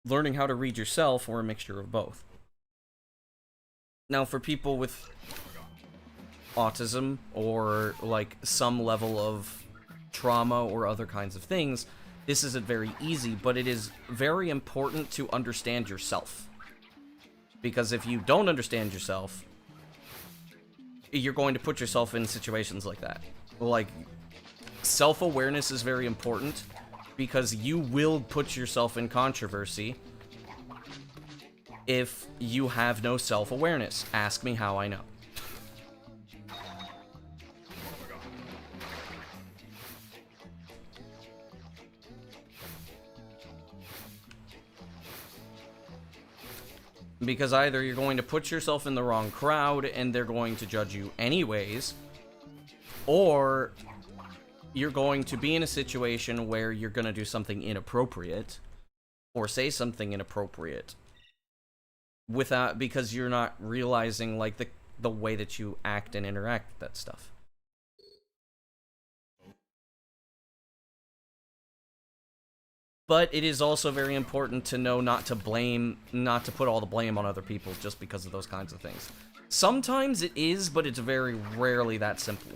learning how to read yourself, or a mixture of both. Now, for people with autism or, like, some level of trauma or other kinds of things, this isn't very easy, but it is very important to understand yourself. Because if you don't understand yourself, you're going to put yourself in situations like that. Like, self-awareness is very important, because you will put yourself in controversy if you have no self-awareness. Ask me how I know. Because either you're going to put yourself in the wrong crowd and they're going to judge you anyways, or you're going to be in a situation where you're going to do something inappropriate or say something inappropriate because you're not realizing like the way that you act and interact with that stuff. But it is also very important to know not to put all the blame on other people just because of those kinds of things. Sometimes it is, but it's very rarely that simple.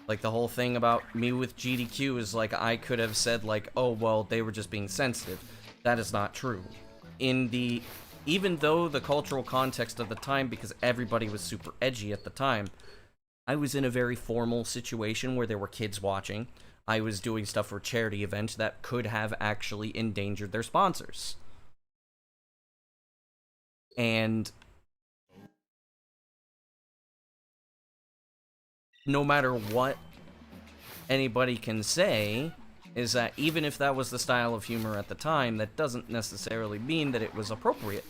Like, the whole thing about me with GDQ is, like, I could have said, like, oh, well, they were just being sensitive. That is not true. Even though the cultural context of the time, because everybody was super edgy at the time, I was in a very formal situation where there were kids watching. I was doing stuff for a charity event that could have actually endangered their sponsors. And no matter what anybody can say, is that even if that was the style of humor at the time, that doesn't necessarily mean that it was appropriate.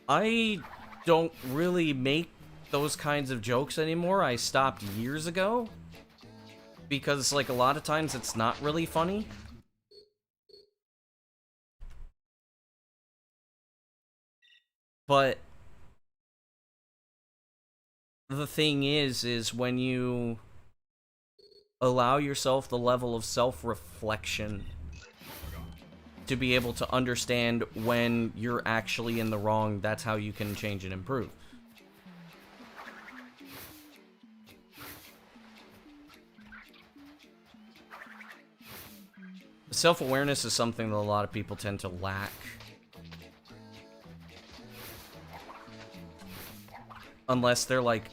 I don't really make those kinds of jokes anymore. I stopped years ago. Because, like, a lot of times it's not really funny. But the thing is when you allow yourself the level of self-reflection to be able to understand when you're actually in the wrong, that's how you can change and improve. Self-awareness is something that a lot of people tend to lack. Unless they're, like,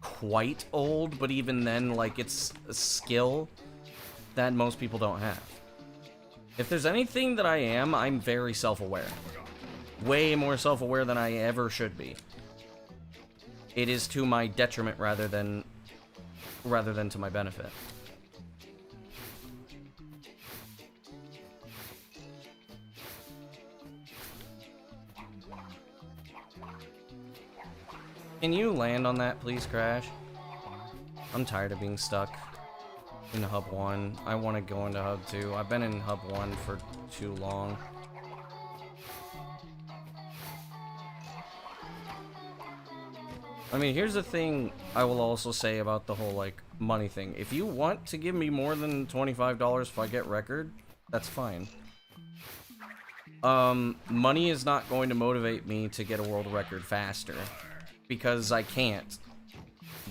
quite old, but even then, like, it's a skill that most people don't have. If there's anything that I am, I'm very self-aware. Way more self-aware than I ever should be. It is to my detriment rather than to my benefit. Can you land on that, please, Crash? I'm tired of being stuck in Hub 1. I want to go into Hub 2. I've been in Hub 1 for too long. I mean, here's the thing I will also say about the whole, like, money thing. If you want to give me more than $25 if I get record, that's fine. Money is not going to motivate me to get a world record faster. Because I can't.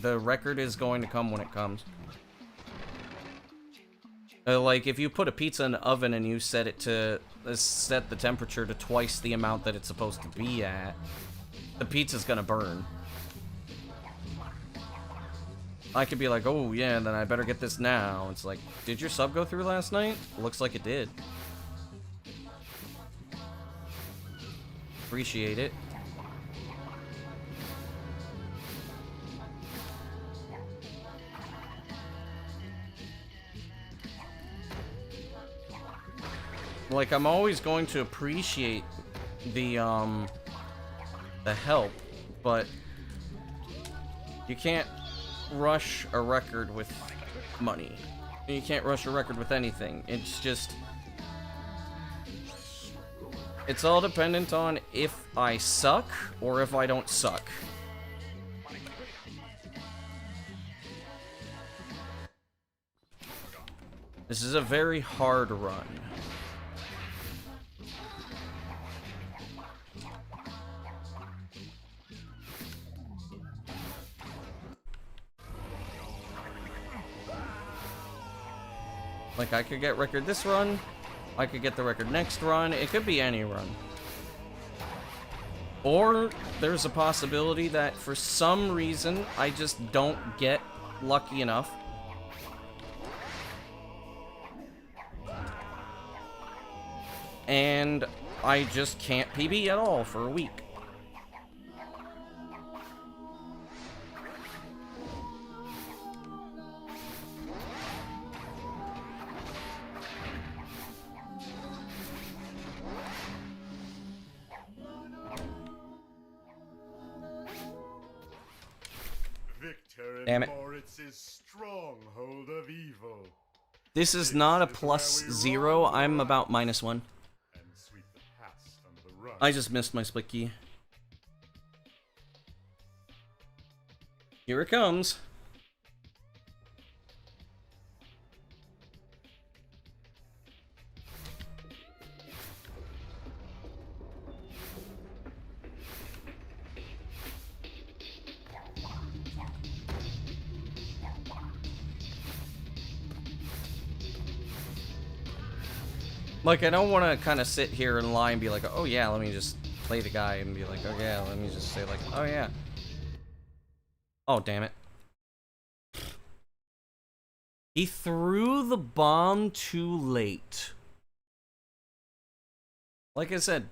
The record is going to come when it comes. Like, if you put a pizza in the oven and you set the temperature to twice the amount that it's supposed to be at, the pizza's gonna burn. I could be like, oh yeah, then I better get this now. It's like, did your sub go through last night? Looks like it did. Appreciate it. Like, I'm always going to appreciate the help, but you can't rush a record with money. You can't rush a record with anything. It's just... It's all dependent on if I suck or if I don't suck. This is a very hard run. Like, I could get record this run, I could get the record next run, it could be any run. Or, there's a possibility that for some reason, I just don't get lucky enough. And I just can't PB at all for a week. Damn it. anymore. It's his stronghold of evil. This is not a +0. I'm about -1. And sweep the past under the rug. I just missed my split key. Here it comes. Like, I don't want to kind of sit here and lie and be like, oh yeah, let me just play the guy and be like, oh yeah, let me just say like, oh yeah. Oh, damn it. He threw the bomb too late. Like I said,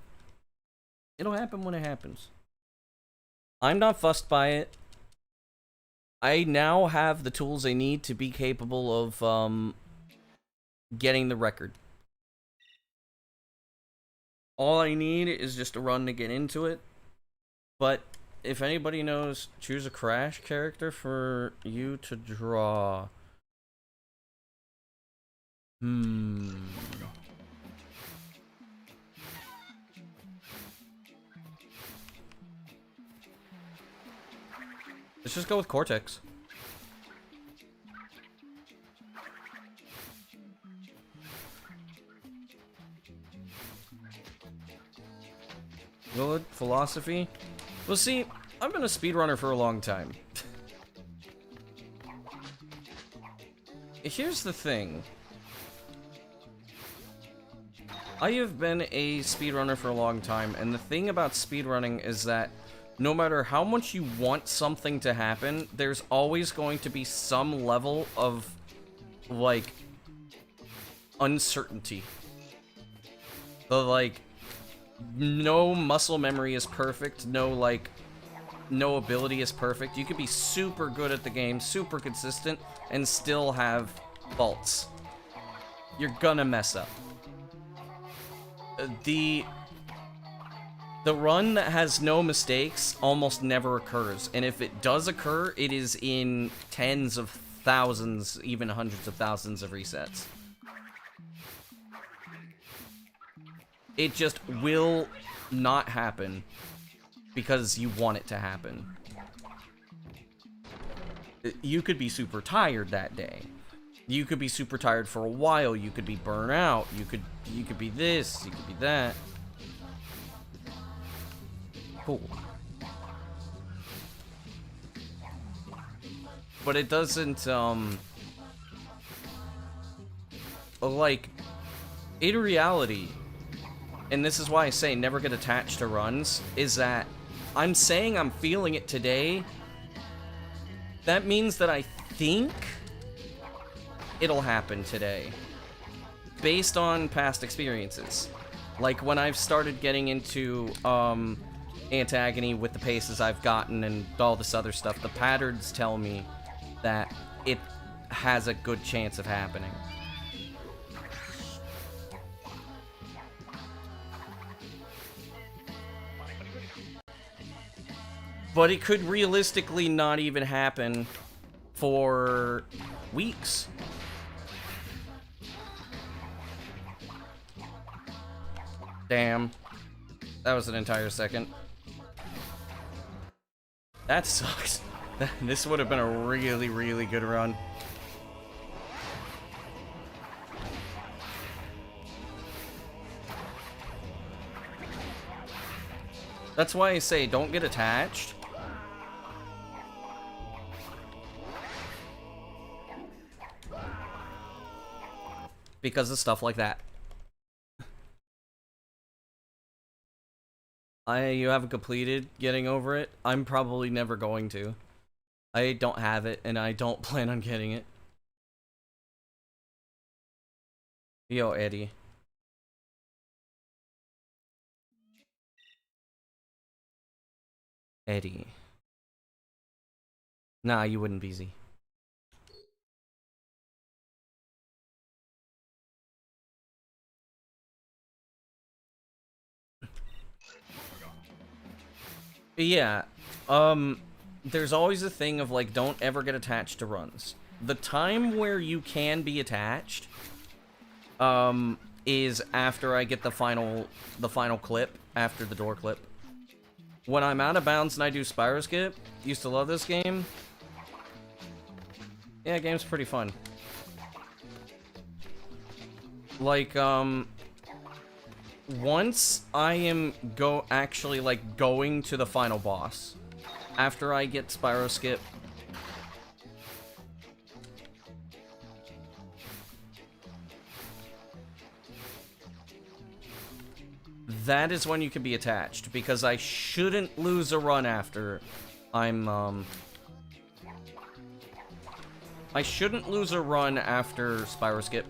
it'll happen when it happens. I'm not fussed by it. I now have the tools I need to be capable of, getting the record. All I need is just a run to get into it. But if anybody knows, choose a Crash character for you to draw. Let's just go with Cortex. Good philosophy. Well, see, I've been a speedrunner for a long time. Here's the thing. I have been a speedrunner for a long time, and the thing about speedrunning is that no matter how much you want something to happen, there's always going to be some level of, like, uncertainty. Like, no muscle memory is perfect, no ability is perfect. You could be super good at the game, super consistent, and still have faults. You're gonna mess up. The run that has no mistakes almost never occurs, and if it does occur, it is in tens of thousands, even hundreds of thousands of resets. It just will not happen because you want it to happen. You could be super tired that day. You could be super tired for a while. You could be burnt out. You could be this. You could be that. Cool. But it doesn't, like, in reality, and this is why I say never get attached to runs, is that I'm saying I'm feeling it today. That means that I think it'll happen today, based on past experiences. Like, when I've started getting into, antagony with the paces I've gotten and all this other stuff, the patterns tell me that it has a good chance of happening. But it could realistically not even happen for weeks. Damn. That was an entire second. That sucks. This would have been a really, really good run. That's why I say don't get attached. Because of stuff like that. You haven't completed getting over it? I'm probably never going to. I don't have it, and I don't plan on getting it. Yo, Eddie. Eddie. Nah, you wouldn't be Z. Yeah, there's always a thing of, like, don't ever get attached to runs. The time where you can be attached, is after I get the final clip, after the door clip. When I'm out of bounds and I do Spyro Skip, used to love this game. Yeah, game's pretty fun. Like, once I am actually, like, going to the final boss, after I get Spyro Skip, that is when you can be attached, because I shouldn't lose a run after I'm, I shouldn't lose a run after Spyro Skip.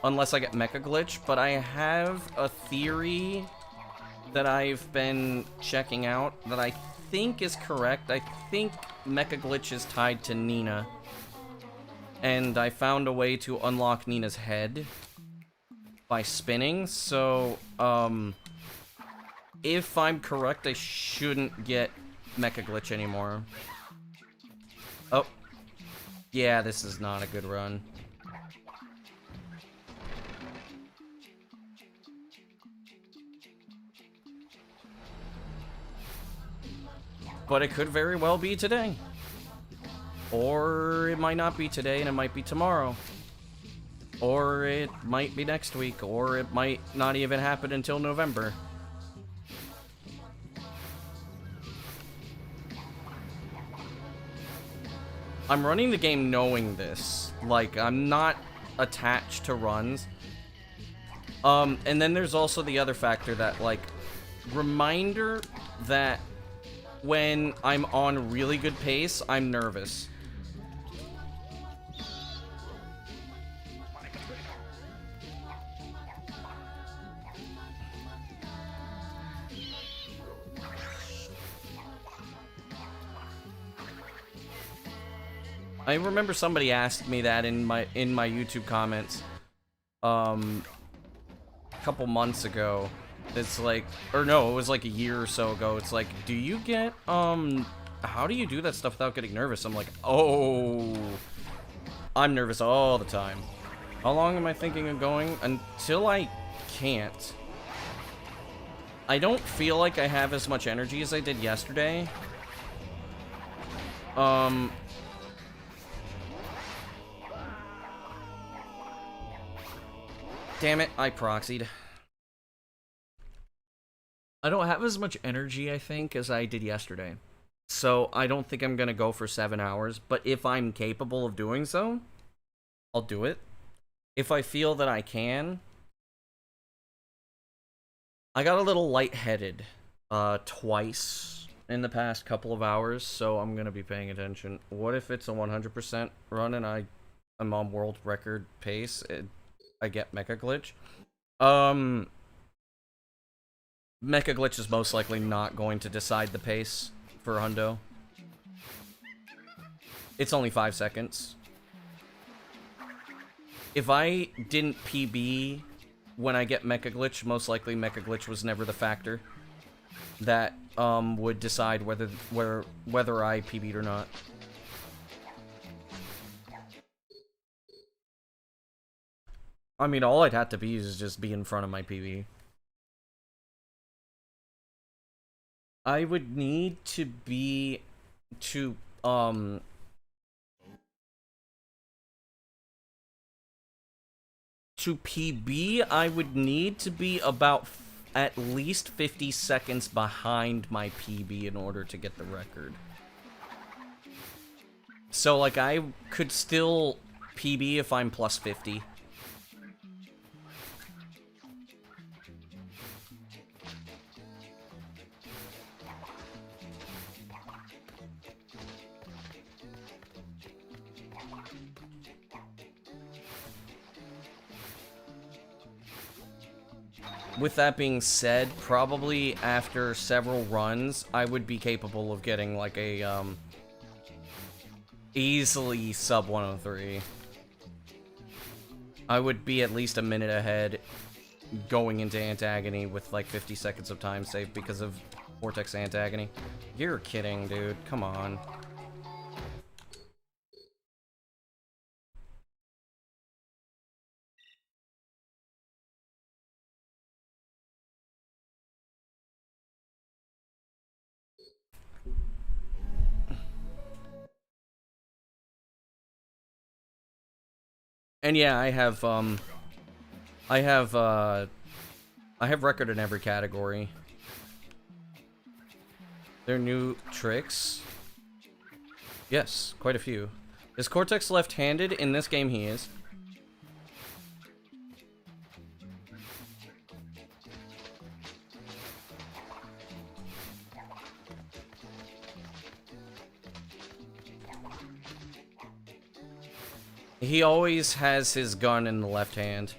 Unless I get Mecha Glitch, but I have a theory that I've been checking out that I think is correct. I think Mecha Glitch is tied to Nina. And I found a way to unlock Nina's head by spinning, so, if I'm correct, I shouldn't get Mecha Glitch anymore. Oh. Yeah, this is not a good run. But it could very well be today. Or it might not be today, and it might be tomorrow. Or it might be next week, or it might not even happen until November. I'm running the game knowing this. Like, I'm not attached to runs. And then there's also the other factor that, like, reminder that when I'm on really good pace, I'm nervous. I remember somebody asked me that in my YouTube comments a couple months ago. It's like, or no, it was like a year or so ago. It's like, do you get how do you do that stuff without getting nervous? I'm like, oh, I'm nervous all the time. How long am I thinking of going? Until I can't. I don't feel like I have as much energy as I did yesterday. Damn it, I proxied. I don't have as much energy, I think, as I did yesterday. So I don't think I'm gonna go for 7 hours, but if I'm capable of doing so, I'll do it. If I feel that I can. I got a little lightheaded twice in the past couple of hours, so I'm gonna be paying attention. What if it's a 100% run and I'm on world record pace? I get Mecha Glitch. Mecha Glitch is most likely not going to decide the pace for Hundo. It's only 5 seconds. If I didn't PB when I get Mecha Glitch, most likely Mecha Glitch was never the factor that would decide whether I PB'd or not. I mean, all I'd have to be is just be in front of my PB. I would need to be to PB, I would need to be about at least 50 seconds behind my PB in order to get the record. So, like, I could still PB if I'm plus 50. With that being said, probably after several runs, I would be capable of getting, like, a, easily sub 103. I would be at least a minute ahead going into Antagony with, like, 50 seconds of time saved because of Cortex Antagony. You're kidding, dude. Come on. And yeah, I have record in every category. There are new tricks. Yes, quite a few. Is Cortex left-handed? In this game, he is. He always has his gun in the left hand.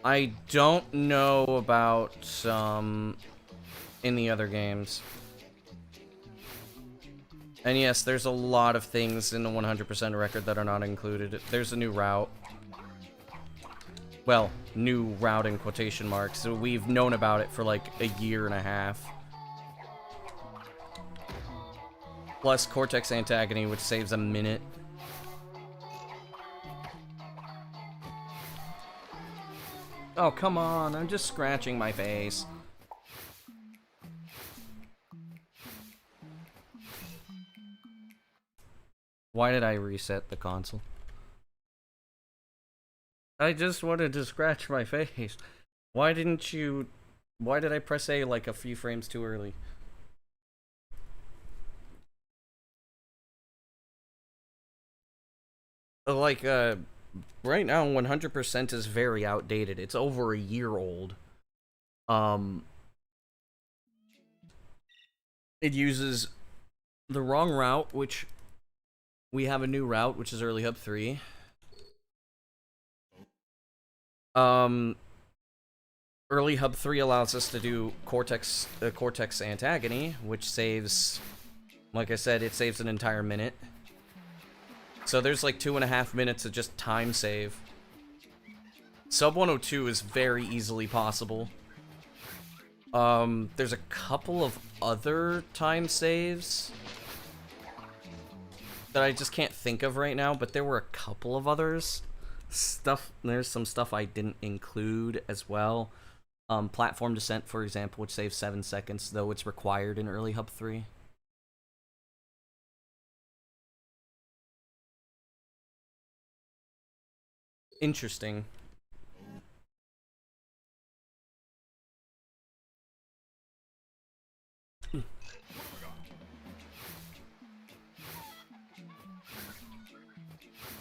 I don't know about in the other games. And yes, there's a lot of things in the 100% record that are not included. There's a new route. Well, new route in quotation marks. So we've known about it for like a year and a half. Plus Cortex Antagony, which saves a minute. Oh, come on. I'm just scratching my face. Why did I reset the console? I just wanted to scratch my face. Why didn't you... Why did I press A like a few frames too early? Like, right now 100% is very outdated. It's over a year old. It uses the wrong route, which we have a new route, which is Early Hub 3. Early Hub 3 allows us to do Cortex Antagony, which saves, like I said, it saves an entire minute. So there's like 2.5 minutes of just time save. Sub 102 is very easily possible. There's a couple of other time saves that I just can't think of right now, but there were a couple of others. There's some stuff I didn't include as well. Platform Descent, for example, which saves 7 seconds, though it's required in Early Hub 3. Interesting.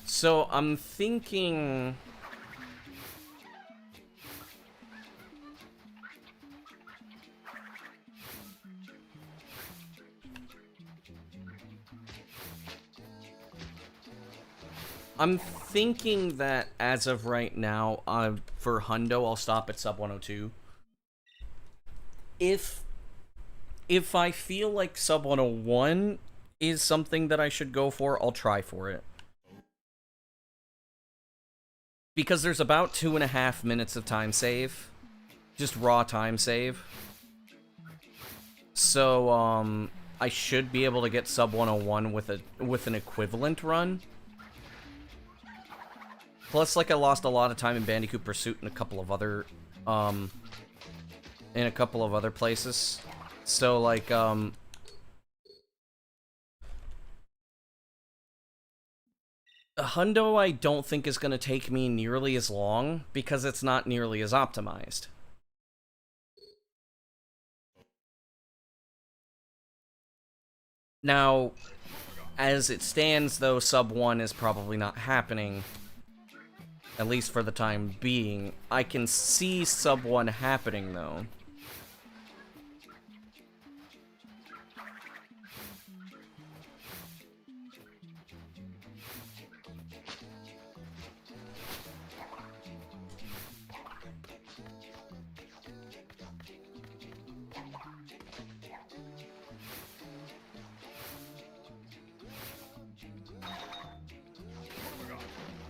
So I'm thinking... I'm thinking that as of right now, for Hundo, I'll stop at sub 102. If I feel like sub 101 is something that I should go for, I'll try for it. Because there's about 2.5 minutes of time save. Just raw time save. So, I should be able to get sub 101 with an equivalent run. Plus, like, I lost a lot of time in Bandicoot Pursuit and a couple of other places. So, like, Hundo I don't think is going to take me nearly as long, because it's not nearly as optimized. Now, as it stands, though, sub 1 is probably not happening. At least for the time being. I can see sub 1 happening, though.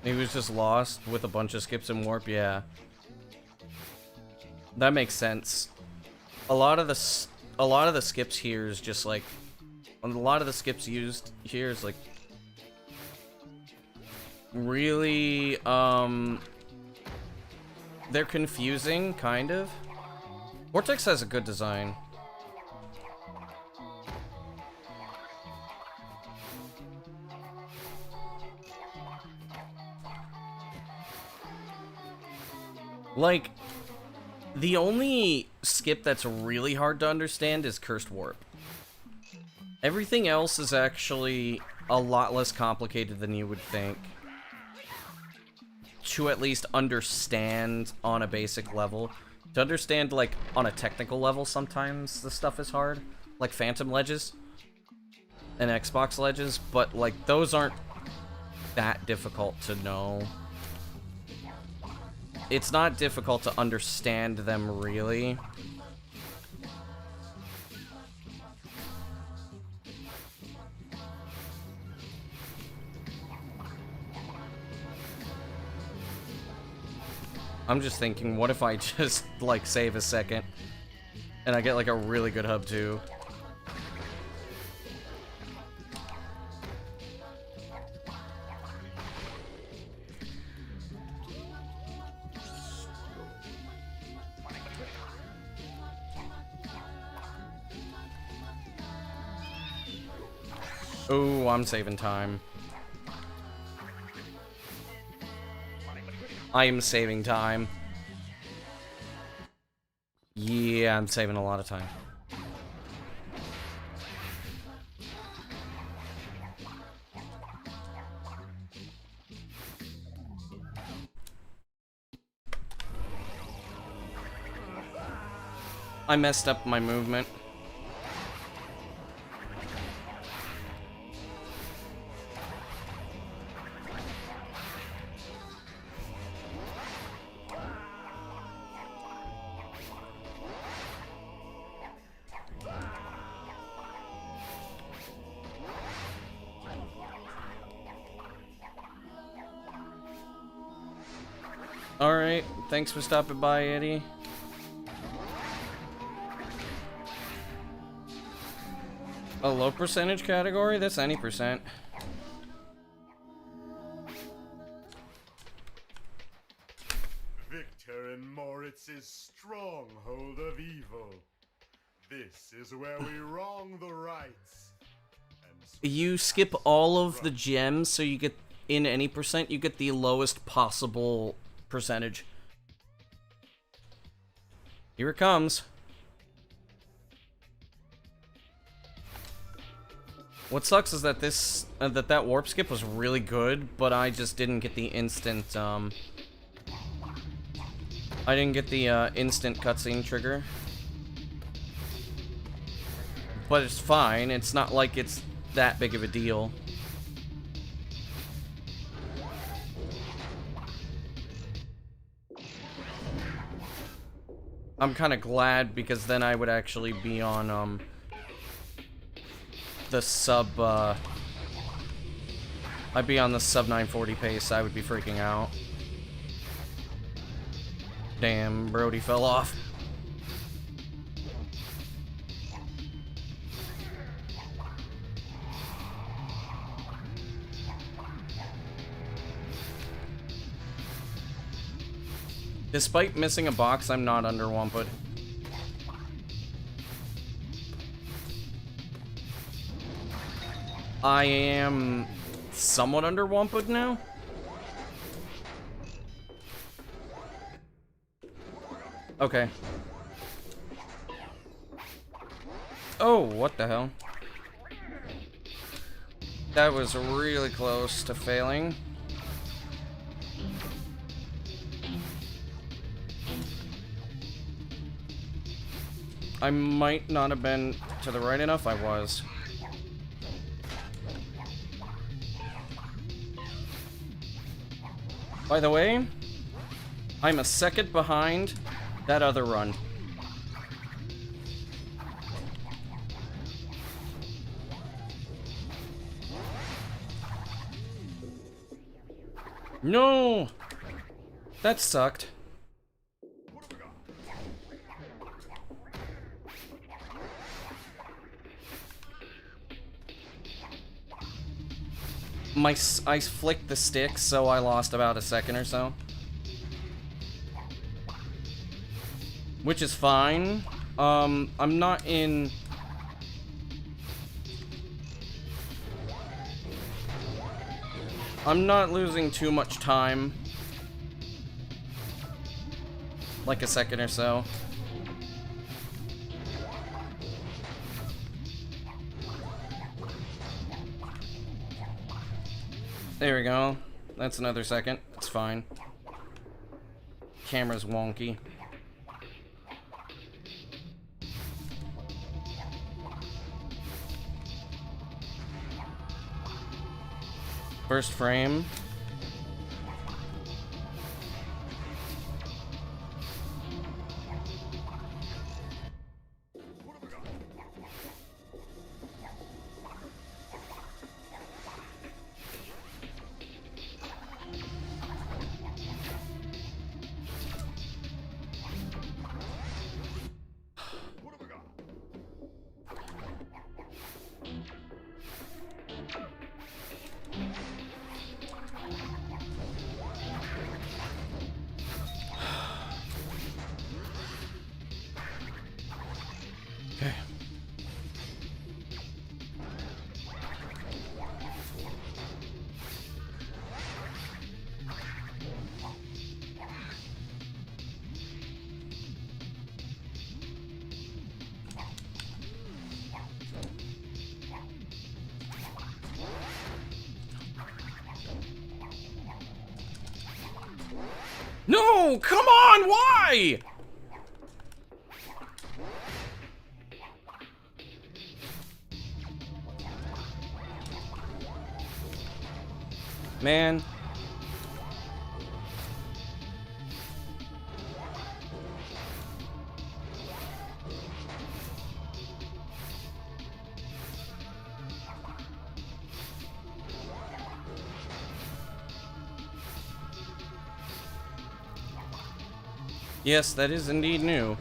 He was just lost with a bunch of skips and warp, yeah. That makes sense. A lot of the skips here is just like, a lot of the skips used here is like really they're confusing, kind of. Vortex has a good design. Like, the only skip that's really hard to understand is Cursed Warp. Everything else is actually a lot less complicated than you would think. To at least understand on a basic level. To understand, like, on a technical level, sometimes the stuff is hard. Like Phantom Ledges and Xbox Ledges, but, like, those aren't that difficult to know. It's not difficult to understand them, really. I'm just thinking, what if I just, like, save a second and I get, like, a really good hub, too? Oh, I'm saving time. I am saving time. Yeah, I'm saving a lot of time. I messed up my movement. Alright, thanks for stopping by, Eddie. A low percentage category? That's any percent. Victor in Moritz's stronghold of evil. This is where we wrong the rights. And You skip all of the gems, so you get, in any percent, you get the lowest possible percentage. Here it comes. What sucks is that this, that warp skip was really good, but I just didn't get the instant, I didn't get the, instant cutscene trigger. But it's fine, it's not like it's that big of a deal. I'm kind of glad, because then I would actually be on, the sub, I'd be on the sub 940 pace. I would be freaking out. Damn, Brody fell off. Despite missing a box, I'm not under Wampud. I am somewhat under Wampud now. Okay. Oh, what the hell? That was really close to failing. I might not have been to the right enough. I was. By the way, I'm a second behind that other run. No! That sucked. I flicked the stick, so I lost about a second or so. Which is fine. I'm not in... I'm not losing too much time. Like a second or so. There we go. That's another second. It's fine. Camera's wonky. First frame. Okay. No, come on, why? Man. Yes, that is indeed new.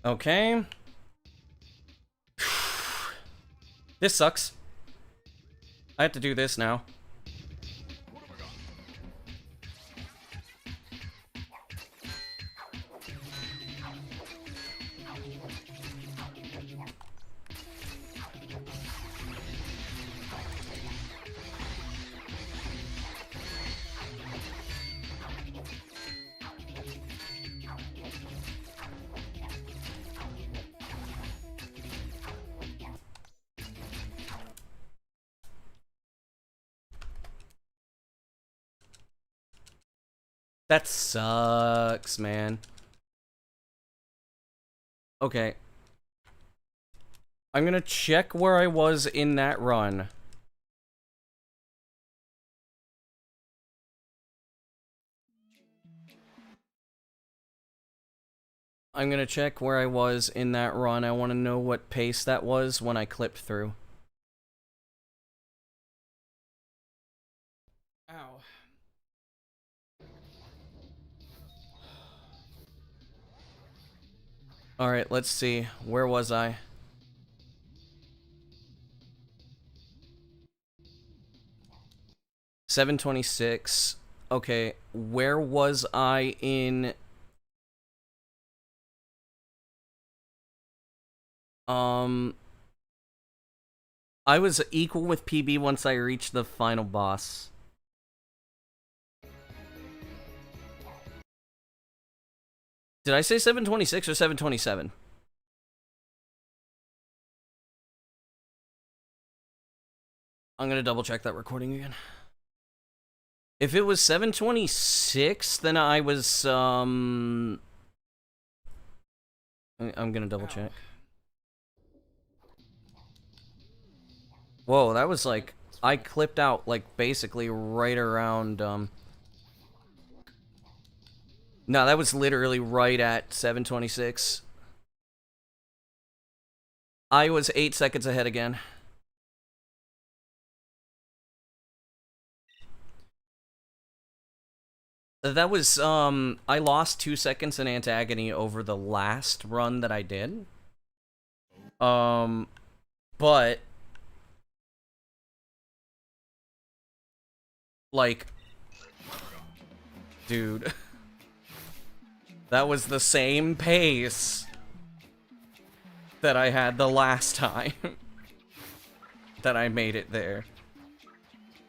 Okay. This sucks. I have to do this now. That sucks, man. Okay. I'm gonna check where I was in that run. I'm gonna check where I was in that run. I want to know what pace that was when I clipped through. Ow. Alright, let's see. Where was I? $7.26. Okay, where was I in... I was equal with PB once I reached the final boss. Did I say 726 or 727? I'm gonna double check that recording again. If it was 726, then I was, I'm gonna double check. Whoa, that was like, I clipped out, like, basically right around, no, that was literally right at 726. I was 8 seconds ahead again. That was, I lost 2 seconds in Antagony over the last run that I did. But... like... dude... that was the same pace that I had the last time that I made it there.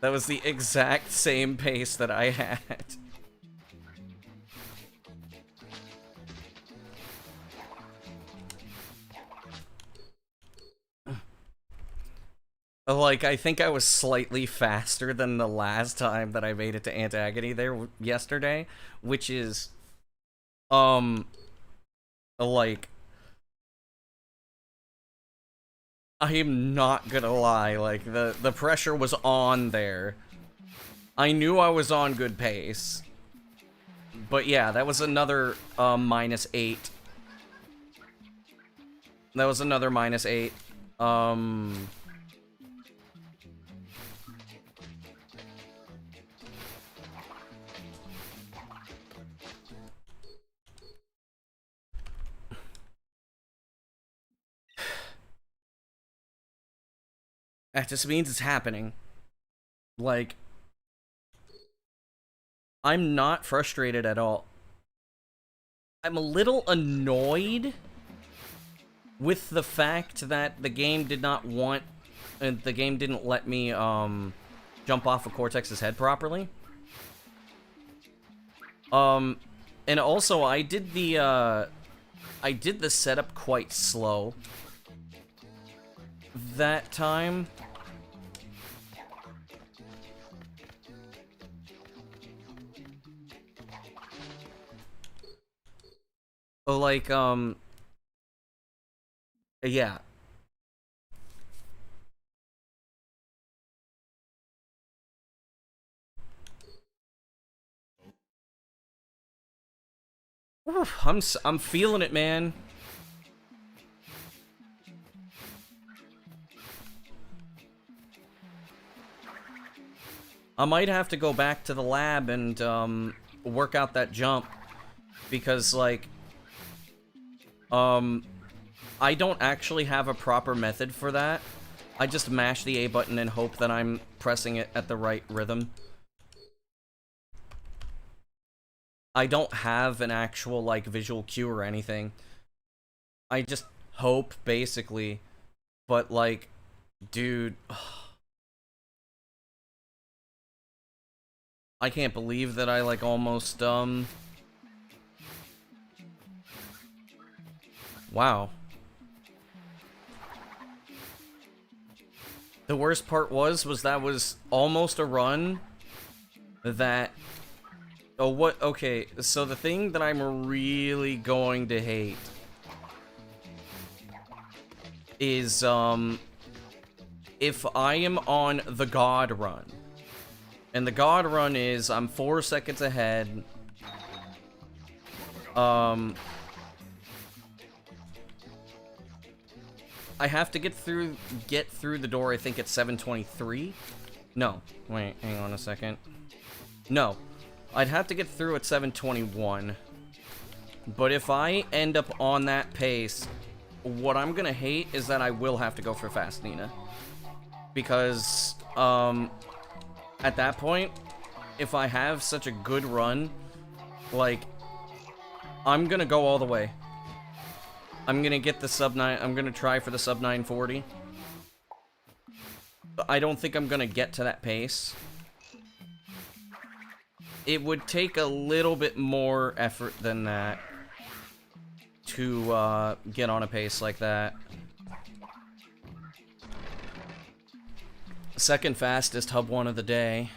That was the exact same pace that I had. Like, I think I was slightly faster than the last time that I made it to Antagony there yesterday, which is, like, I am not gonna lie, like, the pressure was on there. I knew I was on good pace. But yeah, that was another, -8. That was another -8. That just means it's happening. Like, I'm not frustrated at all. I'm a little annoyed with the fact that the game did not want, and the game didn't let me, jump off of Cortex's head properly. And also, I did the setup quite slow that time. Like, yeah. Oof, I'm feeling it, man. I might have to go back to the lab and, work out that jump. Because, like, I don't actually have a proper method for that. I just mash the A button and hope that I'm pressing it at the right rhythm. I don't have an actual, like, visual cue or anything. I just hope, basically. But, like, dude... I can't believe that I, like, almost, wow. The worst part was that was almost a run that... oh, what? Okay, so the thing that I'm really going to hate is, if I am on the God run. And the God run is, I'm 4 seconds ahead. I have to get through the door, I think it's 7:23. No, wait, hang on a second. No, I'd have to get through at 7:21. But if I end up on that pace, what I'm gonna hate is that I will have to go for Fast Nina. Because, at that point, if I have such a good run, like, I'm gonna go all the way. I'm gonna get the sub 9, I'm gonna try for the sub 940. But I don't think I'm gonna get to that pace. It would take a little bit more effort than that to, get on a pace like that. Second fastest hub 1 of the day.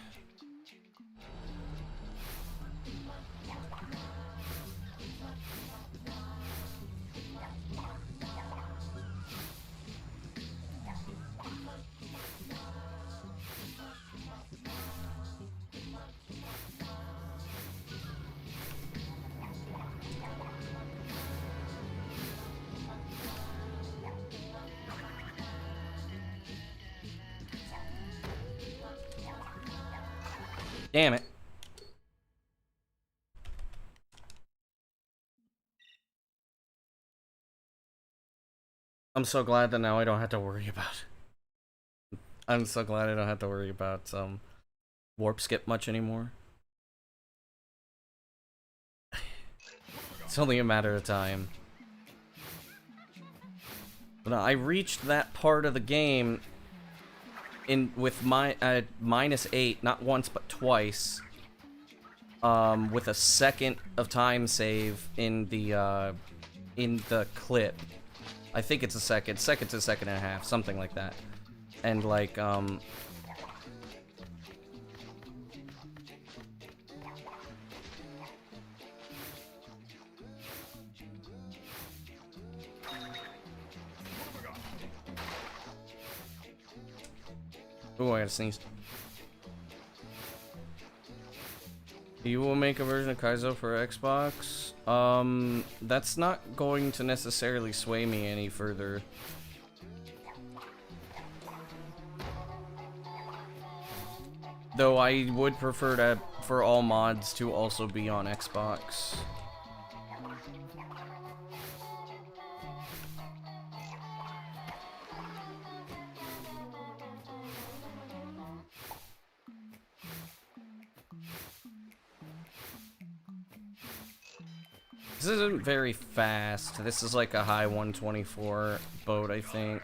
Damn it. I'm so glad that now I don't have to worry about. I'm so glad I don't have to worry about warp skip much anymore. It's only a matter of time. But I reached that part of the game with my -8, not once but twice. With a second of time save in the clip. I think it's a second to a second and a half, something like that. And like oh, I gotta sneeze. You will make a version of Kaizo for Xbox? That's not going to necessarily sway me any further. Though I would prefer for all mods to also be on Xbox. This isn't very fast. This is like a high 124 boat, I think.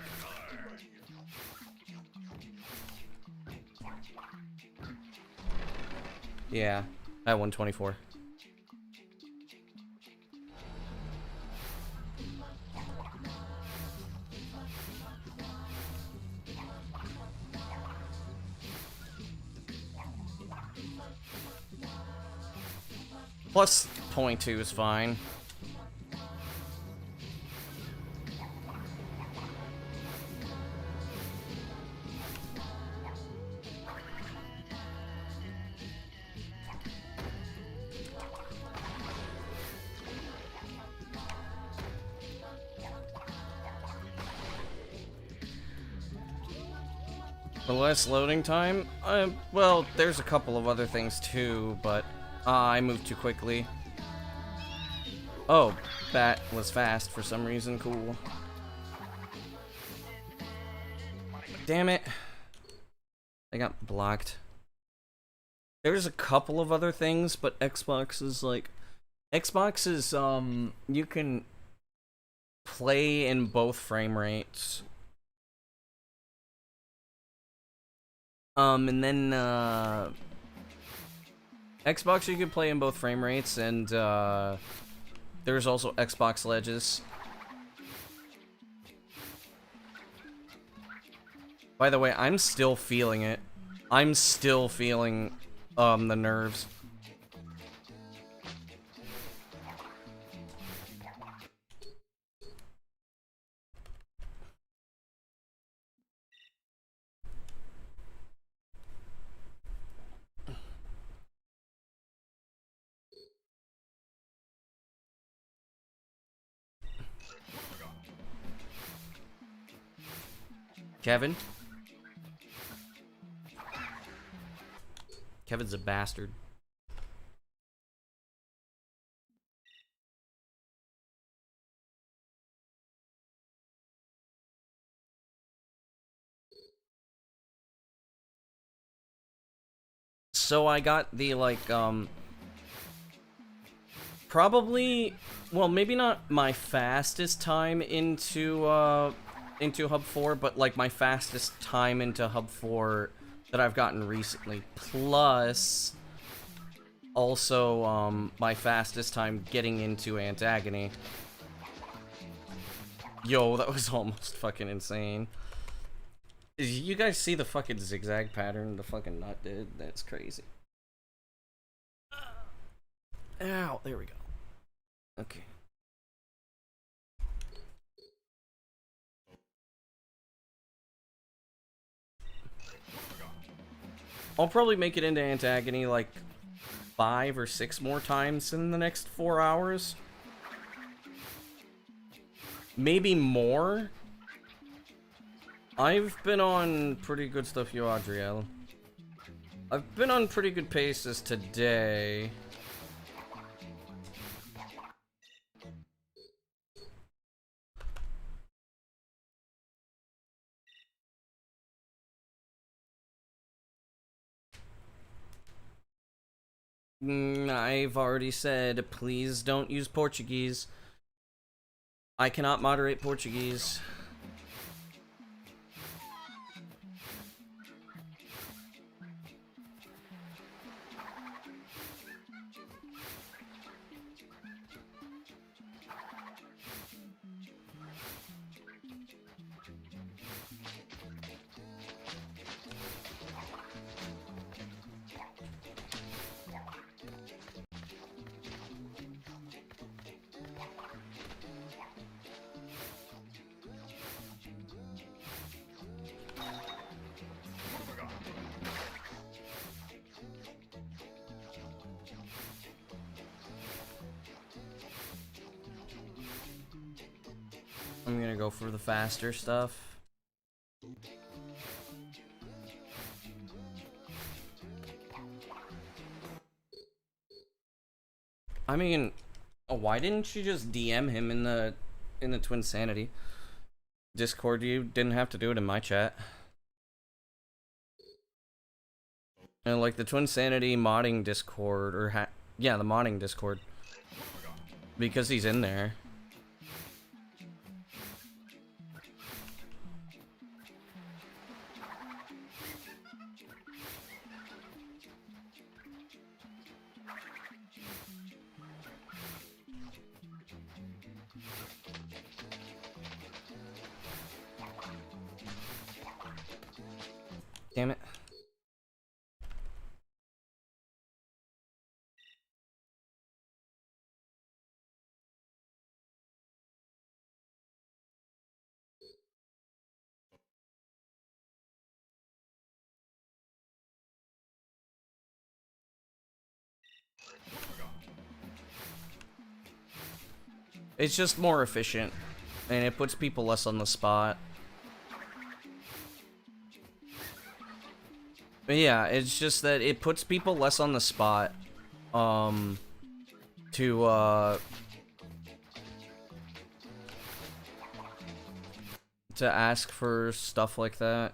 Yeah, at 124. Plus 0.2 is fine. The less loading time? Well, there's a couple of other things too, but I moved too quickly. Oh, that was fast for some reason. Cool. Damn it. I got blocked. There's a couple of other things, but Xbox is like... Xbox is, you can play in both frame rates. And then, Xbox you can play in both frame rates, and, there's also Xbox Ledges. By the way, I'm still feeling it. I'm still feeling, the nerves. Kevin? Kevin's a bastard. So I got the, like, probably, well, maybe not my fastest time into Hub 4, but, like, my fastest time into Hub 4 that I've gotten recently. Plus, also, my fastest time getting into Antagony. Yo, that was almost fucking insane. Did you guys see the fucking zigzag pattern the fucking nut did? That's crazy. Ow, there we go. Okay. I'll probably make it into Antagony like 5 or 6 more times in the next 4 hours. Maybe more. I've been on pretty good stuff, yo, Adriel. I've been on pretty good paces today. I've already said, please don't use Portuguese. I cannot moderate Portuguese. I'm gonna go for the faster stuff. I mean, why didn't you just DM him in the Twinsanity Discord? You didn't have to do it in my chat. And like the Twinsanity modding Discord, or yeah, the modding Discord, because he's in there. Damn it. It's just more efficient, and it puts people less on the spot. But yeah, it's just that it puts people less on the spot, to ask for stuff like that.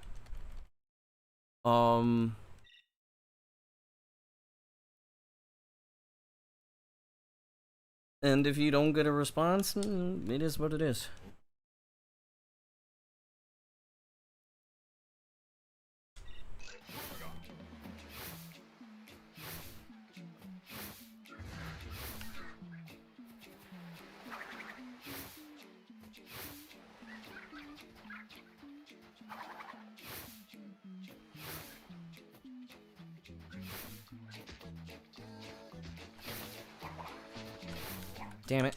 And if you don't get a response, it is what it is. Damn it.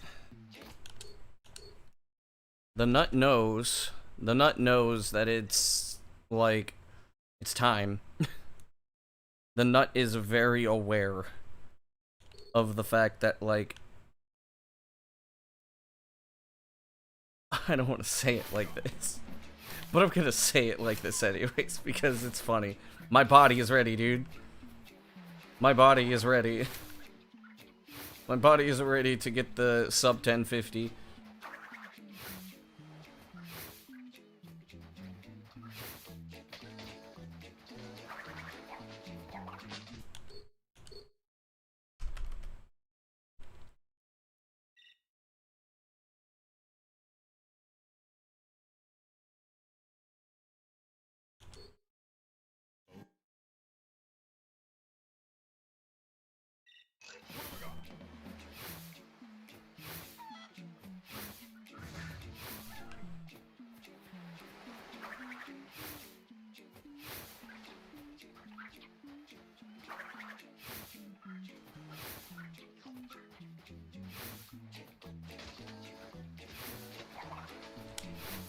The nut knows that it's, like, it's time. The nut is very aware of the fact that, like, I don't want to say it like this, but I'm gonna say it like this anyways, because it's funny. My body is ready, dude. My body is ready. My body is ready to get the sub 1050.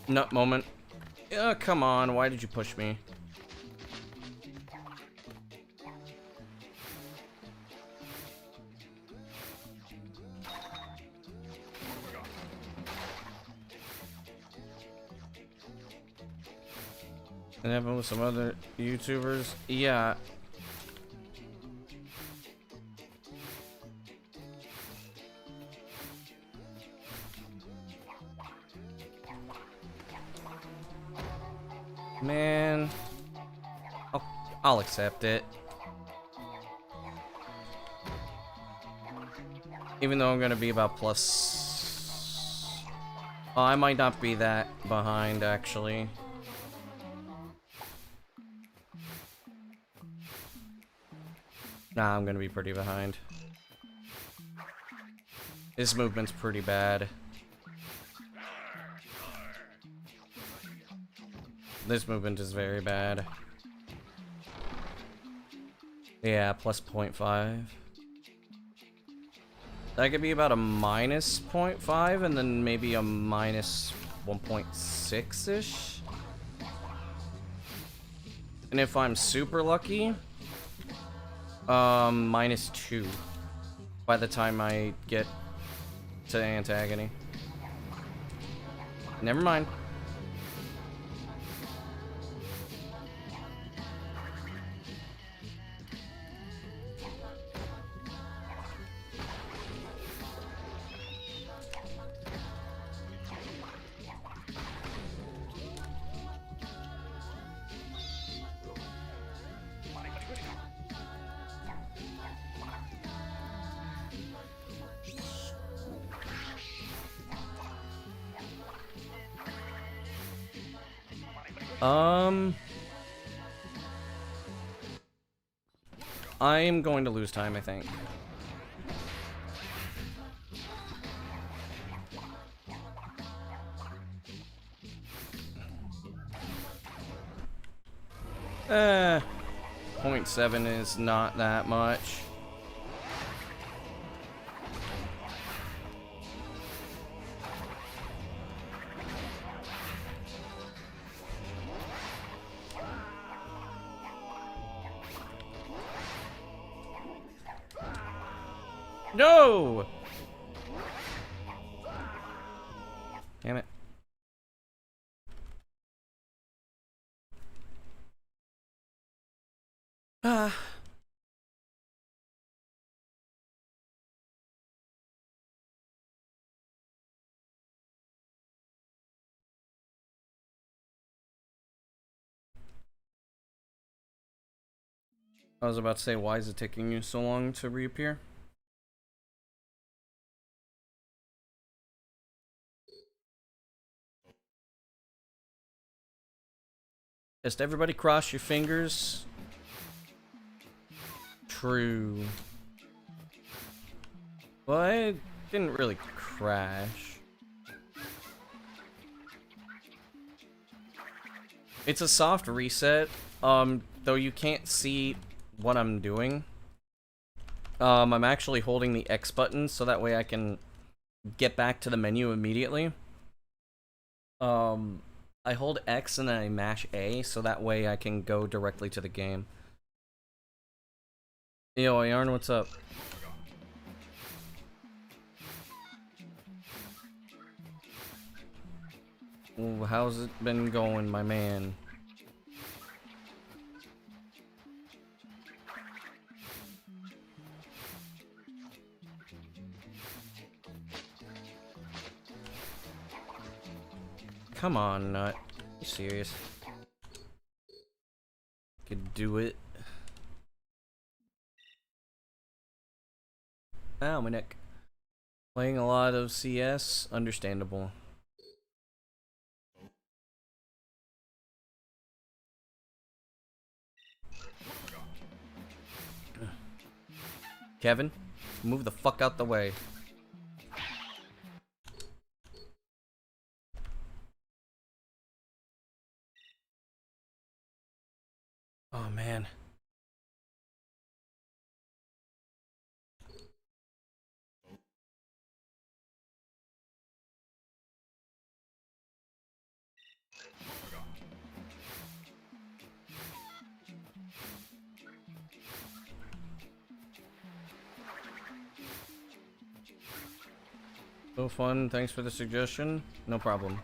Nut moment. Come on, why did you push me? It happened with some other YouTubers? Yeah. Man. I'll accept it. Even though I'm gonna be about plus... Oh, I might not be that behind, actually. Nah, I'm gonna be pretty behind. His movement's pretty bad. This movement is very bad. Yeah, plus 0.5. That could be about a minus 0.5 and then maybe a minus 1.6-ish. And if I'm super lucky, minus 2 by the time I get to antagony. Never mind. I'm going to lose time, I think. Eh, 0.7 is not that much. No! Damn it. Ah. I was about to say, why is it taking you so long to reappear? Just everybody cross your fingers. True. Well, I didn't really crash. It's a soft reset, though you can't see what I'm doing. I'm actually holding the X button so that way I can get back to the menu immediately. I hold X and then I mash A so that way I can go directly to the game. Yo, Yarn, what's up? Ooh, how's it been going, my man? Come on, Nut. You serious? Could do it. Ow, my neck. Playing a lot of CS, understandable. Kevin, move the fuck out the way. Oh, man. So fun, thanks for the suggestion. No problem.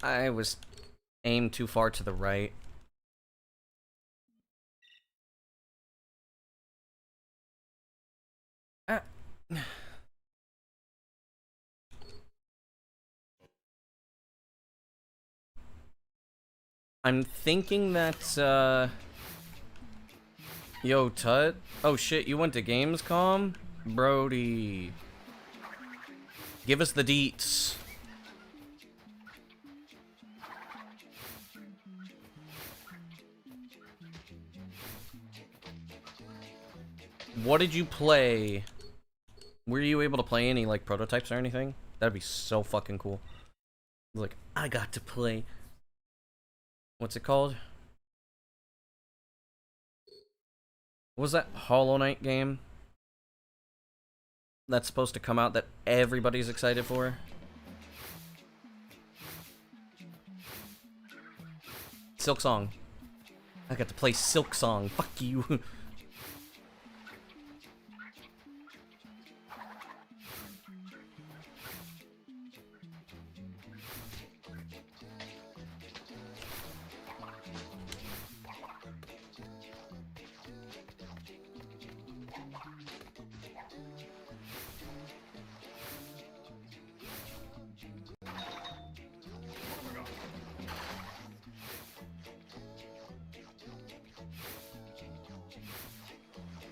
I was aimed too far to the right. Ah. I'm thinking that, Yo, Tut? Oh shit, you went to Gamescom? Brody. Give us the deets. What did you play? Were you able to play any, like, prototypes or anything? That'd be so fucking cool. Like, I got to play... What's it called? What was that Hollow Knight game that's supposed to come out that everybody's excited for? Silk Song. I got to play Silk Song. Fuck you.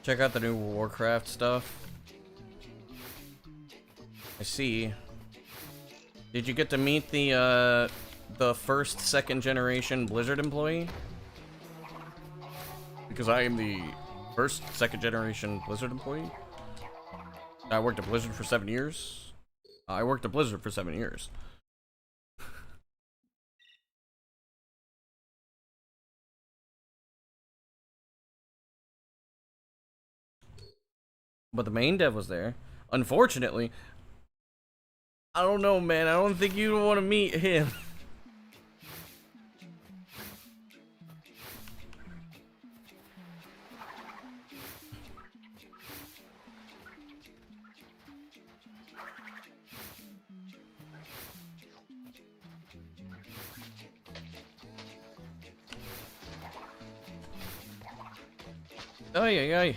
Check out the new Warcraft stuff. I see. Did you get to meet the first, second generation Blizzard employee? Because I am the first, second generation Blizzard employee. I worked at Blizzard for 7 years. I worked at Blizzard for 7 years. But the main dev was there. Unfortunately, I don't know, man. I don't think you want to meet him. Ay, ay, ay.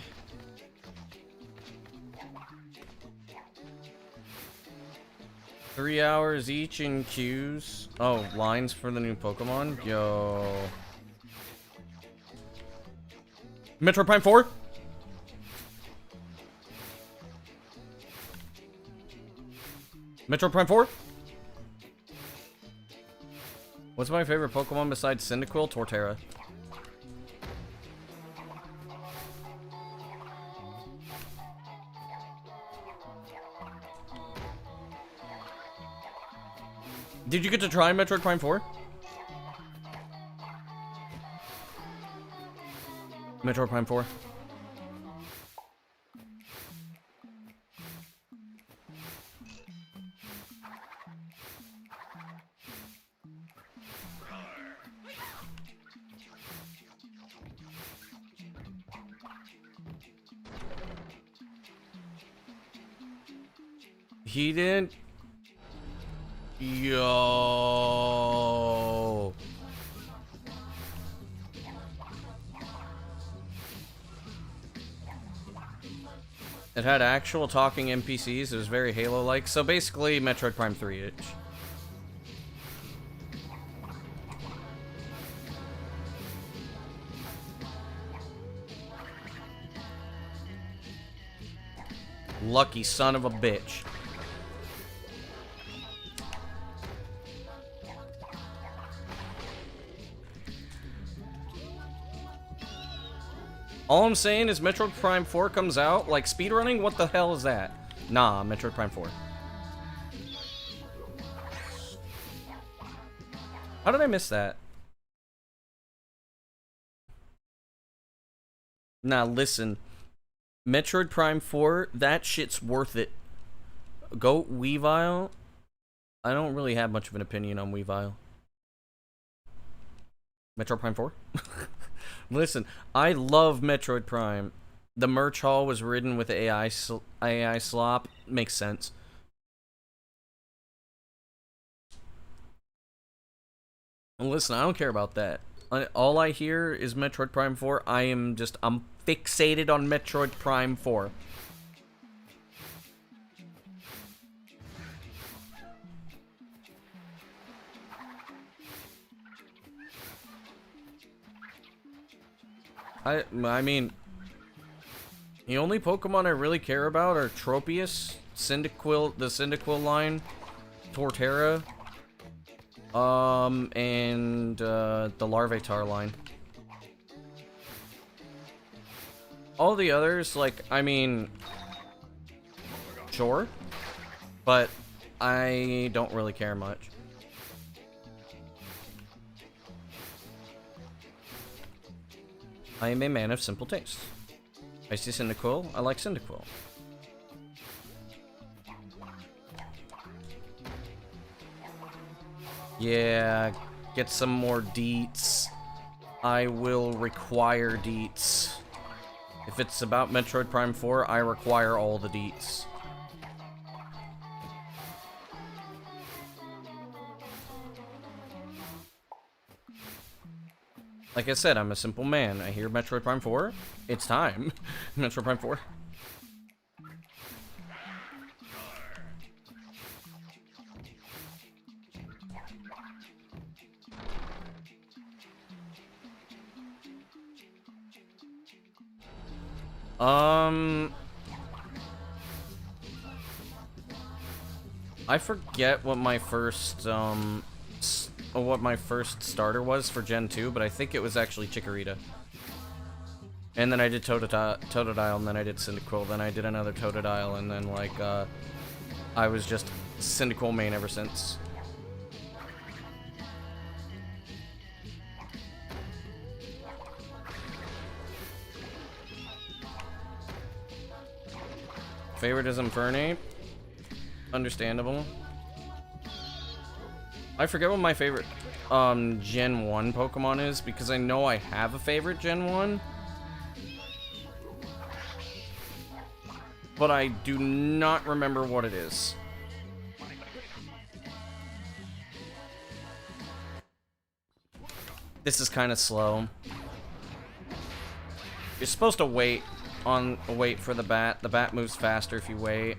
$3 each in queues. Oh, lines for the new Pokemon? Yo. Metro Prime 4? Metro Prime 4? What's my favorite Pokemon besides Cyndaquil? Torterra. Did you get to try Metroid Prime 4? Metroid Prime 4. He didn't. Yo. It had actual talking NPCs. It was very Halo-like. So basically, Metroid Prime 3-ish. Lucky son of a bitch. All I'm saying is Metroid Prime 4 comes out, like speedrunning, what the hell is that? Nah, Metroid Prime 4. How did I miss that? Nah, listen. Metroid Prime 4, that shit's worth it. Goat Weavile? I don't really have much of an opinion on Weavile. Metroid Prime 4? Listen, I love Metroid Prime. The merch hall was ridden with AI slop. Makes sense. Listen, I don't care about that. All I hear is Metroid Prime 4. I'm fixated on Metroid Prime 4. I mean, the only Pokemon I really care about are Tropius, Cyndaquil, the Cyndaquil line, Torterra, and the Larvitar line. All the others, like, I mean, sure, but I don't really care much. I am a man of simple taste. I see Cyndaquil, I like Cyndaquil. Yeah, get some more deets. I will require deets. If it's about Metroid Prime 4, I require all the deets. Like I said, I'm a simple man. I hear Metroid Prime 4. It's time. Metroid Prime 4. I forget what my first starter was for Gen 2, but I think it was actually Chikorita. And then I did Totodile, and then I did Cyndaquil, then I did another Totodile, and then, like, I was just Cyndaquil main ever since. Favoritism Fernape. Understandable. I forget what my favorite Gen 1 Pokemon is, because I know I have a favorite Gen 1. But I do not remember what it is. This is kind of slow. You're supposed to wait for the bat. The bat moves faster if you wait.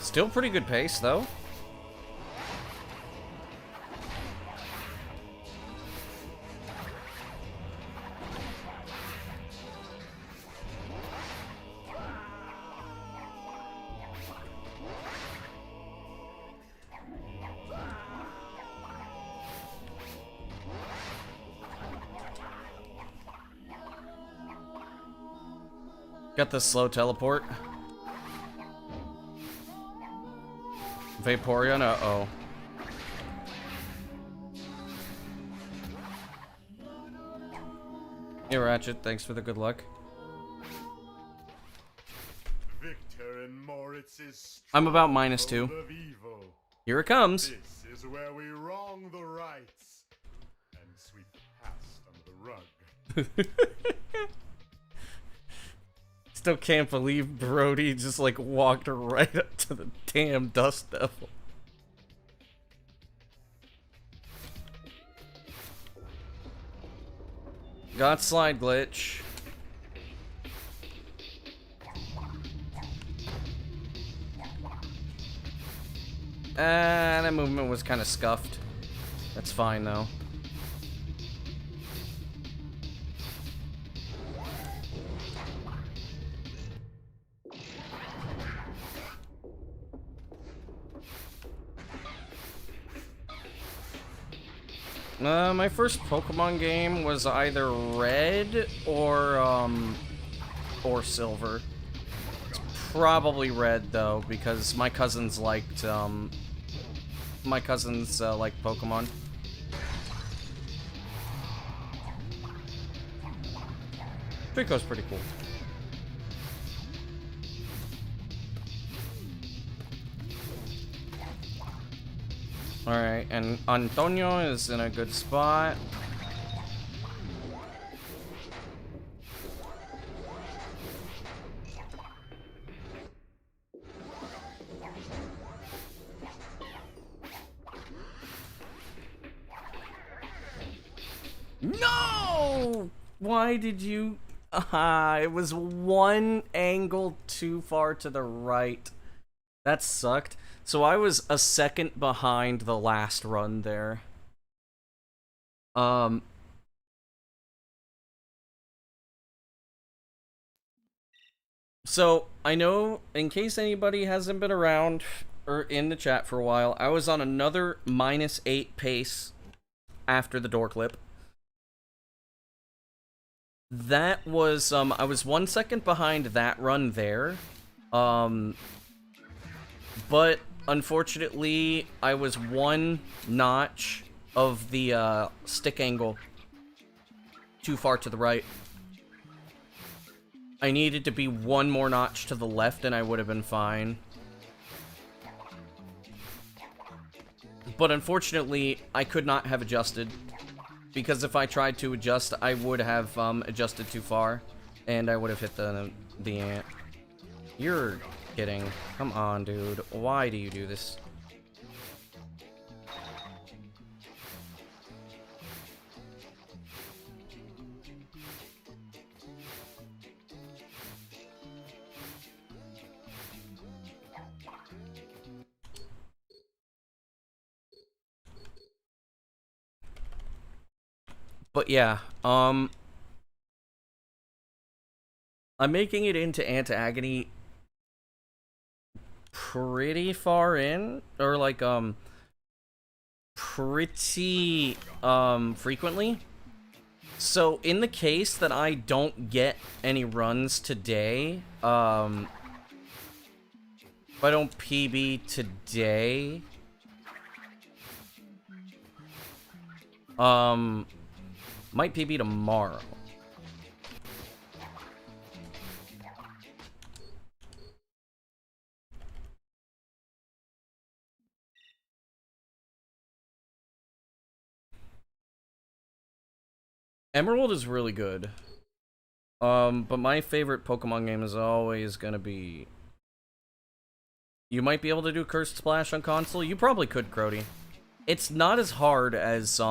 Still pretty good pace, though. Got the slow teleport. Vaporeon, uh-oh. Hey, Ratchet, thanks for the good luck. Victor and Moritz's I'm about -2. Here it comes. This is where we wrong the rights and sweep the past under the rug. Still can't believe Brody just like walked right up to the damn Dust Devil. Got slide glitch. That movement was kind of scuffed. That's fine though. My first Pokemon game was either Red or Silver. It's probably Red though, because my cousins liked Pokemon. Trico's pretty cool. Alright, and Antonio is in a good spot. No! Why did you... it was one angle too far to the right. That sucked. So I was a second behind the last run there. So, I know, in case anybody hasn't been around or in the chat for a while, I was on another -8 pace after the door clip. That was, I was 1 second behind that run there. But, unfortunately, I was 1 notch of the, stick angle too far to the right. I needed to be 1 more notch to the left and I would have been fine. But unfortunately, I could not have adjusted. Because if I tried to adjust, I would have adjusted too far. And I would have hit the ant. You're kidding. Come on, dude. Why do you do this? But yeah, I'm making it into Antagony pretty far in, or like, pretty, frequently. So, in the case that I don't get any runs today, if I don't PB today, might PB tomorrow. Emerald is really good. But my favorite Pokemon game is always gonna be... You might be able to do Cursed Splash on console. You probably could, Crody. It's not as hard as,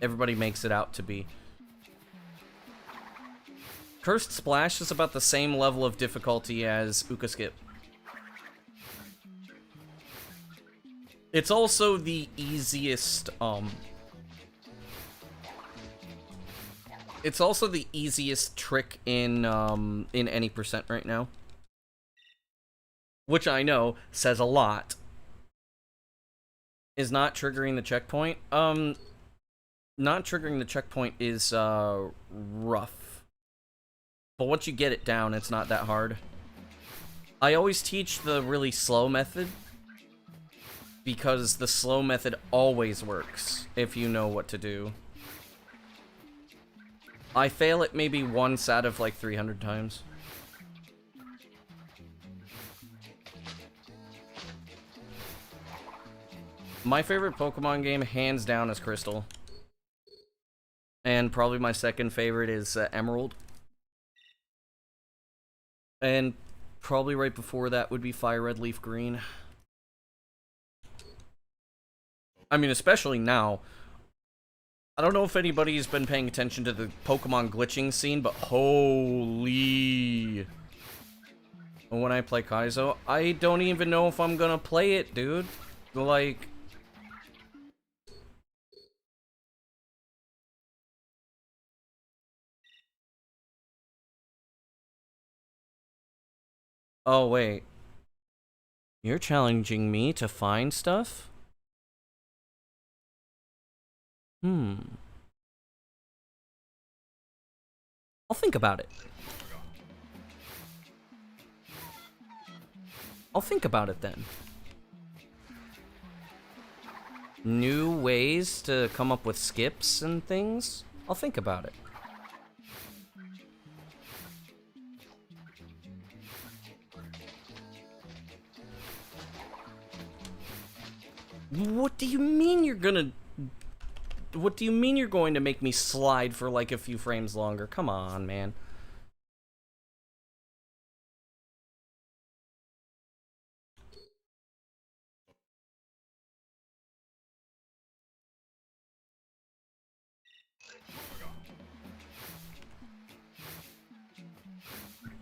everybody makes it out to be. Cursed Splash is about the same level of difficulty as Uka Skip. It's also the easiest, it's also the easiest trick in any percent right now. Which I know says a lot. Is not triggering the checkpoint. Not triggering the checkpoint is, rough. But once you get it down, it's not that hard. I always teach the really slow method. Because the slow method always works, if you know what to do. I fail it maybe once out of like 300 times. My favorite Pokemon game, hands down, is Crystal. And probably my second favorite is Emerald. And probably right before that would be Fire Red, Leaf Green. I mean, especially now. I don't know if anybody's been paying attention to the Pokemon glitching scene, but holy... When I play Kaizo, I don't even know if I'm gonna play it, dude. Like... Oh, wait. You're challenging me to find stuff? I'll think about it. I'll think about it then. New ways to come up with skips and things? I'll think about it. What do you mean you're gonna... What do you mean you're going to make me slide for like a few frames longer? Come on, man.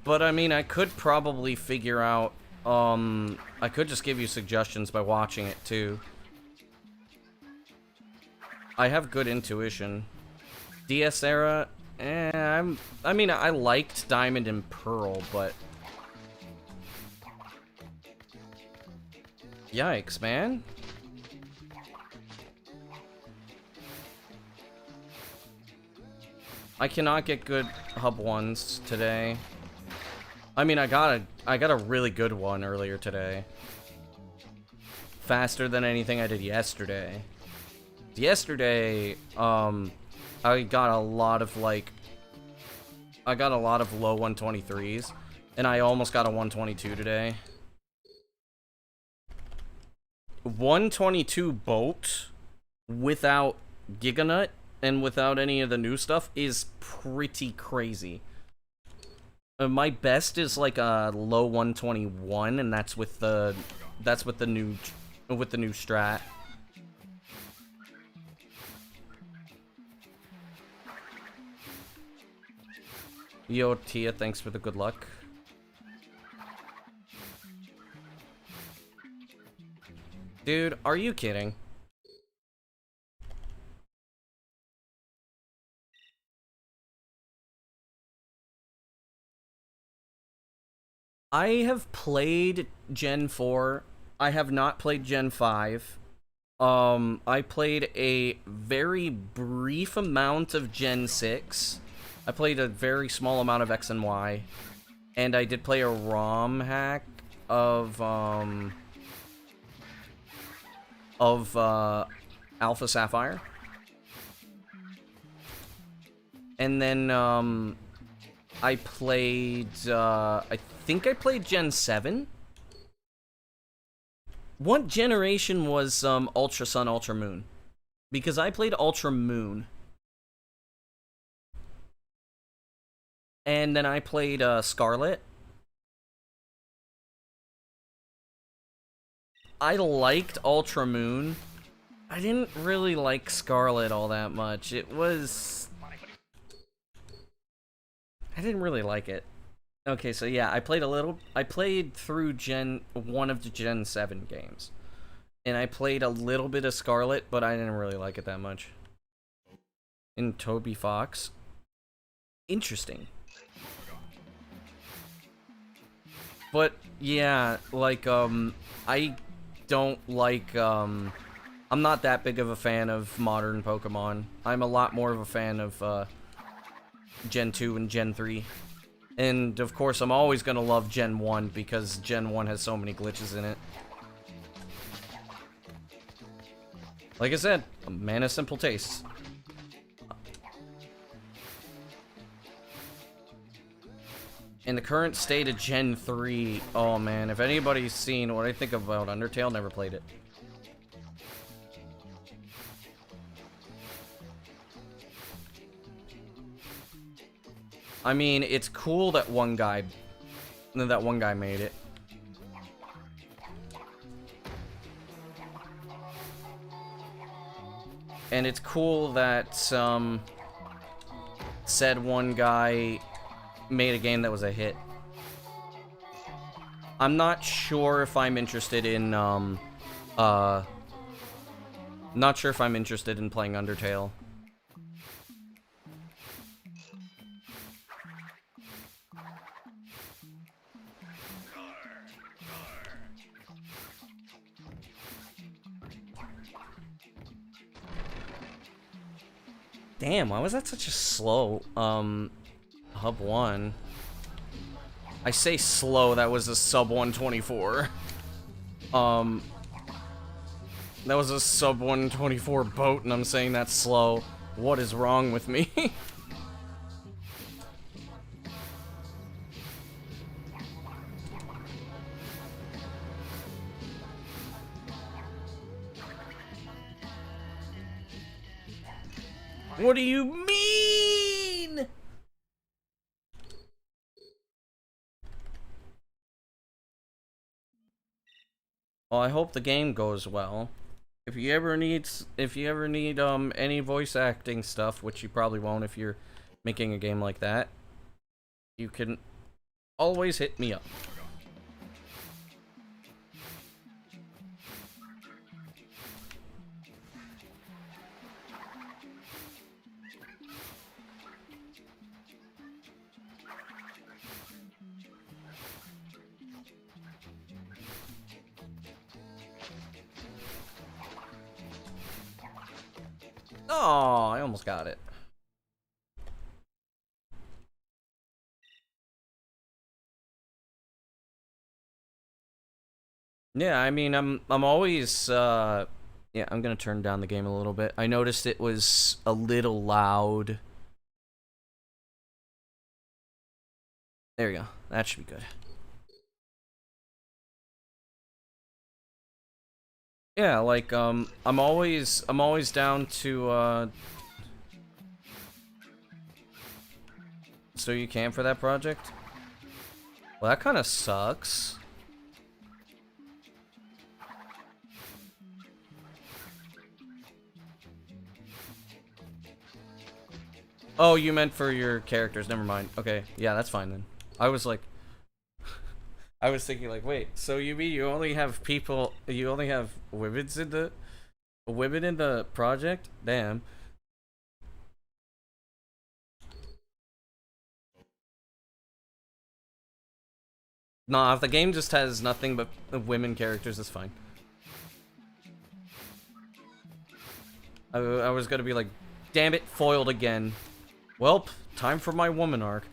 But I mean, I could probably figure out I could just give you suggestions by watching it too. I have good intuition. DS era, I mean, I liked Diamond and Pearl, but yikes, man. I cannot get good hub ones today. I mean, I got a really good one earlier today. Faster than anything I did yesterday. Yesterday, I got a lot of, like, I got a lot of low 123s, and I almost got a 122 today. 122 boat without Giganut and without any of the new stuff is pretty crazy. My best is like a low 121, and that's with the new strat. Yo, Tia, thanks for the good luck. Dude, are you kidding? I have played Gen 4. I have not played Gen 5. I played a very brief amount of Gen 6. I played a very small amount of X and Y. And I did play a ROM hack of Alpha Sapphire. And then, I played, I think I played Gen 7. What generation was, Ultra Sun, Ultra Moon? Because I played Ultra Moon. And then I played, Scarlet. I liked Ultra Moon. I didn't really like Scarlet all that much. It was... I didn't really like it. Okay, so yeah, I played through one of the Gen 7 games. And I played a little bit of Scarlet, but I didn't really like it that much. And Toby Fox. Interesting. But, yeah, like, I don't like, I'm not that big of a fan of modern Pokemon. I'm a lot more of a fan of, Gen 2 and Gen 3. And, of course, I'm always gonna love Gen 1 because Gen 1 has so many glitches in it. Like I said, a man of simple tastes. In the current state of Gen 3, oh man, if anybody's seen what I think about Undertale, never played it. I mean, it's cool that one guy made it. And it's cool that, said one guy made a game that was a hit. I'm not sure if I'm interested in, not sure if I'm interested in playing Undertale. Damn, why was that such a slow, hub 1? I say slow, that was a sub 124. That was a sub 124 boat, and I'm saying that's slow. What is wrong with me? What do you mean? Well, I hope the game goes well. If you ever need any voice acting stuff, which you probably won't if you're making a game like that, you can always hit me up. Oh, I almost got it. Yeah, I mean, I'm always, yeah, I'm gonna turn down the game a little bit. I noticed it was a little loud. There we go. That should be good. Yeah, like, I'm always down to, so you camp for that project? Well, that kind of sucks. Oh, you meant for your characters. Never mind. Okay, yeah, that's fine then. I was like, I was thinking like, wait, so you mean you only have people, you only have women in the project? Damn. Nah, if the game just has nothing but women characters, it's fine. I was gonna be like, damn it, foiled again. Welp, time for my woman arc.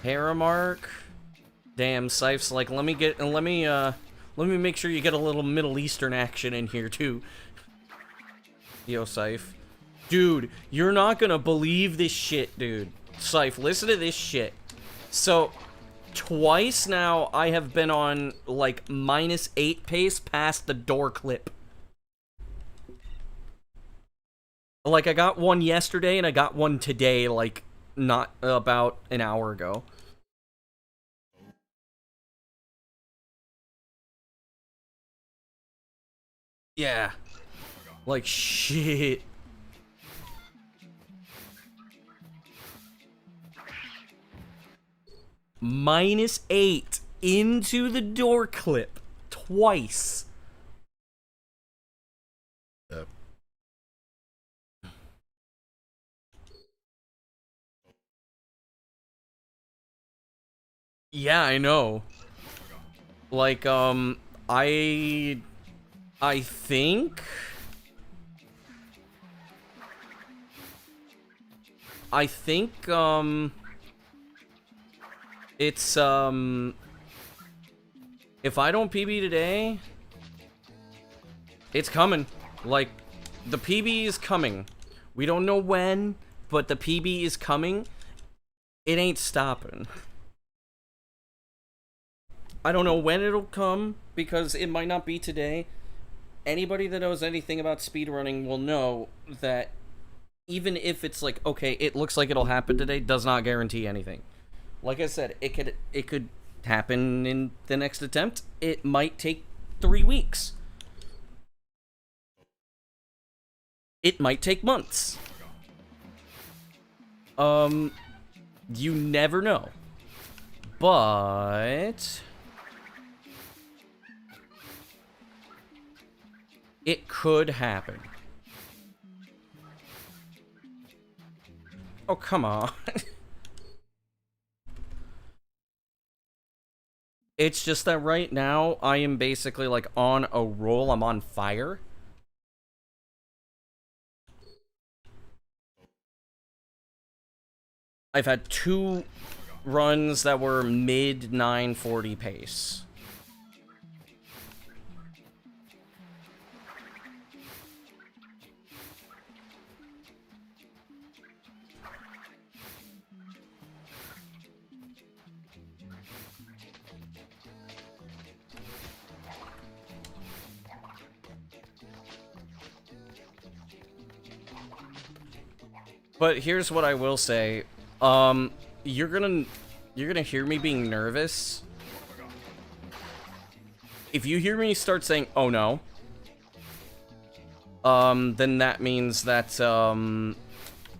Harem arc? Damn, Sife's like, let me make sure you get a little Middle Eastern action in here too. Yo, Sife. Dude, you're not gonna believe this shit, dude. Sife, listen to this shit. So, twice now I have been on, like, -8 pace past the door clip. Like, I got one yesterday and I got one today, like, not about an hour ago. Yeah. Like, shit. -8 into the door clip. Twice. Yeah, I know. Like, I think... It's, if I don't PB today, it's coming. Like, the PB is coming. We don't know when, but the PB is coming. It ain't stopping. I don't know when it'll come, because it might not be today. Anybody that knows anything about speedrunning will know that even if it's like, okay, it looks like it'll happen today, does not guarantee anything. Like I said, it could happen in the next attempt. It might take 3 weeks. It might take months. You never know. But it could happen. Oh, come on. It's just that right now, I am basically, like, on a roll. I'm on fire. I've had 2 runs that were mid 940 pace. But here's what I will say. You're gonna hear me being nervous If you hear me start saying, oh no, then that means that,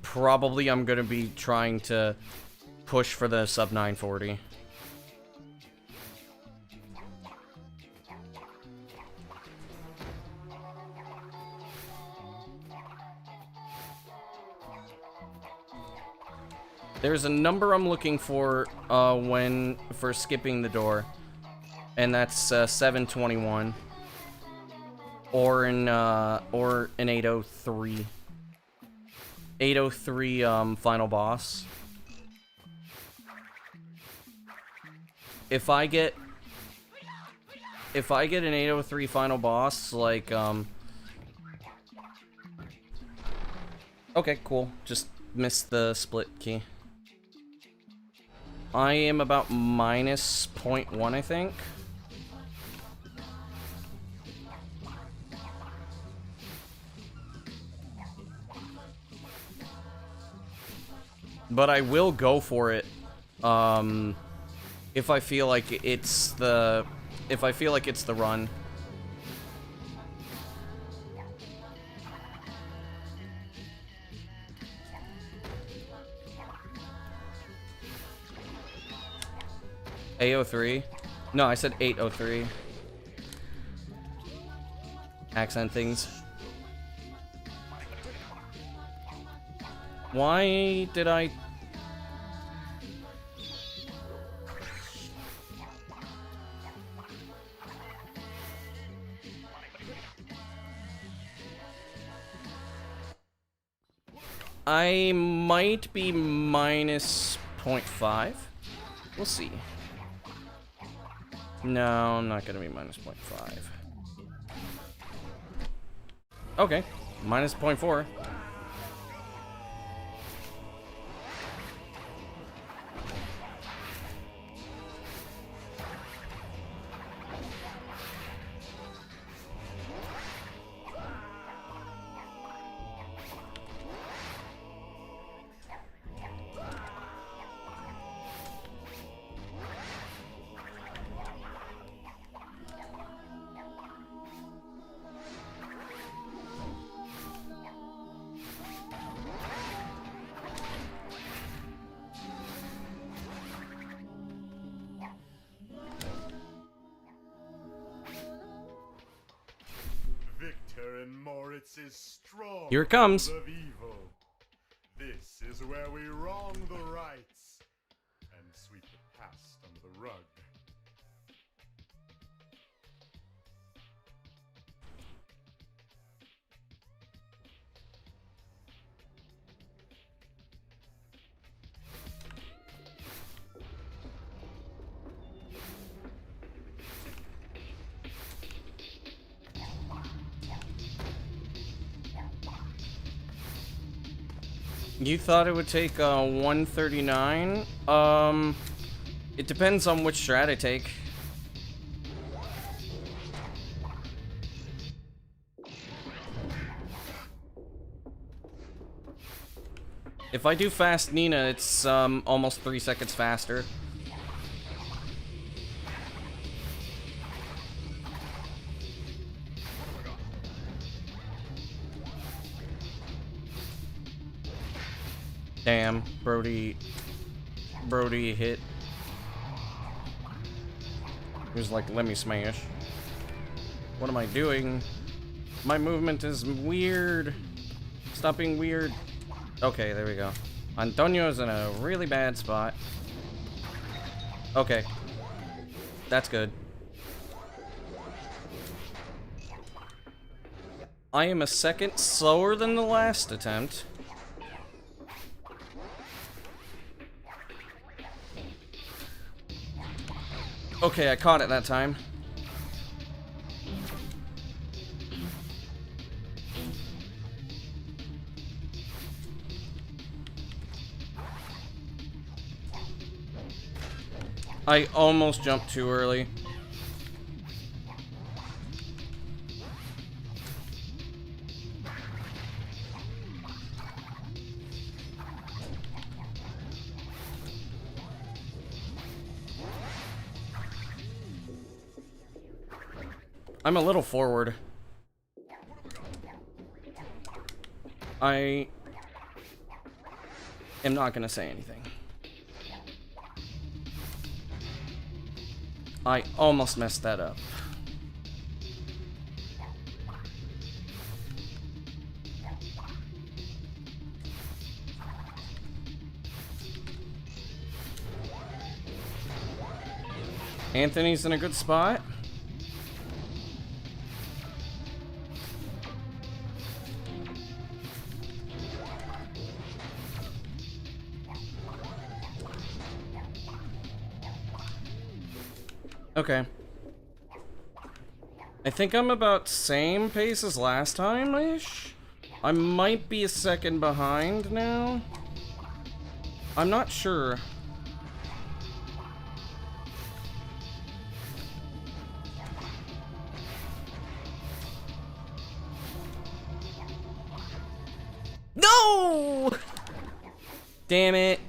probably I'm gonna be trying to push for the sub 940. There's a number I'm looking for, for skipping the door, and that's, 721. Or an 803. 803, final boss. If I get an 803 final boss, like, okay, cool. Just missed the split key. I am about minus 0.1, I think. But I will go for it, if I feel like it's the run. A03? No, I said 803. Accent things. Why did I... I might be minus 0.5. We'll see. No, I'm not gonna be minus 0.5. Okay, minus 0.4. Here it comes. Of evil. This is where we wrong the rights and sweep the past under the rug. You thought it would take 139? It depends on which strat I take. If I do fast Nina, it's almost 3 seconds faster. Damn, Brody hit. He was like, let me smash. What am I doing? My movement is weird. Stop being weird. Okay, there we go. Antonio's in a really bad spot. Okay. That's good. I am a second slower than the last attempt. Okay, I caught it that time. I almost jumped too early. I'm a little forward. I am not gonna say anything. I almost messed that up. Anthony's in a good spot. Okay. I think I'm about same pace as last time-ish. I might be a second behind now. I'm not sure. No! Damn it.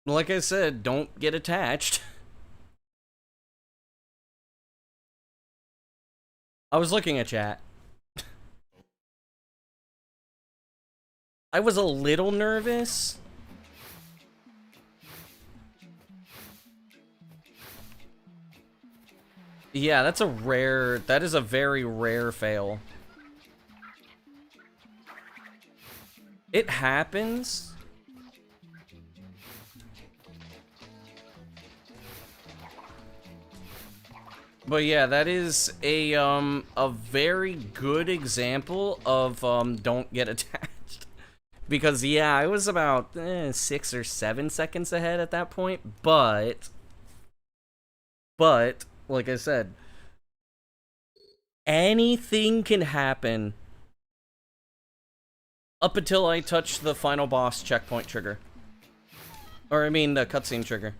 Like I said, don't get attached. I was looking at chat. I was a little nervous. Yeah, that is a very rare fail. It happens. But yeah, that is a very good example of don't get attached. Because yeah, I was about 6 or 7 seconds ahead at that point, but like I said, anything can happen up until I touch the final boss checkpoint trigger. Or I mean the cutscene trigger.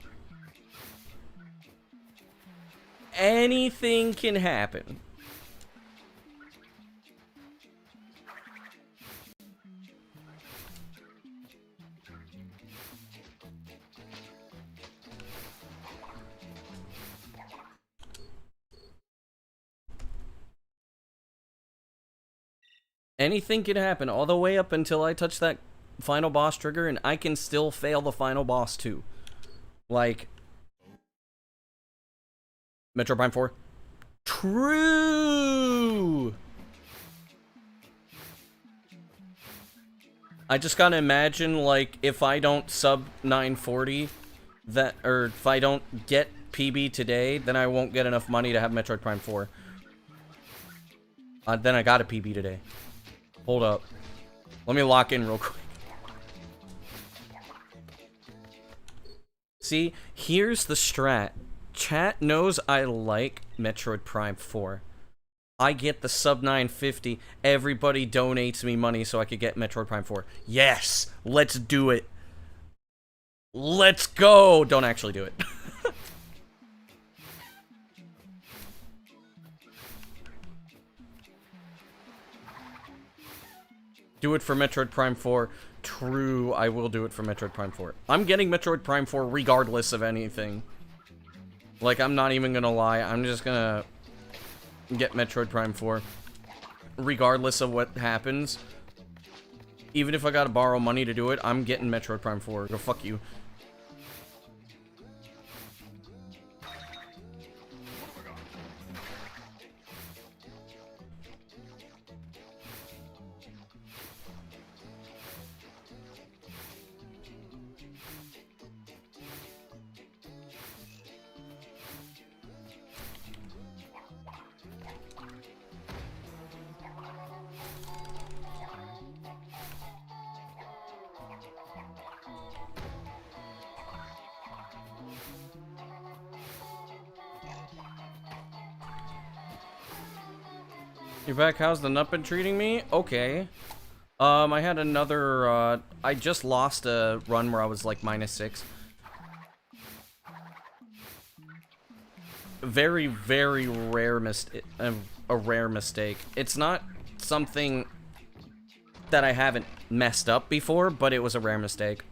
Anything can happen. Anything can happen all the way up until I touch that final boss trigger, and I can still fail the final boss too. Like Metro Prime 4. True! I just gotta imagine, like, if I don't sub 940, or if I don't get PB today, then I won't get enough money to have Metroid Prime 4. Then I got a PB today. Hold up. Let me lock in real quick. See, here's the strat. Chat knows I like Metroid Prime 4. I get the sub 950. Everybody donates me money so I could get Metroid Prime 4. Yes! Let's do it. Let's go! Don't actually do it. Do it for Metroid Prime 4. True, I will do it for Metroid Prime 4. I'm getting Metroid Prime 4 regardless of anything. Like, I'm not even gonna lie. I'm just gonna get Metroid Prime 4. Regardless of what happens. Even if I gotta borrow money to do it, I'm getting Metroid Prime 4. Go fuck you. You back? How's the nut been treating me? Okay. I had another, I just lost a run where I was like -6. Very, very rare a rare mistake. It's not something that I haven't messed up before, but it was a rare mistake.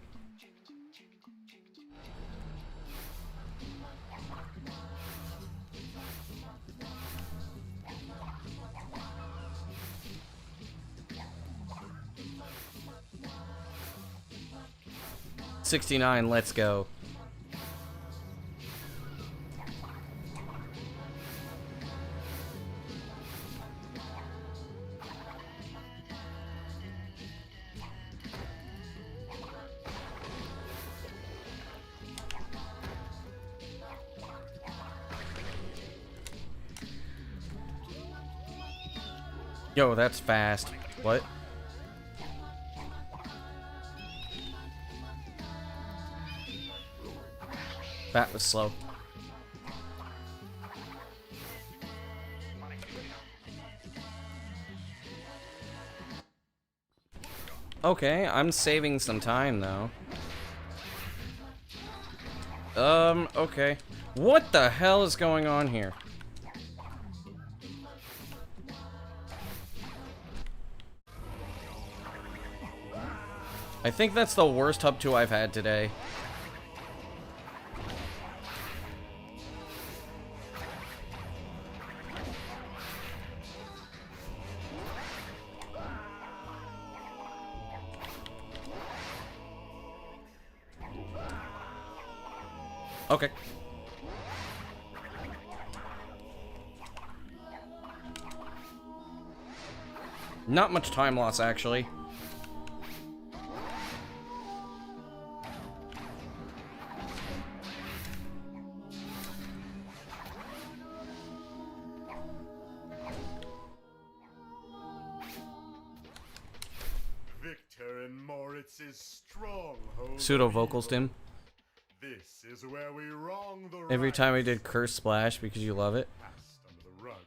$69, let's go. Yo, that's fast. What? That was slow. Okay, I'm saving some time though. Okay. What the hell is going on here? I think that's the worst hub 2 I've had today. Okay. Not much time loss, actually. Victor and Moritz's stronghold. Pseudo vocals, Tim. This is where we wrong the Every time I rights did Curse Splash because you love it. passed under the rug.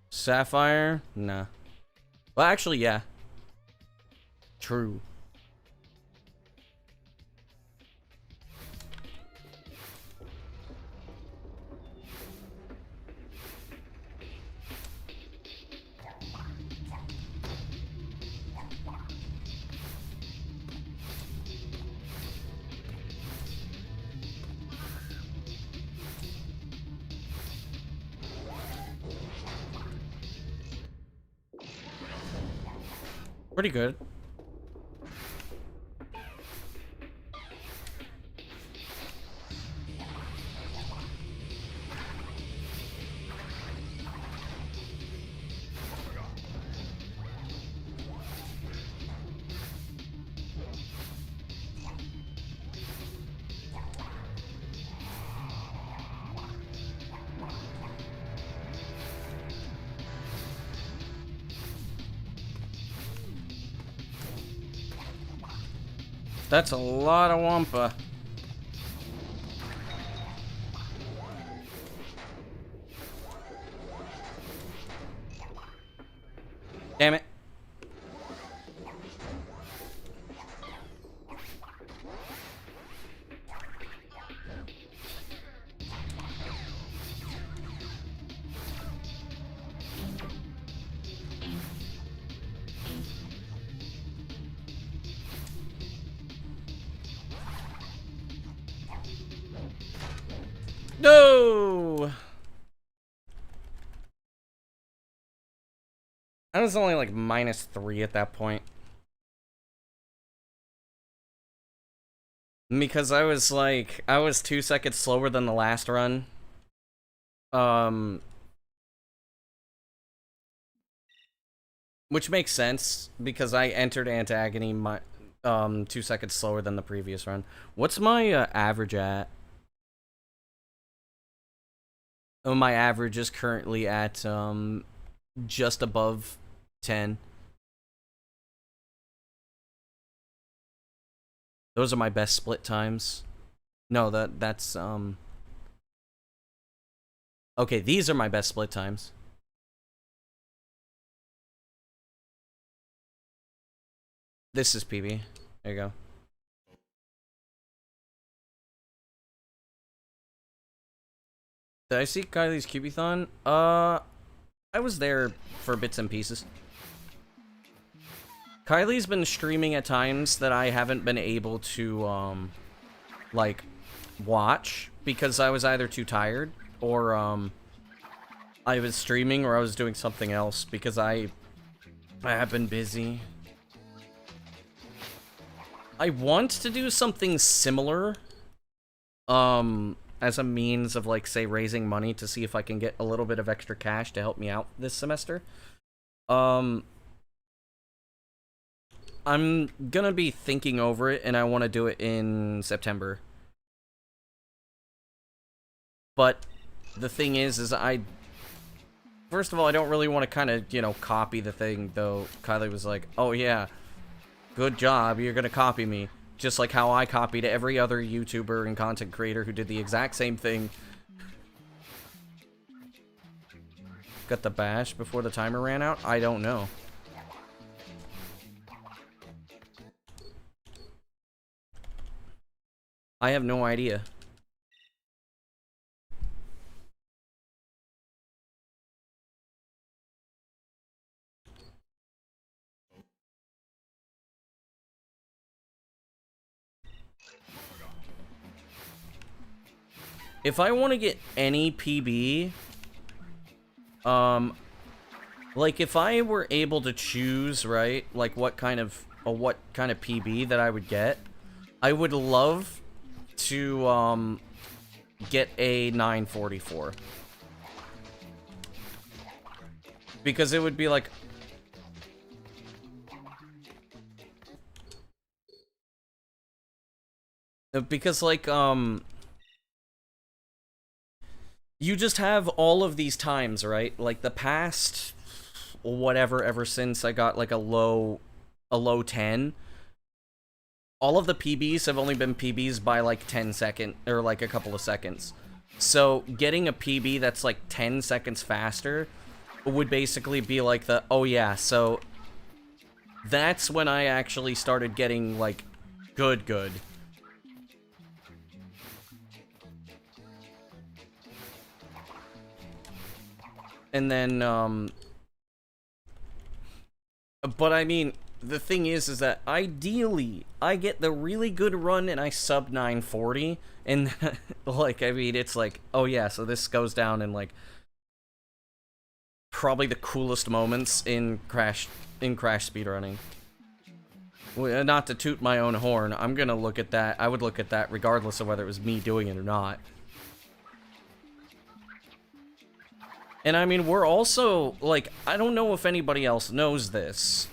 Sapphire? Nah. Well, actually, yeah. True. Pretty good. That's a lot of Wampa. Damn it. No! I was only like -3 at that point. Because I was 2 seconds slower than the last run. Which makes sense, because I entered Antagony 2 seconds slower than the previous run. What's my average at? Oh, my average is currently at just above 10. Those are my best split times. No, that's Okay, these are my best split times. This is PB. There you go. Did I see Kylie's Cubathon? I was there for bits and pieces. Kylie's been streaming at times that I haven't been able to, like, watch because I was either too tired or, I was streaming or I was doing something else because I have been busy. I want to do something similar, as a means of, like, say, raising money to see if I can get a little bit of extra cash to help me out this semester. I'm gonna be thinking over it, and I want to do it in September. But the thing is first of all, I don't really want to kind of, you know, copy the thing, though Kylie was like, oh yeah, good job, you're gonna copy me. Just like how I copied every other YouTuber and content creator who did the exact same thing. Got the bash before the timer ran out? I don't know. I have no idea. If I want to get any PB, like if I were able to choose, right, like what kind of PB that I would get, I would love to, get a 944. Because it would be like... Because, like, you just have all of these times, right? Like, the past... whatever, ever since I got, like, a low 10... all of the PBs have only been PBs by, like, 10 seconds, or, like, a couple of seconds. So, getting a PB that's, like, 10 seconds faster would basically be like the, oh yeah, so... that's when I actually started getting, like, good. And then, but I mean, the thing is that ideally, I get the really good run and I sub 940, and, like, I mean, it's like, oh yeah, so this goes down in, like, probably the coolest moments in Crash speedrunning. Well, not to toot my own horn, I'm gonna look at that, I would look at that regardless of whether it was me doing it or not. And I mean, we're also, like, I don't know if anybody else knows this,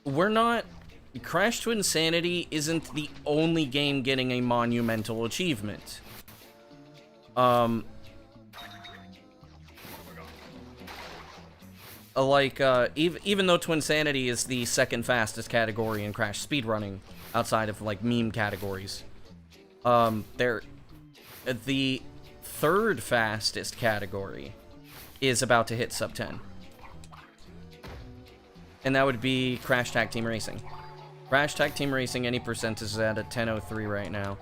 we're not... Crash Twinsanity isn't the only game getting a monumental achievement. Like, even though Twinsanity is the second fastest category in Crash speedrunning, outside of, like, meme categories, the third fastest category is about to hit sub 10. And that would be Crash Tag Team Racing. Crash Tag Team Racing, any percent is at a 10:03 right now.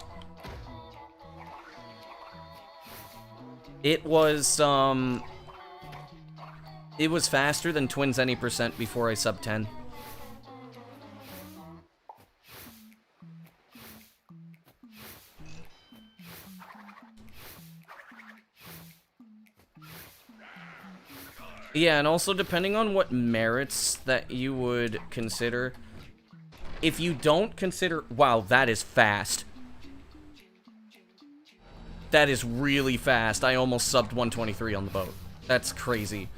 It was faster than Twins any percent before I sub 10. Yeah, and also depending on what merits that you would consider. If you don't consider... Wow, that is fast. That is really fast. I almost subbed 123 on the boat. That's crazy.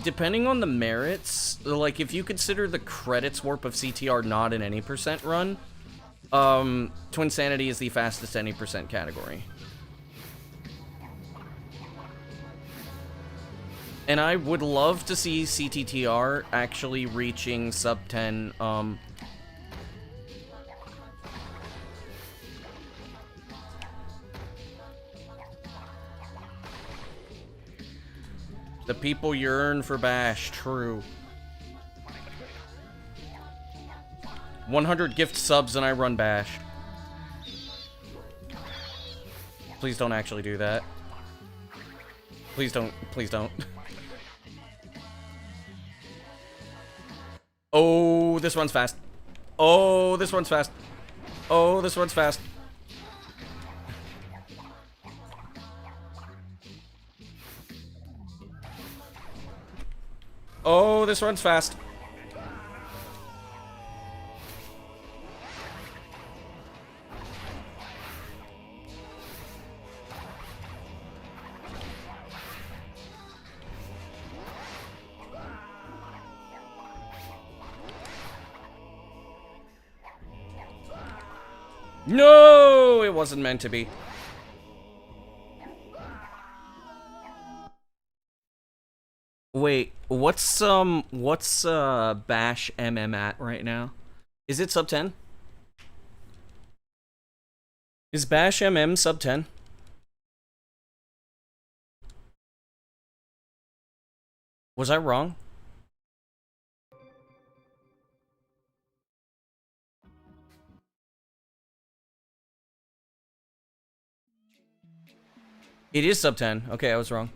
Depending on the merits, like, if you consider the credits warp of CTR not in any percent run, Twinsanity is the fastest any percent category. And I would love to see CTTR actually reaching sub 10, The people yearn for Bash, true. 100 gift subs and I run Bash. Please don't actually do that. Please don't. Please don't. Oh, this one's fast. Oh, this one's fast. Oh, this one's fast. Oh, this one's fast. No, it wasn't meant to be. Wait, what's Bash MM at right now? Is it sub 10? Is Bash MM sub 10? Was I wrong? It is sub 10. Okay, I was wrong.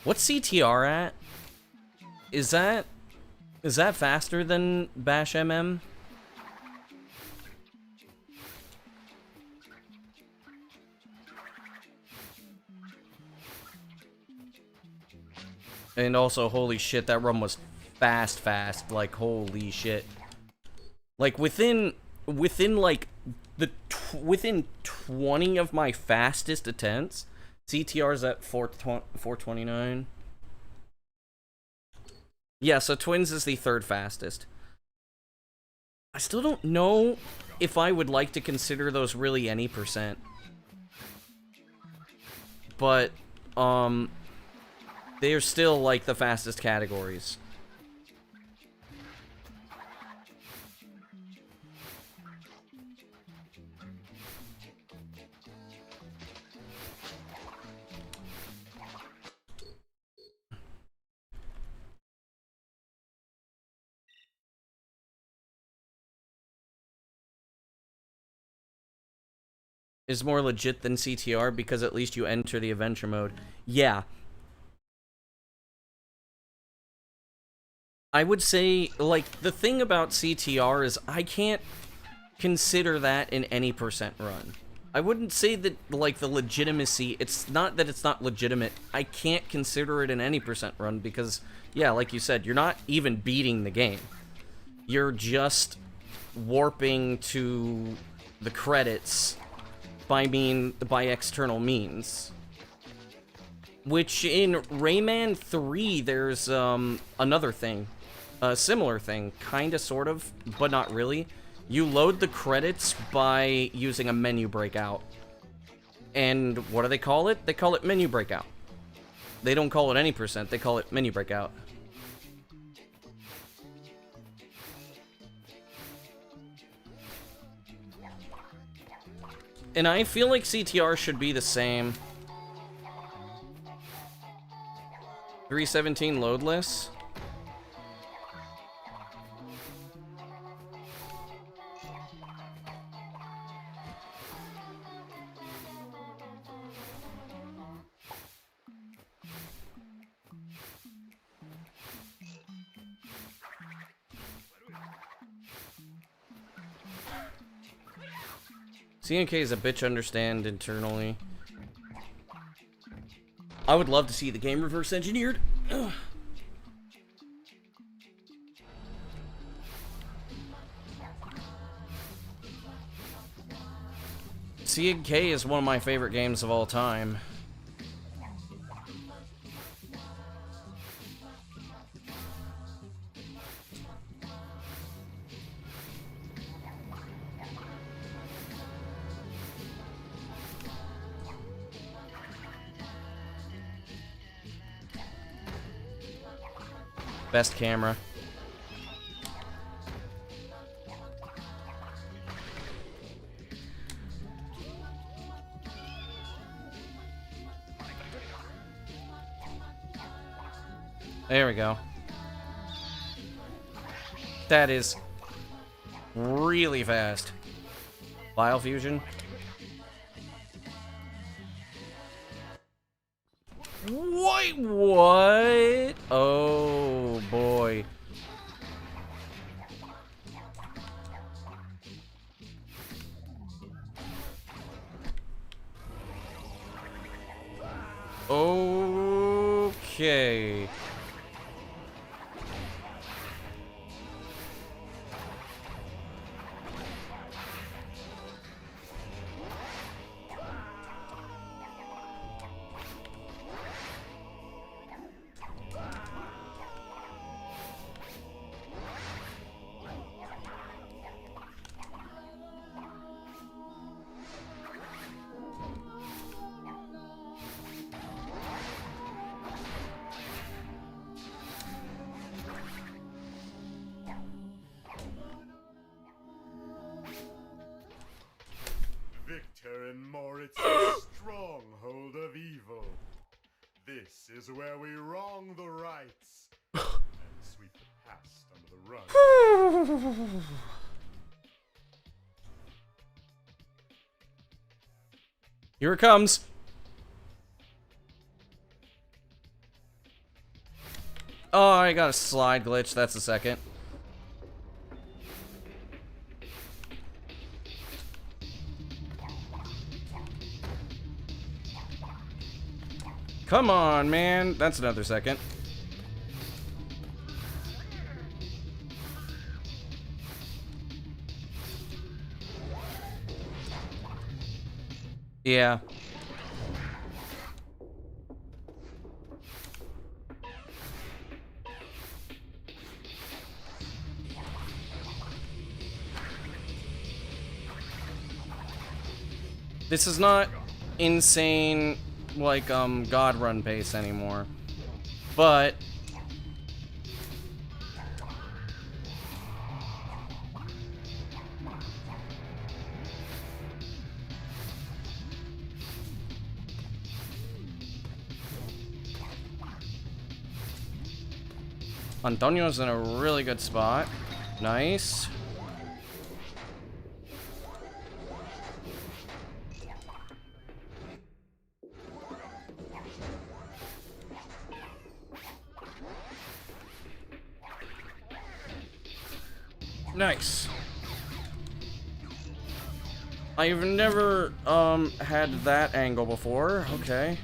What's CTR at? Is that faster than Bash MM? And also, holy shit, that run was fast. Like, holy shit. Like, within like, within 20 of my fastest attempts, CTR's at 429. Yeah, so Twins is the third fastest. I still don't know if I would like to consider those really any percent. But, they're still, like, the fastest categories. Is more legit than CTR because at least you enter the adventure mode. Yeah. I would say, like, the thing about CTR is I can't consider that in any percent run. I wouldn't say that, like, the legitimacy, it's not that it's not legitimate. I can't consider it in any percent run because, yeah, like you said, you're not even beating the game. You're just warping to the credits by external means. Which, in Rayman 3, there's, another thing. A similar thing, kinda, sort of, but not really. You load the credits by using a menu breakout. And what do they call it? They call it menu breakout. They don't call it any percent, they call it menu breakout. And I feel like CTR should be the same. 317 loadless. CNK is a bitch, understand internally. I would love to see the game reverse engineered. Ugh. CNK is one of my favorite games of all time. Best camera. There we go. That is really fast. Bile fusion. Wait, what? Oh boy. Okay. Victor in Moritz's stronghold of evil. This is where we wrong the rights and sweep the past under the rug. Here it comes. Oh, I got a slide glitch. That's a second. Come on, man. That's another second. Yeah. This is not insane, like, God run pace anymore. But Antonio's in a really good spot. Nice. Nice. I've never, had that angle before. Okay.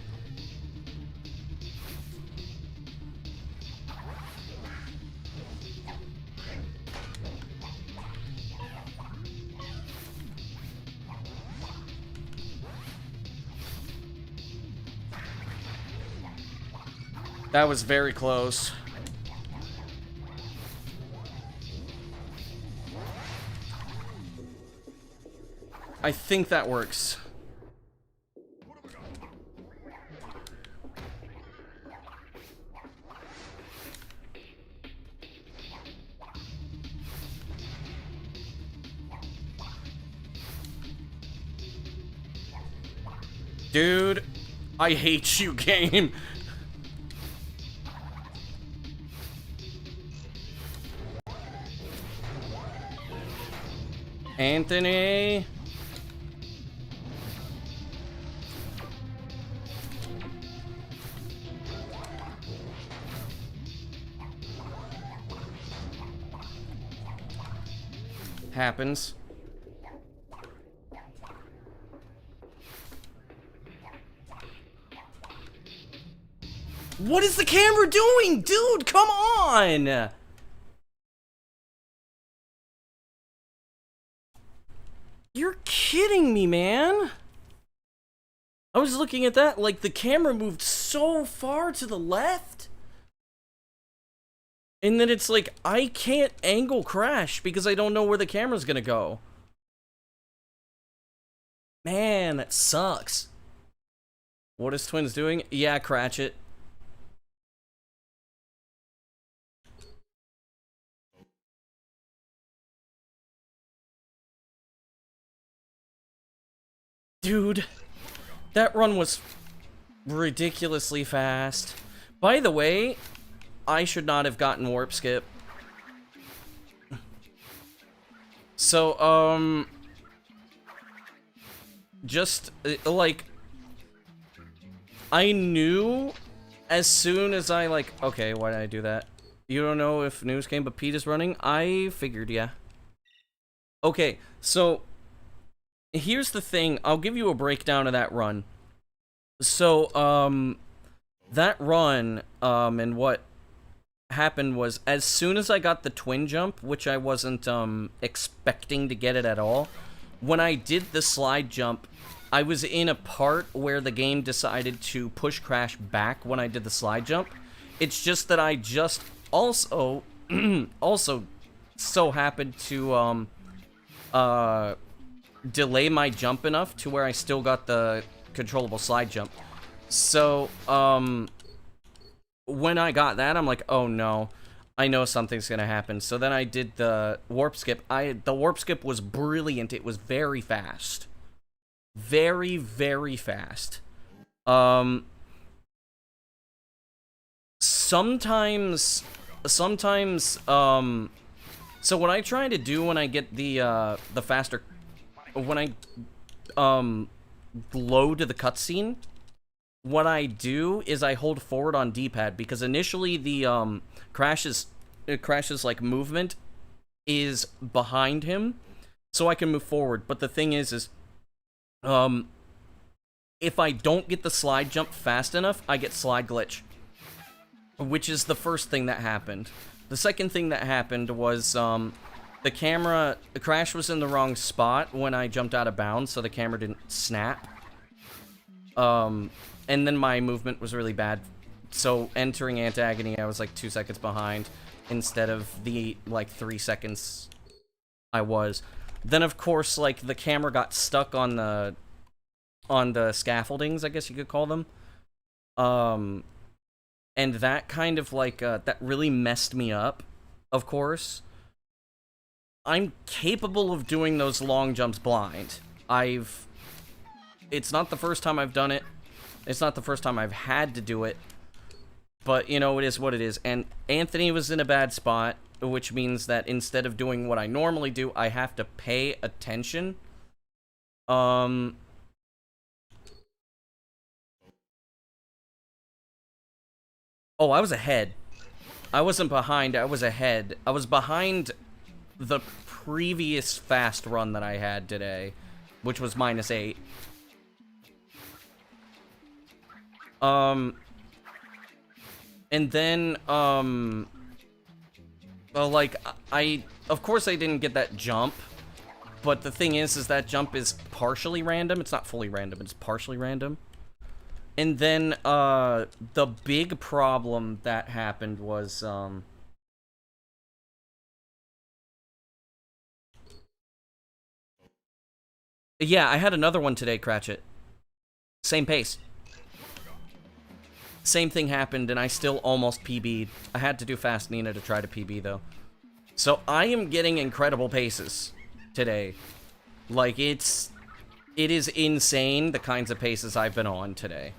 That was very close. I think that works. Dude, I hate you, game. Anthony. Happens. What is the camera doing? Dude, come on! You're kidding me, man. I was looking at that, like the camera moved so far to the left. And then it's like, I can't angle crash because I don't know where the camera's gonna go. Man, that sucks. What is Twins doing? Yeah, Cratchit. Dude, that run was ridiculously fast. By the way, I should not have gotten warp skip. So, just, like, I knew as soon as I, like, okay, why did I do that? You don't know if news came, but Pete is running? I figured, yeah. Okay, so, here's the thing. I'll give you a breakdown of that run. So, that run, and what happened was, as soon as I got the twin jump, which I wasn't, expecting to get it at all, when I did the slide jump, I was in a part where the game decided to push crash back when I did the slide jump. It's just that I just also, also so happened to, delay my jump enough to where I still got the controllable slide jump. So, when I got that, I'm like, oh no, I know something's gonna happen. So then I did the warp skip. The warp skip was brilliant. It was very fast. Very, very fast. Sometimes, so what I try to do when I get the faster, when I, load the cutscene, what I do is I hold forward on D-pad, because initially the, Crash's, like, movement is behind him, so I can move forward, but the thing is, if I don't get the slide jump fast enough, I get slide glitch, which is the first thing that happened. The second thing that happened was, the Crash was in the wrong spot when I jumped out of bounds, so the camera didn't snap. And then my movement was really bad, so entering Antagony, I was like 2 seconds behind, instead of the, like, 3 seconds I was. Then, of course, like, the camera got stuck on the scaffoldings, I guess you could call them. And that kind of, like, that really messed me up, of course. I'm capable of doing those long jumps blind. It's not the first time I've done it. It's not the first time I've had to do it. But, you know, it is what it is. And Anthony was in a bad spot, which means that instead of doing what I normally do, I have to pay attention. Oh, I was ahead. I wasn't behind, I was ahead. I was behind the previous fast run that I had today, which was -8. And then, well, like, of course I didn't get that jump, but the thing is that jump is partially random. It's not fully random, it's partially random. And then, the big problem that happened was, yeah, I had another one today, Cratchit. Same pace. Same thing happened, and I still almost PB'd. I had to do Fast Nina to try to PB, though. So, I am getting incredible paces today. Like, it is insane, the kinds of paces I've been on today.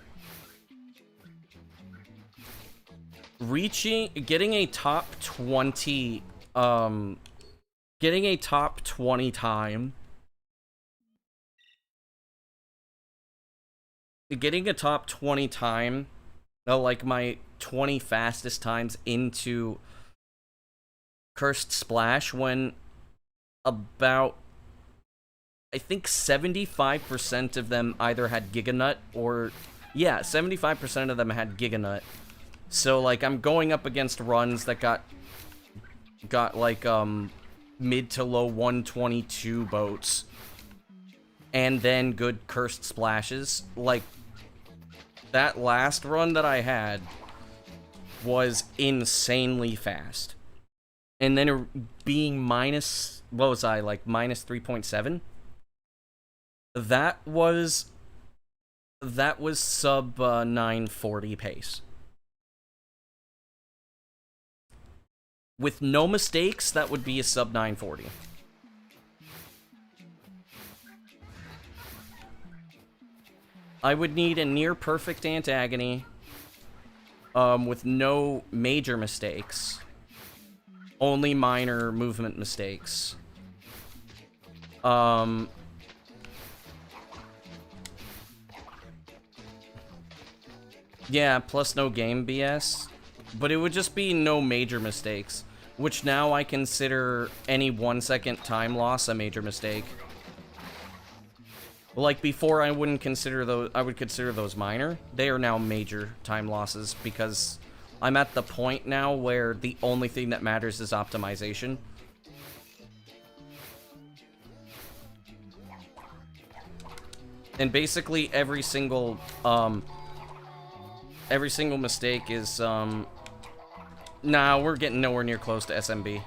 Getting a top 20, getting a top 20 time. Getting a top 20 time, like my 20 fastest times into Cursed Splash, when about, I think 75% of them either had Giganut or, yeah, 75% of them had Giganut. So, like, I'm going up against runs that got like, mid to low 122 boats. And then good Cursed Splashes. Like, that last run that I had was insanely fast. And then being minus, what was I, like, minus 3.7? That was sub 940 pace. With no mistakes, that would be a sub 940. I would need a near-perfect antagony, with no major mistakes. Only minor movement mistakes. Yeah, plus no game BS. But it would just be no major mistakes, which now I consider any 1 second time loss a major mistake. Like before, I wouldn't consider those. I would consider those minor. They are now major time losses because I'm at the point now where the only thing that matters is optimization. And basically every single mistake is nah, we're getting nowhere near close to SMB.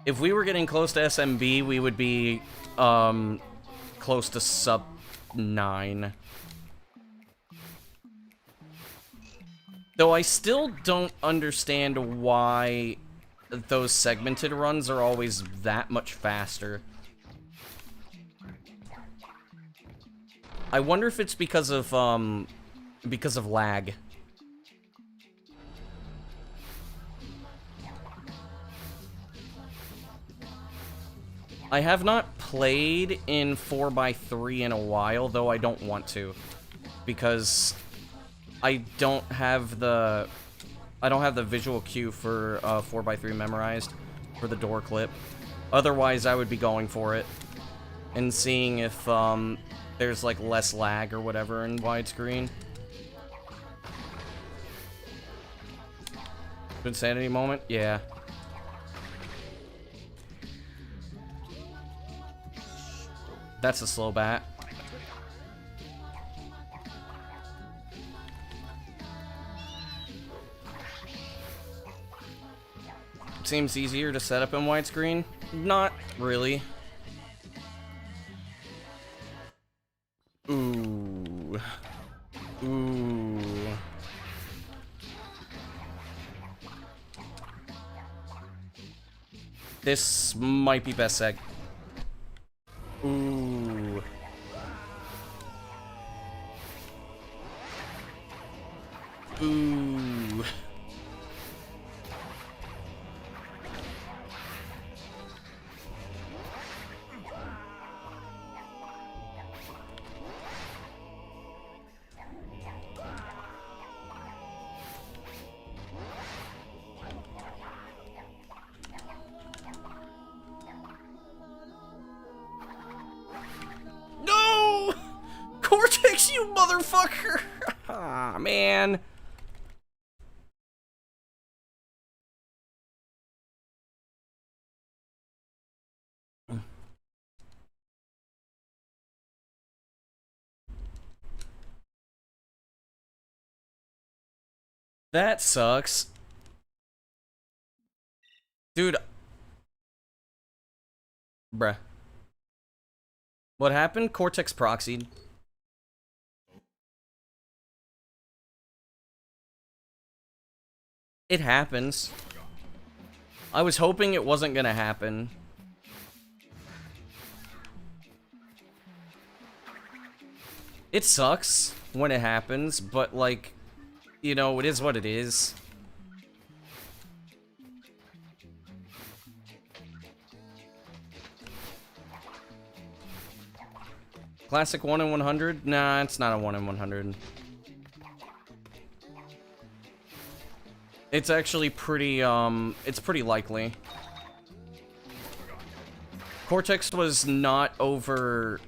If we were getting close to SMB, we would be close to sub 9. Though I still don't understand why those segmented runs are always that much faster. I wonder if it's because of lag. I have not played in 4x3 in a while, though I don't want to, because I don't have the visual cue for 4x3 memorized for the door clip. Otherwise, I would be going for it and seeing if there's like less lag or whatever in widescreen. Twinsanity moment? Yeah. That's a slow bat. Seems easier to set up in widescreen? Not really. Ooh. Ooh. This might be best seg. Ooh. Ooh. No! Cortex, you motherfucker! Ah, man. That sucks. Dude. Bruh. What happened? Cortex proxied. It happens. I was hoping it wasn't gonna happen. It sucks when it happens, but like, you know, it is what it is. Classic 1 in 100? Nah, it's not a 1 in 100. It's actually pretty, it's pretty likely. Cortex was not over,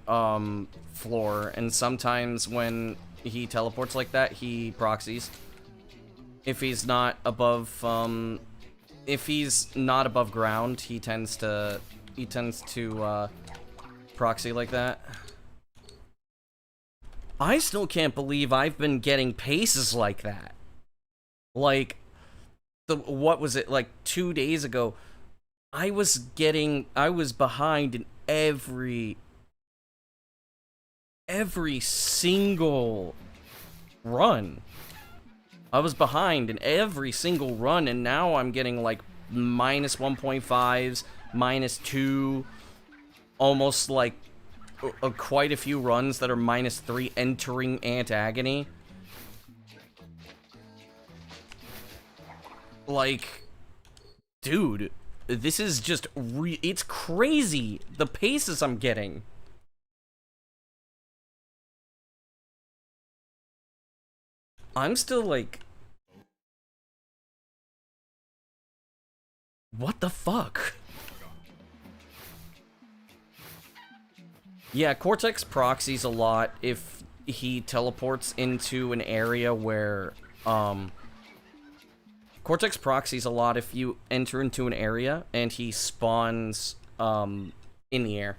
floor, and sometimes when he teleports like that, he proxies. If he's not above, if he's not above ground, he tends to proxy like that. I still can't believe I've been getting paces like that. Like, what was it, like 2 days ago? I was behind in every single run. I was behind in every single run, and now I'm getting like -1.5s, -2, almost like quite a few runs that are -3 entering Ant Agony. Like, dude, this is just it's crazy, the paces I'm getting. I'm still like, what the fuck? Yeah, Cortex proxies a lot if he teleports into an area where, Cortex proxies a lot if you enter into an area and he spawns, in the air.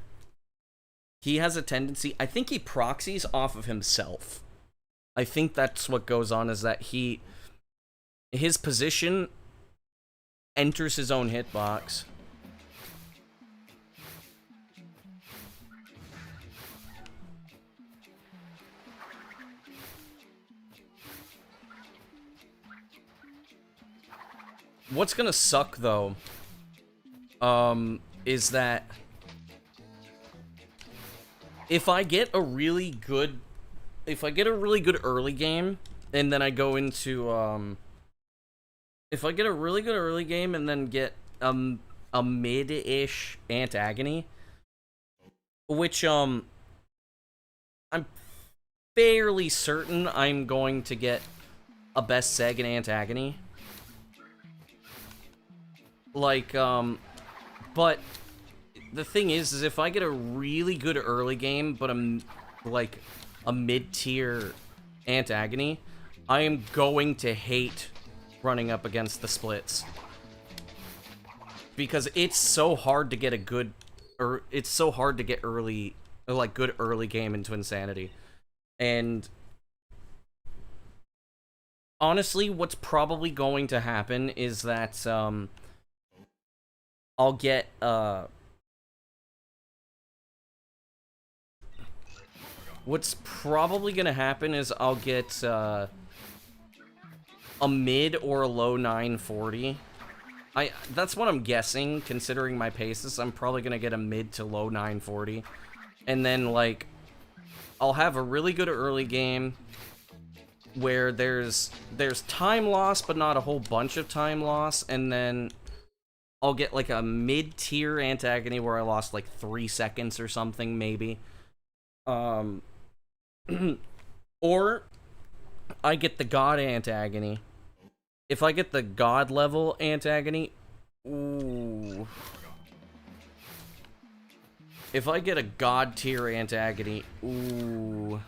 He has a tendency, I think he proxies off of himself. I think that's what goes on, is that his position enters his own hitbox. What's gonna suck, though, is that if I get a really good early game, and then I go into, if I get a really good early game and then get, a mid-ish Ant Agony, which, I'm fairly certain I'm going to get a best seg in Ant Agony. Like, but the thing is if I get a really good early game, but I'm, like, a mid-tier Ant Agony, I am going to hate running up against the splits. Because it's so hard to get a good, or it's so hard to get early, like, good early game in Twinsanity. And honestly, what's probably going to happen is that, I'll get, what's probably gonna happen is I'll get, a mid or a low 940. That's what I'm guessing, considering my paces. I'm probably gonna get a mid to low 940. And then, like, I'll have a really good early game where there's time loss, but not a whole bunch of time loss, and then I'll get, like, a mid-tier Ant Agony where I lost, like, 3 seconds or something, maybe. Or I get the God Ant Agony. If I get the God level Ant Agony, ooh. If I get a God tier Ant Agony, ooh.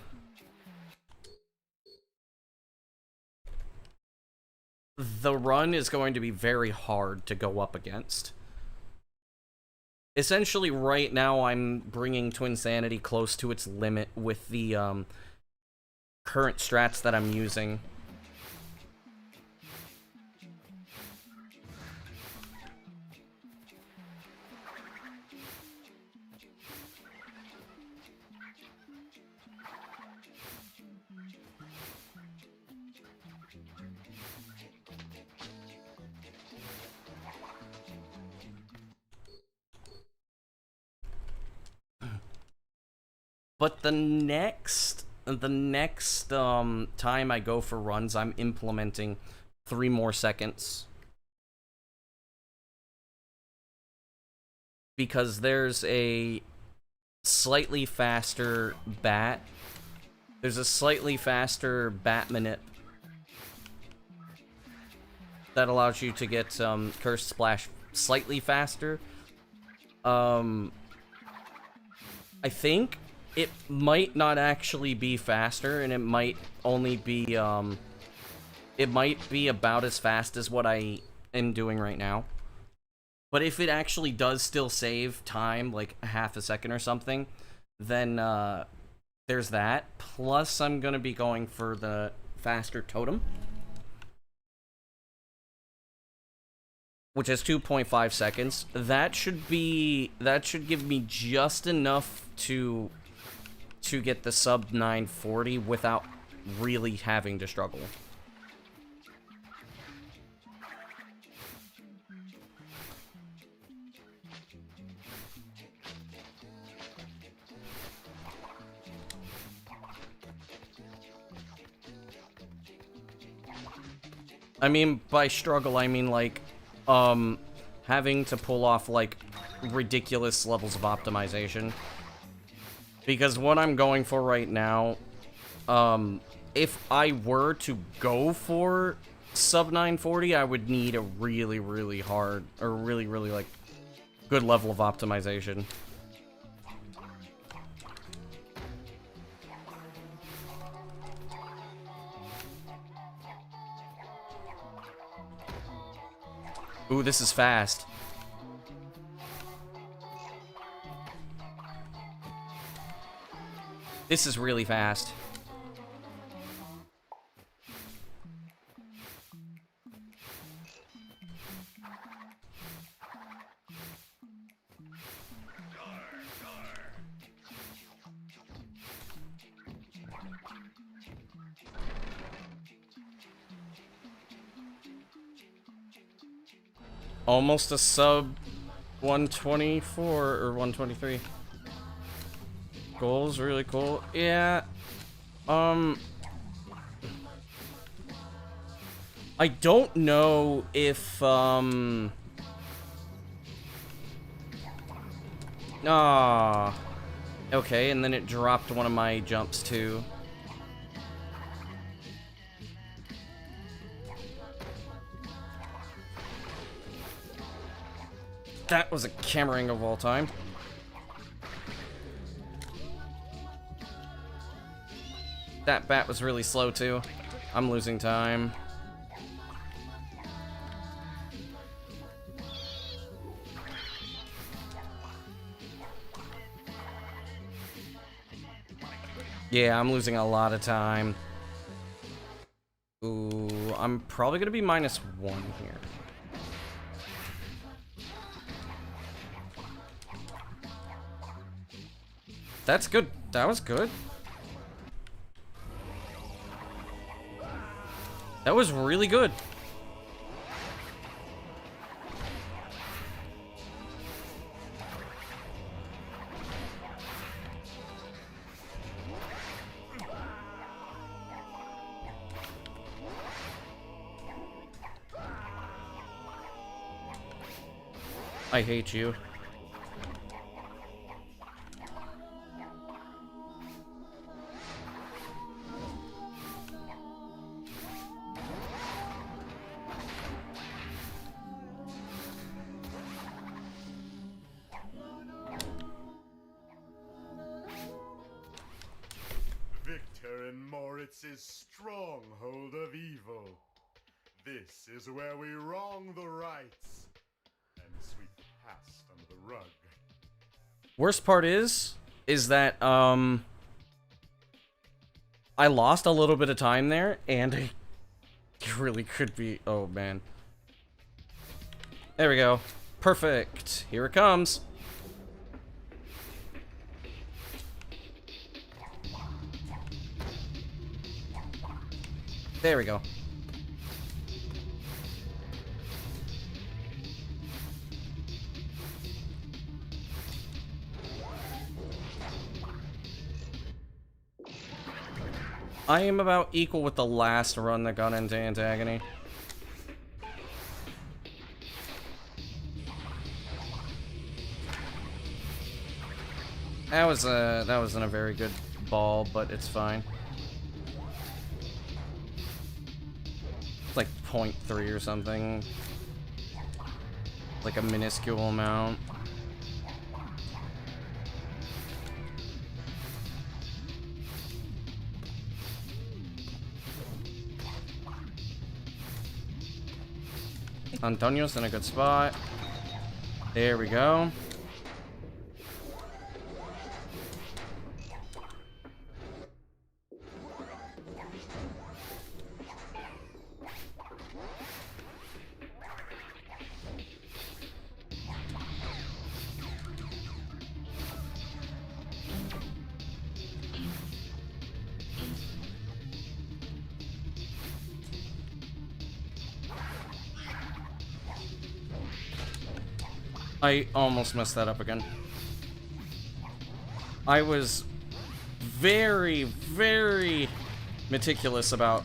The run is going to be very hard to go up against. Essentially, right now, I'm bringing Twinsanity close to its limit with the, current strats that I'm using. But the next time I go for runs, I'm implementing 3 more seconds. Because there's a slightly faster bat. There's a slightly faster bat manip that allows you to get Cursed Splash slightly faster. I think it might not actually be faster, and it might only be, it might be about as fast as what I am doing right now. But if it actually does still save time, like a half a second or something, then, there's that. Plus, I'm gonna be going for the faster totem, which is 2.5 seconds. That should give me just enough to get the sub 940 without really having to struggle. I mean, by struggle, I mean, like, having to pull off, like, ridiculous levels of optimization. Because what I'm going for right now, if I were to go for sub 940, I would need a really, really hard, or really, really, like, good level of optimization. Ooh, this is fast. This is really fast. Almost a sub 124 or 123. Goals really cool. Yeah. I don't know if okay, and then it dropped one of my jumps too. That was a cammering of all time. That bat was really slow too. I'm losing time. Yeah, I'm losing a lot of time. Ooh, I'm probably gonna be -1 here. That's good. That was good. That was really good. I hate you. Victor in Moritz's stronghold of evil. This is where we wrong the rights and sweep the past under the rug. Worst part is that, I lost a little bit of time there, and it really could be, oh man. There we go. Perfect. Here it comes. There we go. I am about equal with the last run that got into Antagony. That wasn't a very good ball, but it's fine. It's like 0.3 or something. Like a minuscule amount. Antonio's in a good spot. There we go. I almost messed that up again. I was very, very meticulous about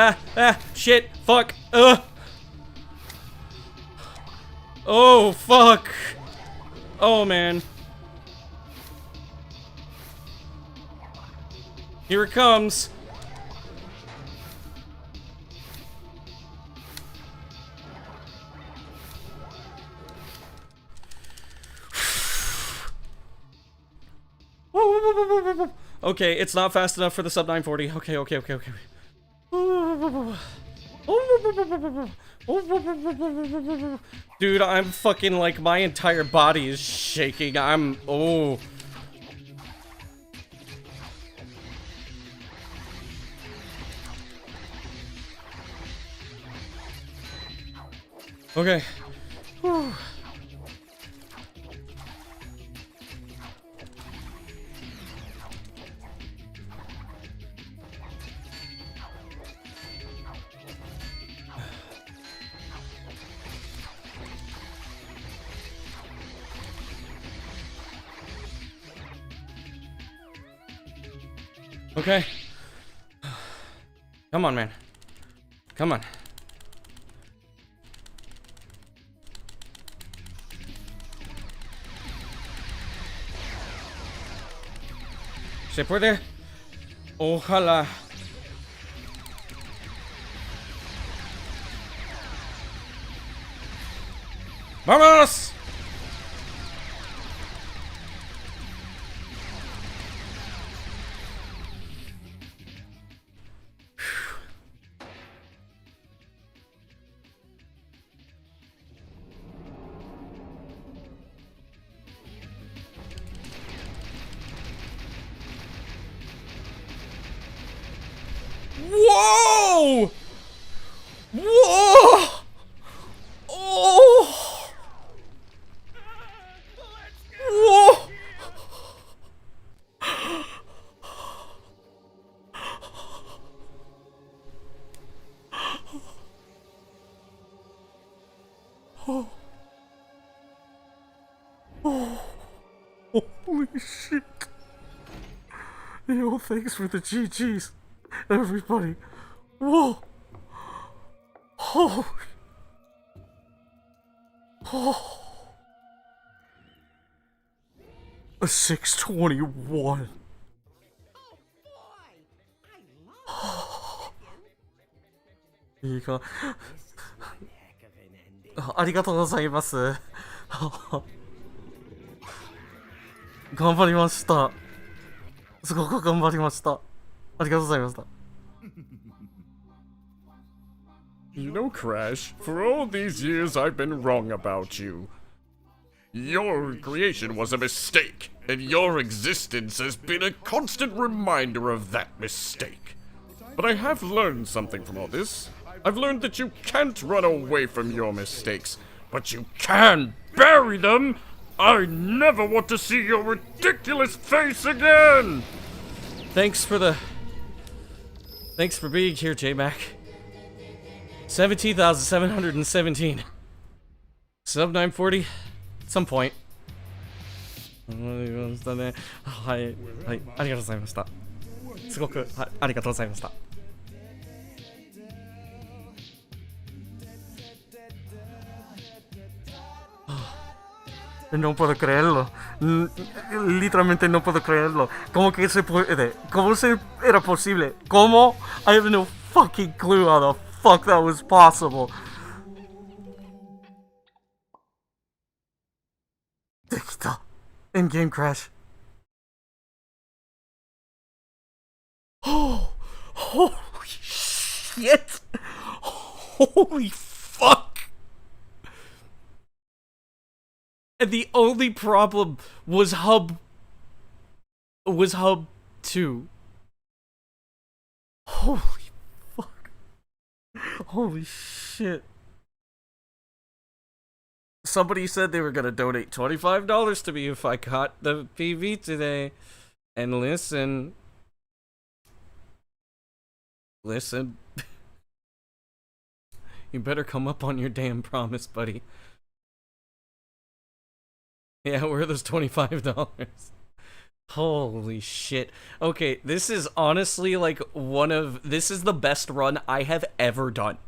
Shit, fuck, oh, fuck. Oh, man. Here it comes. Okay, it's not fast enough for the sub 940. Okay. Dude, I'm fucking like, my entire body is shaking. Oh. Okay. Whew. Okay. Come on, man. Come on. ¿Se puede? Ojalá. ¡Vamos! Whoa! Whoa! Oh! Whoa! Oh. Oh. Holy shit. Yo, thanks for the GGs, everybody. Whoa. Oh. Oh. A 621. いいか。ありがとうございます。頑張りました。すごく頑張りました。ありがとうございました。You know, Crash, for all these years I've been wrong about you. Your creation was a mistake, and your existence has been a constant reminder of that mistake. But I have learned something from all this. I've learned that you can't run away from your mistakes, but you can bury them! I never want to see your ridiculous face again! Thanks for being here, J-Mac. 17,717. Sub 940? At some point. はい、はい、ありがとうございました。すごく、ありがとうございました。No puedo creerlo. Literalmente no puedo creerlo. ¿Cómo que se puede? ¿Cómo se era posible? ¿Cómo? I have no fucking clue how the fuck that was possible. できた。In-game crash. Oh, holy shit! Holy fuck! And the only problem was hub 2. Holy fuck. Holy shit. Somebody said they were gonna donate $25 to me if I caught the PV today. And listen. You better come up on your damn promise, buddy. Yeah, where are those $25? Holy shit. Okay, this is honestly like this is the best run I have ever done.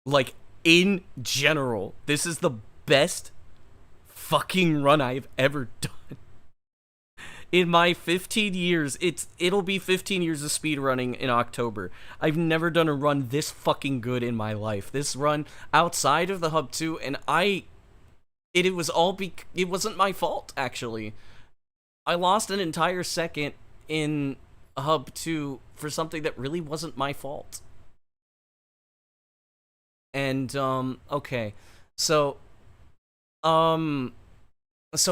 Like, in general, this is the best fucking run I've ever done. In my 15 years, it'll be 15 years of speedrunning in October. I've never done a run this fucking good in my life. This run outside of the Hub 2, and it wasn't my fault, actually. I lost an entire second in Hub 2 for something that really wasn't my fault. And, okay. So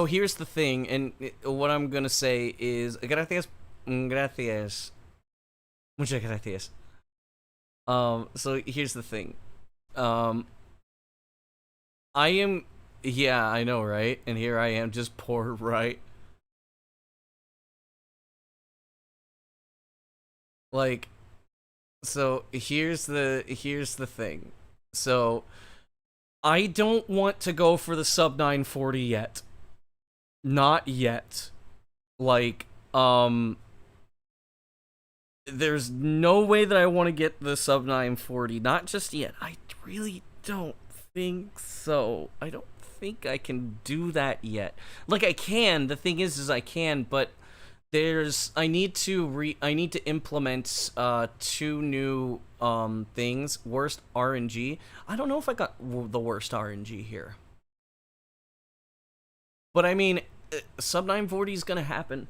here's the thing, and what I'm gonna say is, gracias. Muchas gracias. So here's the thing. Yeah, I know, right? And here I am, just poor, right? Like, so here's the thing. So I don't want to go for the sub 940 yet. Not yet. Like, there's no way that I want to get the sub 940. Not just yet. I really don't think so. I don't think I can do that yet. Like, I can. The thing is I can, but I need to implement 2 new things. Worst RNG. I don't know if I got the worst RNG here. But I mean, sub 940 is gonna happen.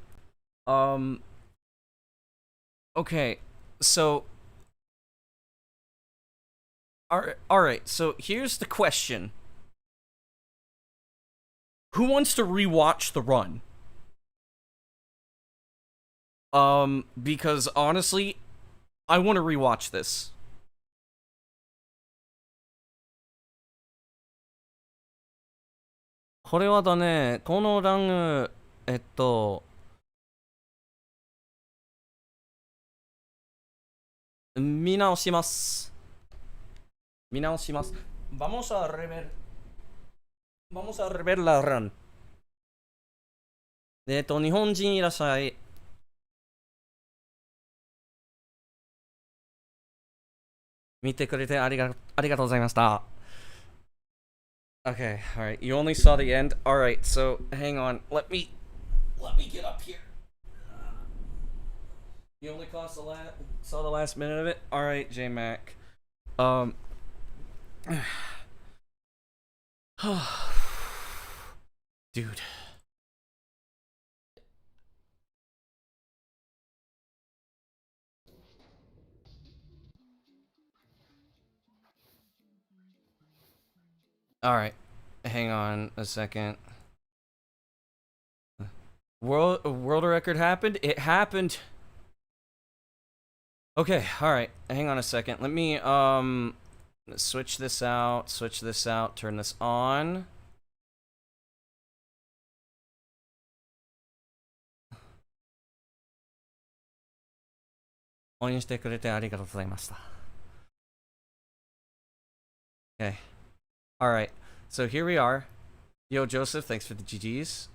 Okay, so alright, so here's the question. Who wants to rewatch the run? Because honestly, I want to rewatch this.これはだね、このラング、見直します。Vamos a rever la run. 日本人いらっしゃい。見てくれてありがとうございました。Okay, alright. You only saw the end? Alright, so hang on. Let me get up here. You only saw the last minute of it? Alright, J-Mac. Um. Dude. Alright. Hang on a second. World record happened? It happened. Okay, alright. Hang on a second. Let me, switch this out, turn this on. Okay. Alright. So here we are. Yo, Joseph, thanks for the GGs.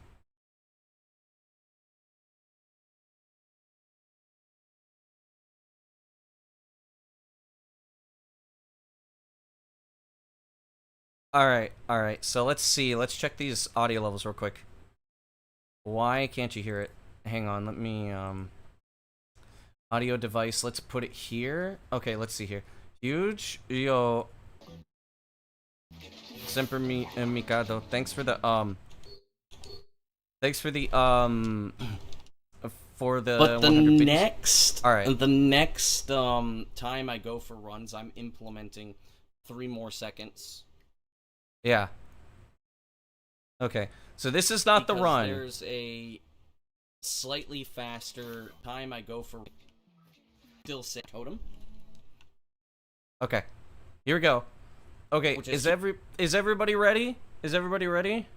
Alright. So let's see. Let's check these audio levels real quick. Why can't you hear it? Hang on, let me, audio device, let's put it here. Okay, let's see here. Huge. Yo. Semper Mikado. Thanks for the, for the But the 100 next, Alright. the next time I go for runs, I'm implementing 3 more seconds. Yeah. Okay. So this is not the Because run. There's a slightly faster time I go for. Still say totem. Okay. Here we go. Okay, Which is is- everybody ready? Is everybody ready?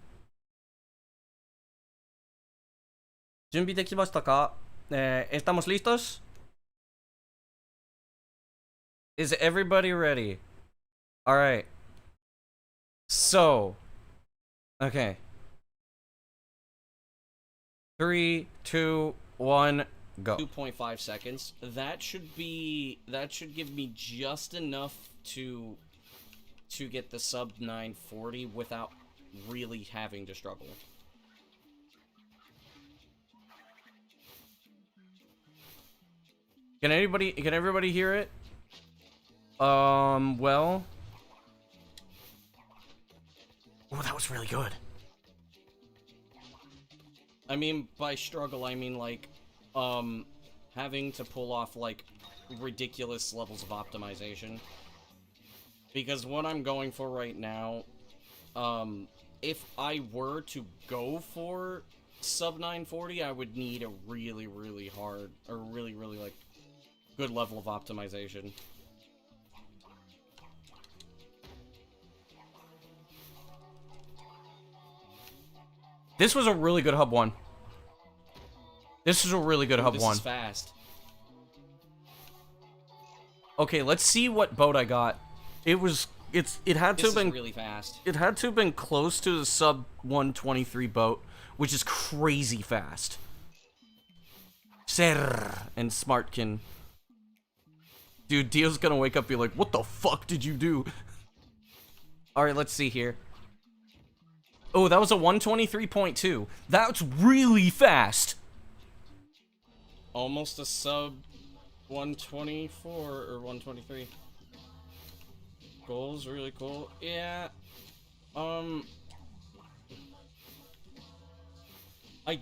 準備できましたか? ¿Estamos listos? Is everybody ready? All right. So, okay. 3, 2, 1, go. 2.5 seconds. That should give me just enough to get the sub 940 without really having to struggle. Can everybody hear it? Well. Oh, that was really good. I mean, by struggle, I mean, like, having to pull off, like, ridiculous levels of optimization. Because what I'm going for right now, if I were to go for sub 940, I would need a really, really hard, or really, really, like, good level of optimization. This was a really good hub one. This is a really good hub This one. is fast. Okay, let's see what boat I got. It had to This have been is really fast. It had to have been close to the sub 123 boat, which is crazy fast. Ser and Smartkin. Dude, Dio's gonna wake up and be like, what the fuck did you do? Alright, let's see here. Oh, that was a 123.2. That's really fast. Almost a sub 124 or 123. Goals really cool. Yeah. I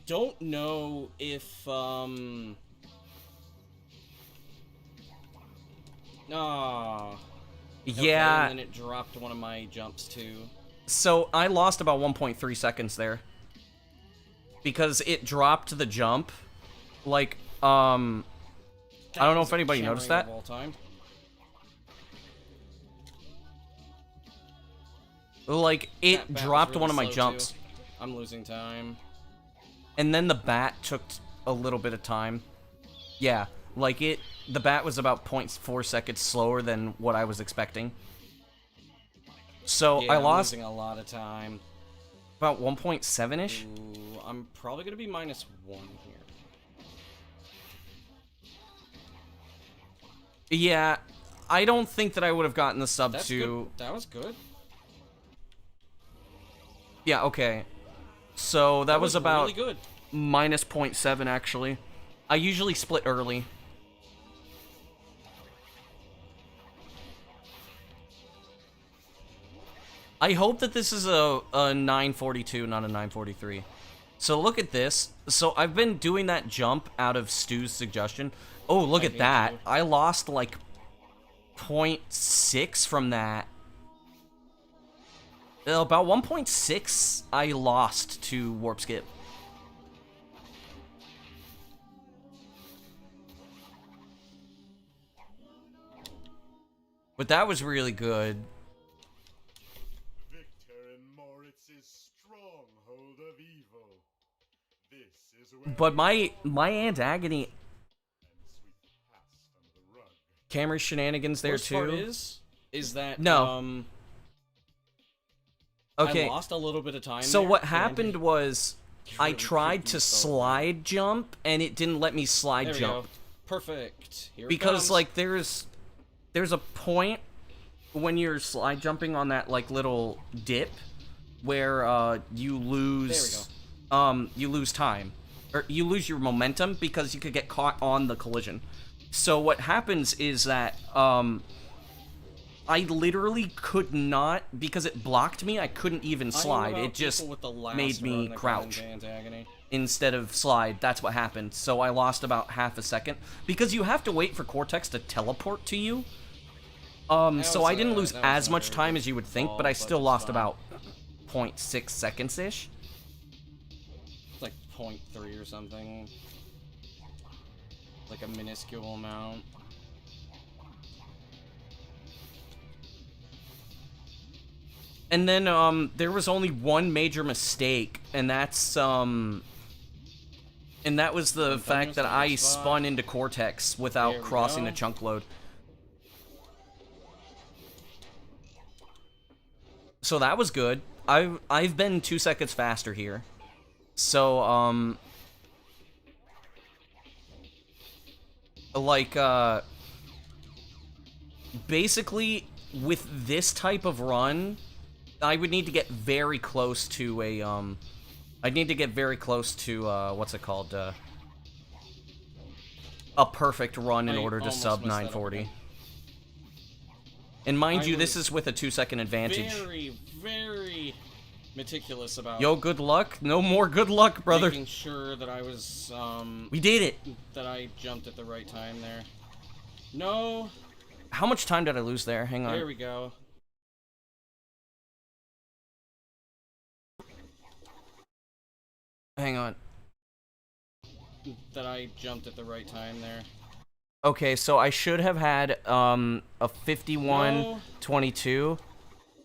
don't know if Yeah. And then it dropped one of my jumps too. So I lost about 1.3 seconds there. Because it dropped the jump. Like, I don't know if anybody noticed that. Of all time. Like, it That bat was dropped really one of my slow, jumps. too. I'm losing time. And then the bat took a little bit of time. Yeah, like the bat was about 0.4 seconds slower than what I was expecting. So Yeah, I I'm lost losing a lot of time. about 1.7-ish. Ooh, I'm probably gonna be -1 here. Yeah, I don't think that I would have gotten the sub That's 2. good. That was good. Yeah, okay. So that was about really good. minus 0.7 actually. I usually split early. I hope that this is a 942, not a 943. So look at this. So I've been doing that jump out of Stu's suggestion. Oh, look at that. I lost like 0.6 from that. About 1.6 I lost to warp skip. But that was really good. Victor in Moritz's stronghold of evil. This is where But my Aunt Agony and sweep the past under the rug. camera shenanigans there Worst part too. is that No. Okay. I lost a little bit of time. So there, what and happened was I really tried freaked to me so slide jump and it didn't let me slide There we jump. go. Perfect. Here it Because comes. like there's a point when you're slide jumping on that like little dip where you lose you lose time or you lose your momentum because you could get caught on the collision. So what happens is that I literally could not, because it blocked me, I couldn't even slide. It just made me crouch instead of slide. That's what happened. So I lost about half a second because you have to wait for Cortex to teleport to you. So I didn't lose as much time as you would think, but I still lost about 0.6 seconds-ish. It's like 0.3 or something. Like a minuscule amount. And then, there was only one major mistake, and that's, and that was the fact that I spun into Cortex without crossing a chunk load. So that was good. I've been 2 seconds faster here. So, like, basically, with this type of run, I would need to get very close to a, I'd need to get very close to, what's it called, a perfect run in order to sub 940. And mind you, this is with a 2-second advantage. Very, very meticulous about. Yo, good luck. No more good luck, brother. Making sure that I was, We did it. that I jumped at the right time there. No. How much time did I lose there? Hang on. There we go. Hang on. That I jumped at the right time there. Okay, so I should have had a 51-22.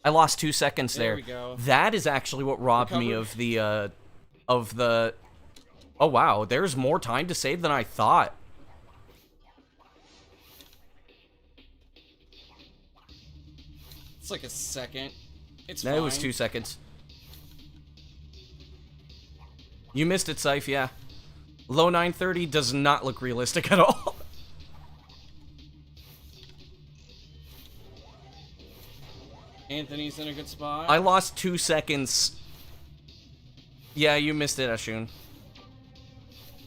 I lost 2 seconds there. There we go. That is actually what robbed me of the Oh wow, there's more time to save than I thought. It's like a second. It's That fine. was 2 seconds. You missed it, Scythe, yeah. Low 930 does not look realistic at all. Anthony's in a good spot. I lost 2 seconds. Yeah, you missed it, Ashun.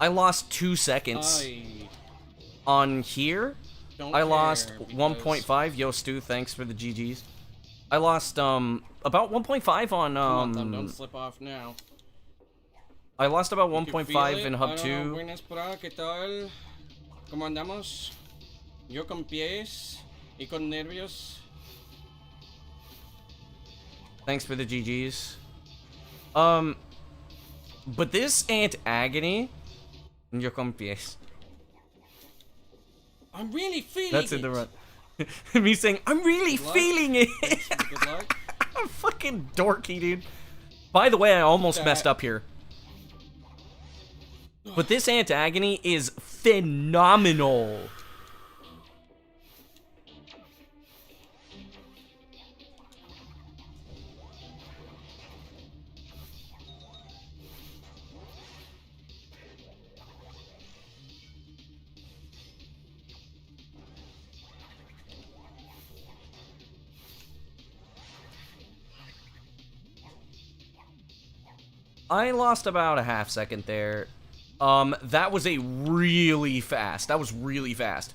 I lost 2 seconds on here. I lost 1.5. Yo, Stu, thanks for the GGs. I lost about 1.5 on don't slip off now. I lost about 1.5 in Hub 2. Buenas por acá, ¿qué tal? ¿Cómo andamos? Yo con pies y con nervios. Thanks for the GGs. But this Aunt Agony, yo con pies. I'm really feeling That's it. in the run. Me saying, I'm really Good luck. feeling it. Good luck. I'm fucking dorky, dude. By the way, I almost That- messed up here. But this Aunt Agony is phenomenal. I lost about a half second there. That was a really fast. That was really fast.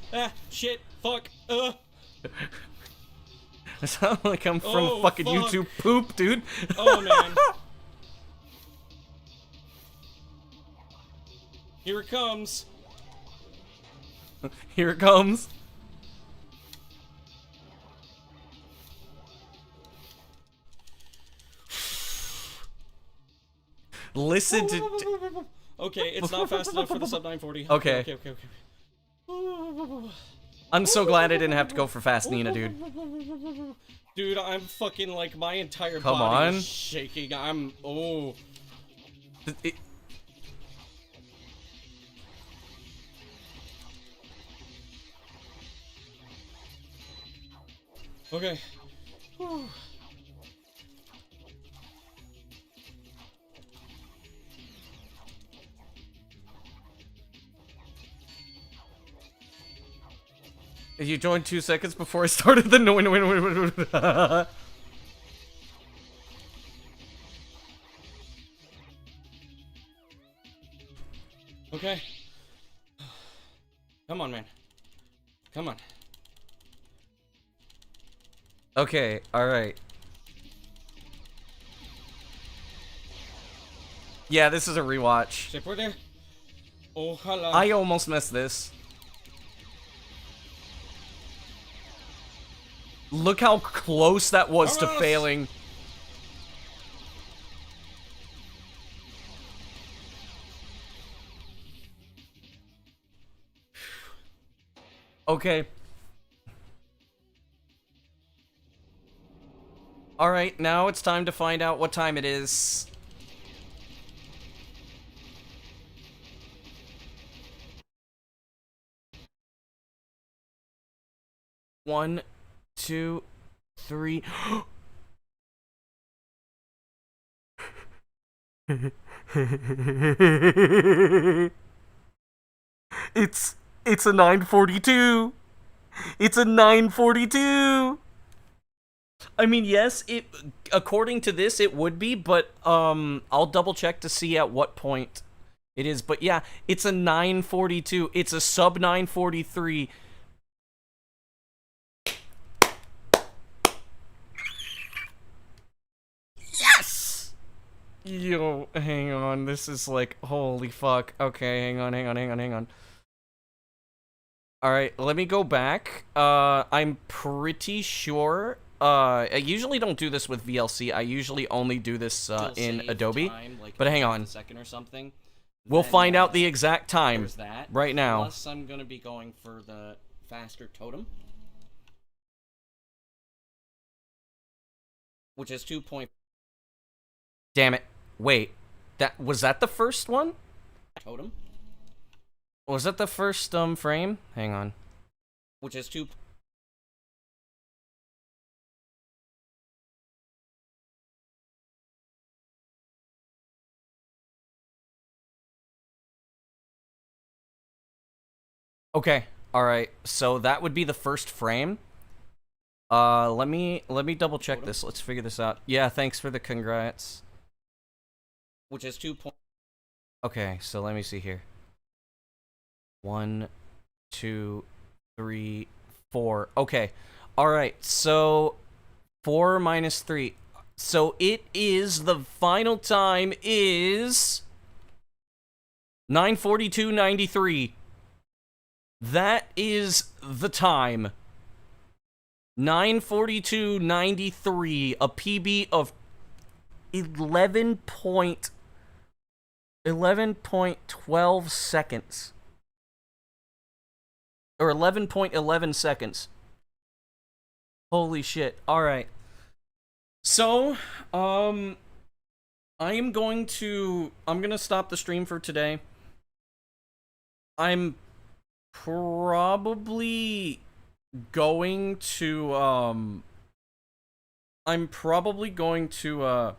Shit, fuck, I sound like I'm from Oh, fucking fuck. YouTube poop, dude. Oh, man. Here it comes. Here it comes. Listen to... Okay, it's not fast enough for the sub 940. Okay. Okay. I'm so glad I didn't have to go for fast Nina, dude. Dude, I'm fucking like my entire Come body on. is shaking. I'm It- okay. Whew. You joined 2 seconds before I started the no. Okay. Come on, man. Come on. Okay, alright. Yeah, this is a rewatch. Se puede. Ojalá. I almost missed this. Look how close that was to Vamos! failing. Okay. Alright, now it's time to find out what time it is. One, 2, 3. It's a 9:42. It's a 9:42. I mean, yes, it according to this it would be, but I'll double check to see at what point it is. But yeah, it's a 9:42. It's a sub 9:43. Yes! Yo, hang on. This is like, holy fuck. Okay, hang on. Alright, let me go back. I'm pretty sure. I usually don't do this with VLC. I usually only do this Still in save Adobe. time, like, But if hang it's on. a second or something. We'll Then, find out the exact time there's that. right now. Plus, I'm gonna be going for the faster totem, which is 2 Damn it. Wait. Was that the first one? totem, Was that the first frame? Hang on. which is 2. Okay. All right. So that would be the first frame. Let me double check this. Let's figure this out. Yeah, thanks for the congrats. Which is 2. Okay, so let me see here. 1, 2, 3, 4. Okay. All right. So 4 minus 3. So it is the final time is 9:42:93. That is the time. 9:42:93, a PB of 11.12 seconds. Or 11.11 seconds. Holy shit. Alright. So, I'm gonna stop the stream for today. I'm probably going to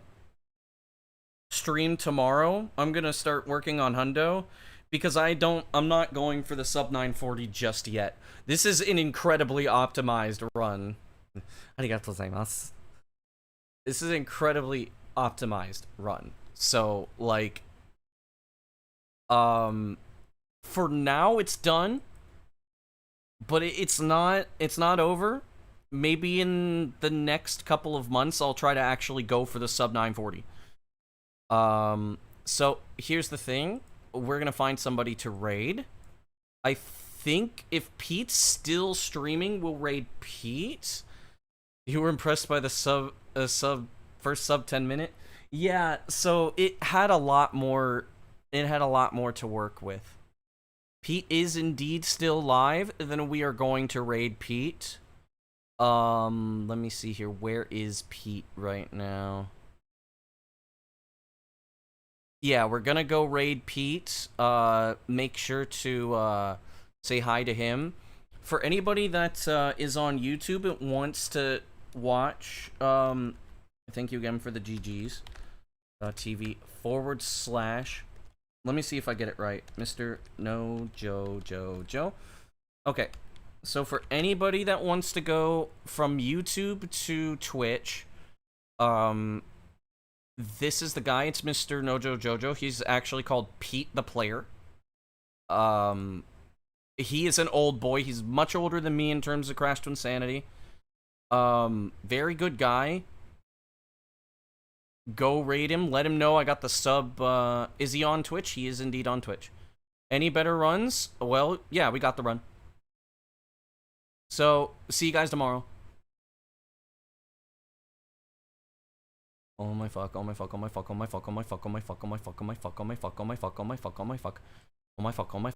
stream tomorrow. I'm gonna start working on Hundo because I'm not going for the sub 940 just yet. This is an incredibly optimized run. Arigatou gozaimasu. This is an incredibly optimized run. So, like, for now it's done, but it's not over. Maybe in the next couple of months I'll try to actually go for the sub 940. So here's the thing. We're gonna find somebody to raid. I think if Pete's still streaming, we'll raid Pete. You were impressed by the first sub 10-minute? Yeah, so it had a lot more to work with. Pete is indeed still live, then we are going to raid Pete. Let me see here. Where is Pete right now? Yeah, we're gonna go raid Pete. Make sure to say hi to him. For anybody that is on YouTube and wants to watch, thank you again for the GGs. TV /. Let me see if I get it right. Mr. No Joe. Okay. So for anybody that wants to go from YouTube to Twitch, this is the guy. It's Mr. Nojo Jojo. He's actually called Pete the Player. He is an old boy. He's much older than me in terms of Crash Twinsanity. Very good guy. Go raid him. Let him know I got the sub. Is he on Twitch? He is indeed on Twitch. Any better runs? Well, yeah, we got the run. So, see you guys tomorrow. Oh my fuck, oh my fuck, oh my fuck, oh my fuck, oh my fuck, oh my fuck, oh my fuck, oh my fuck, oh my fuck, oh my fuck, oh my fuck, oh my fuck, oh my fuck, oh my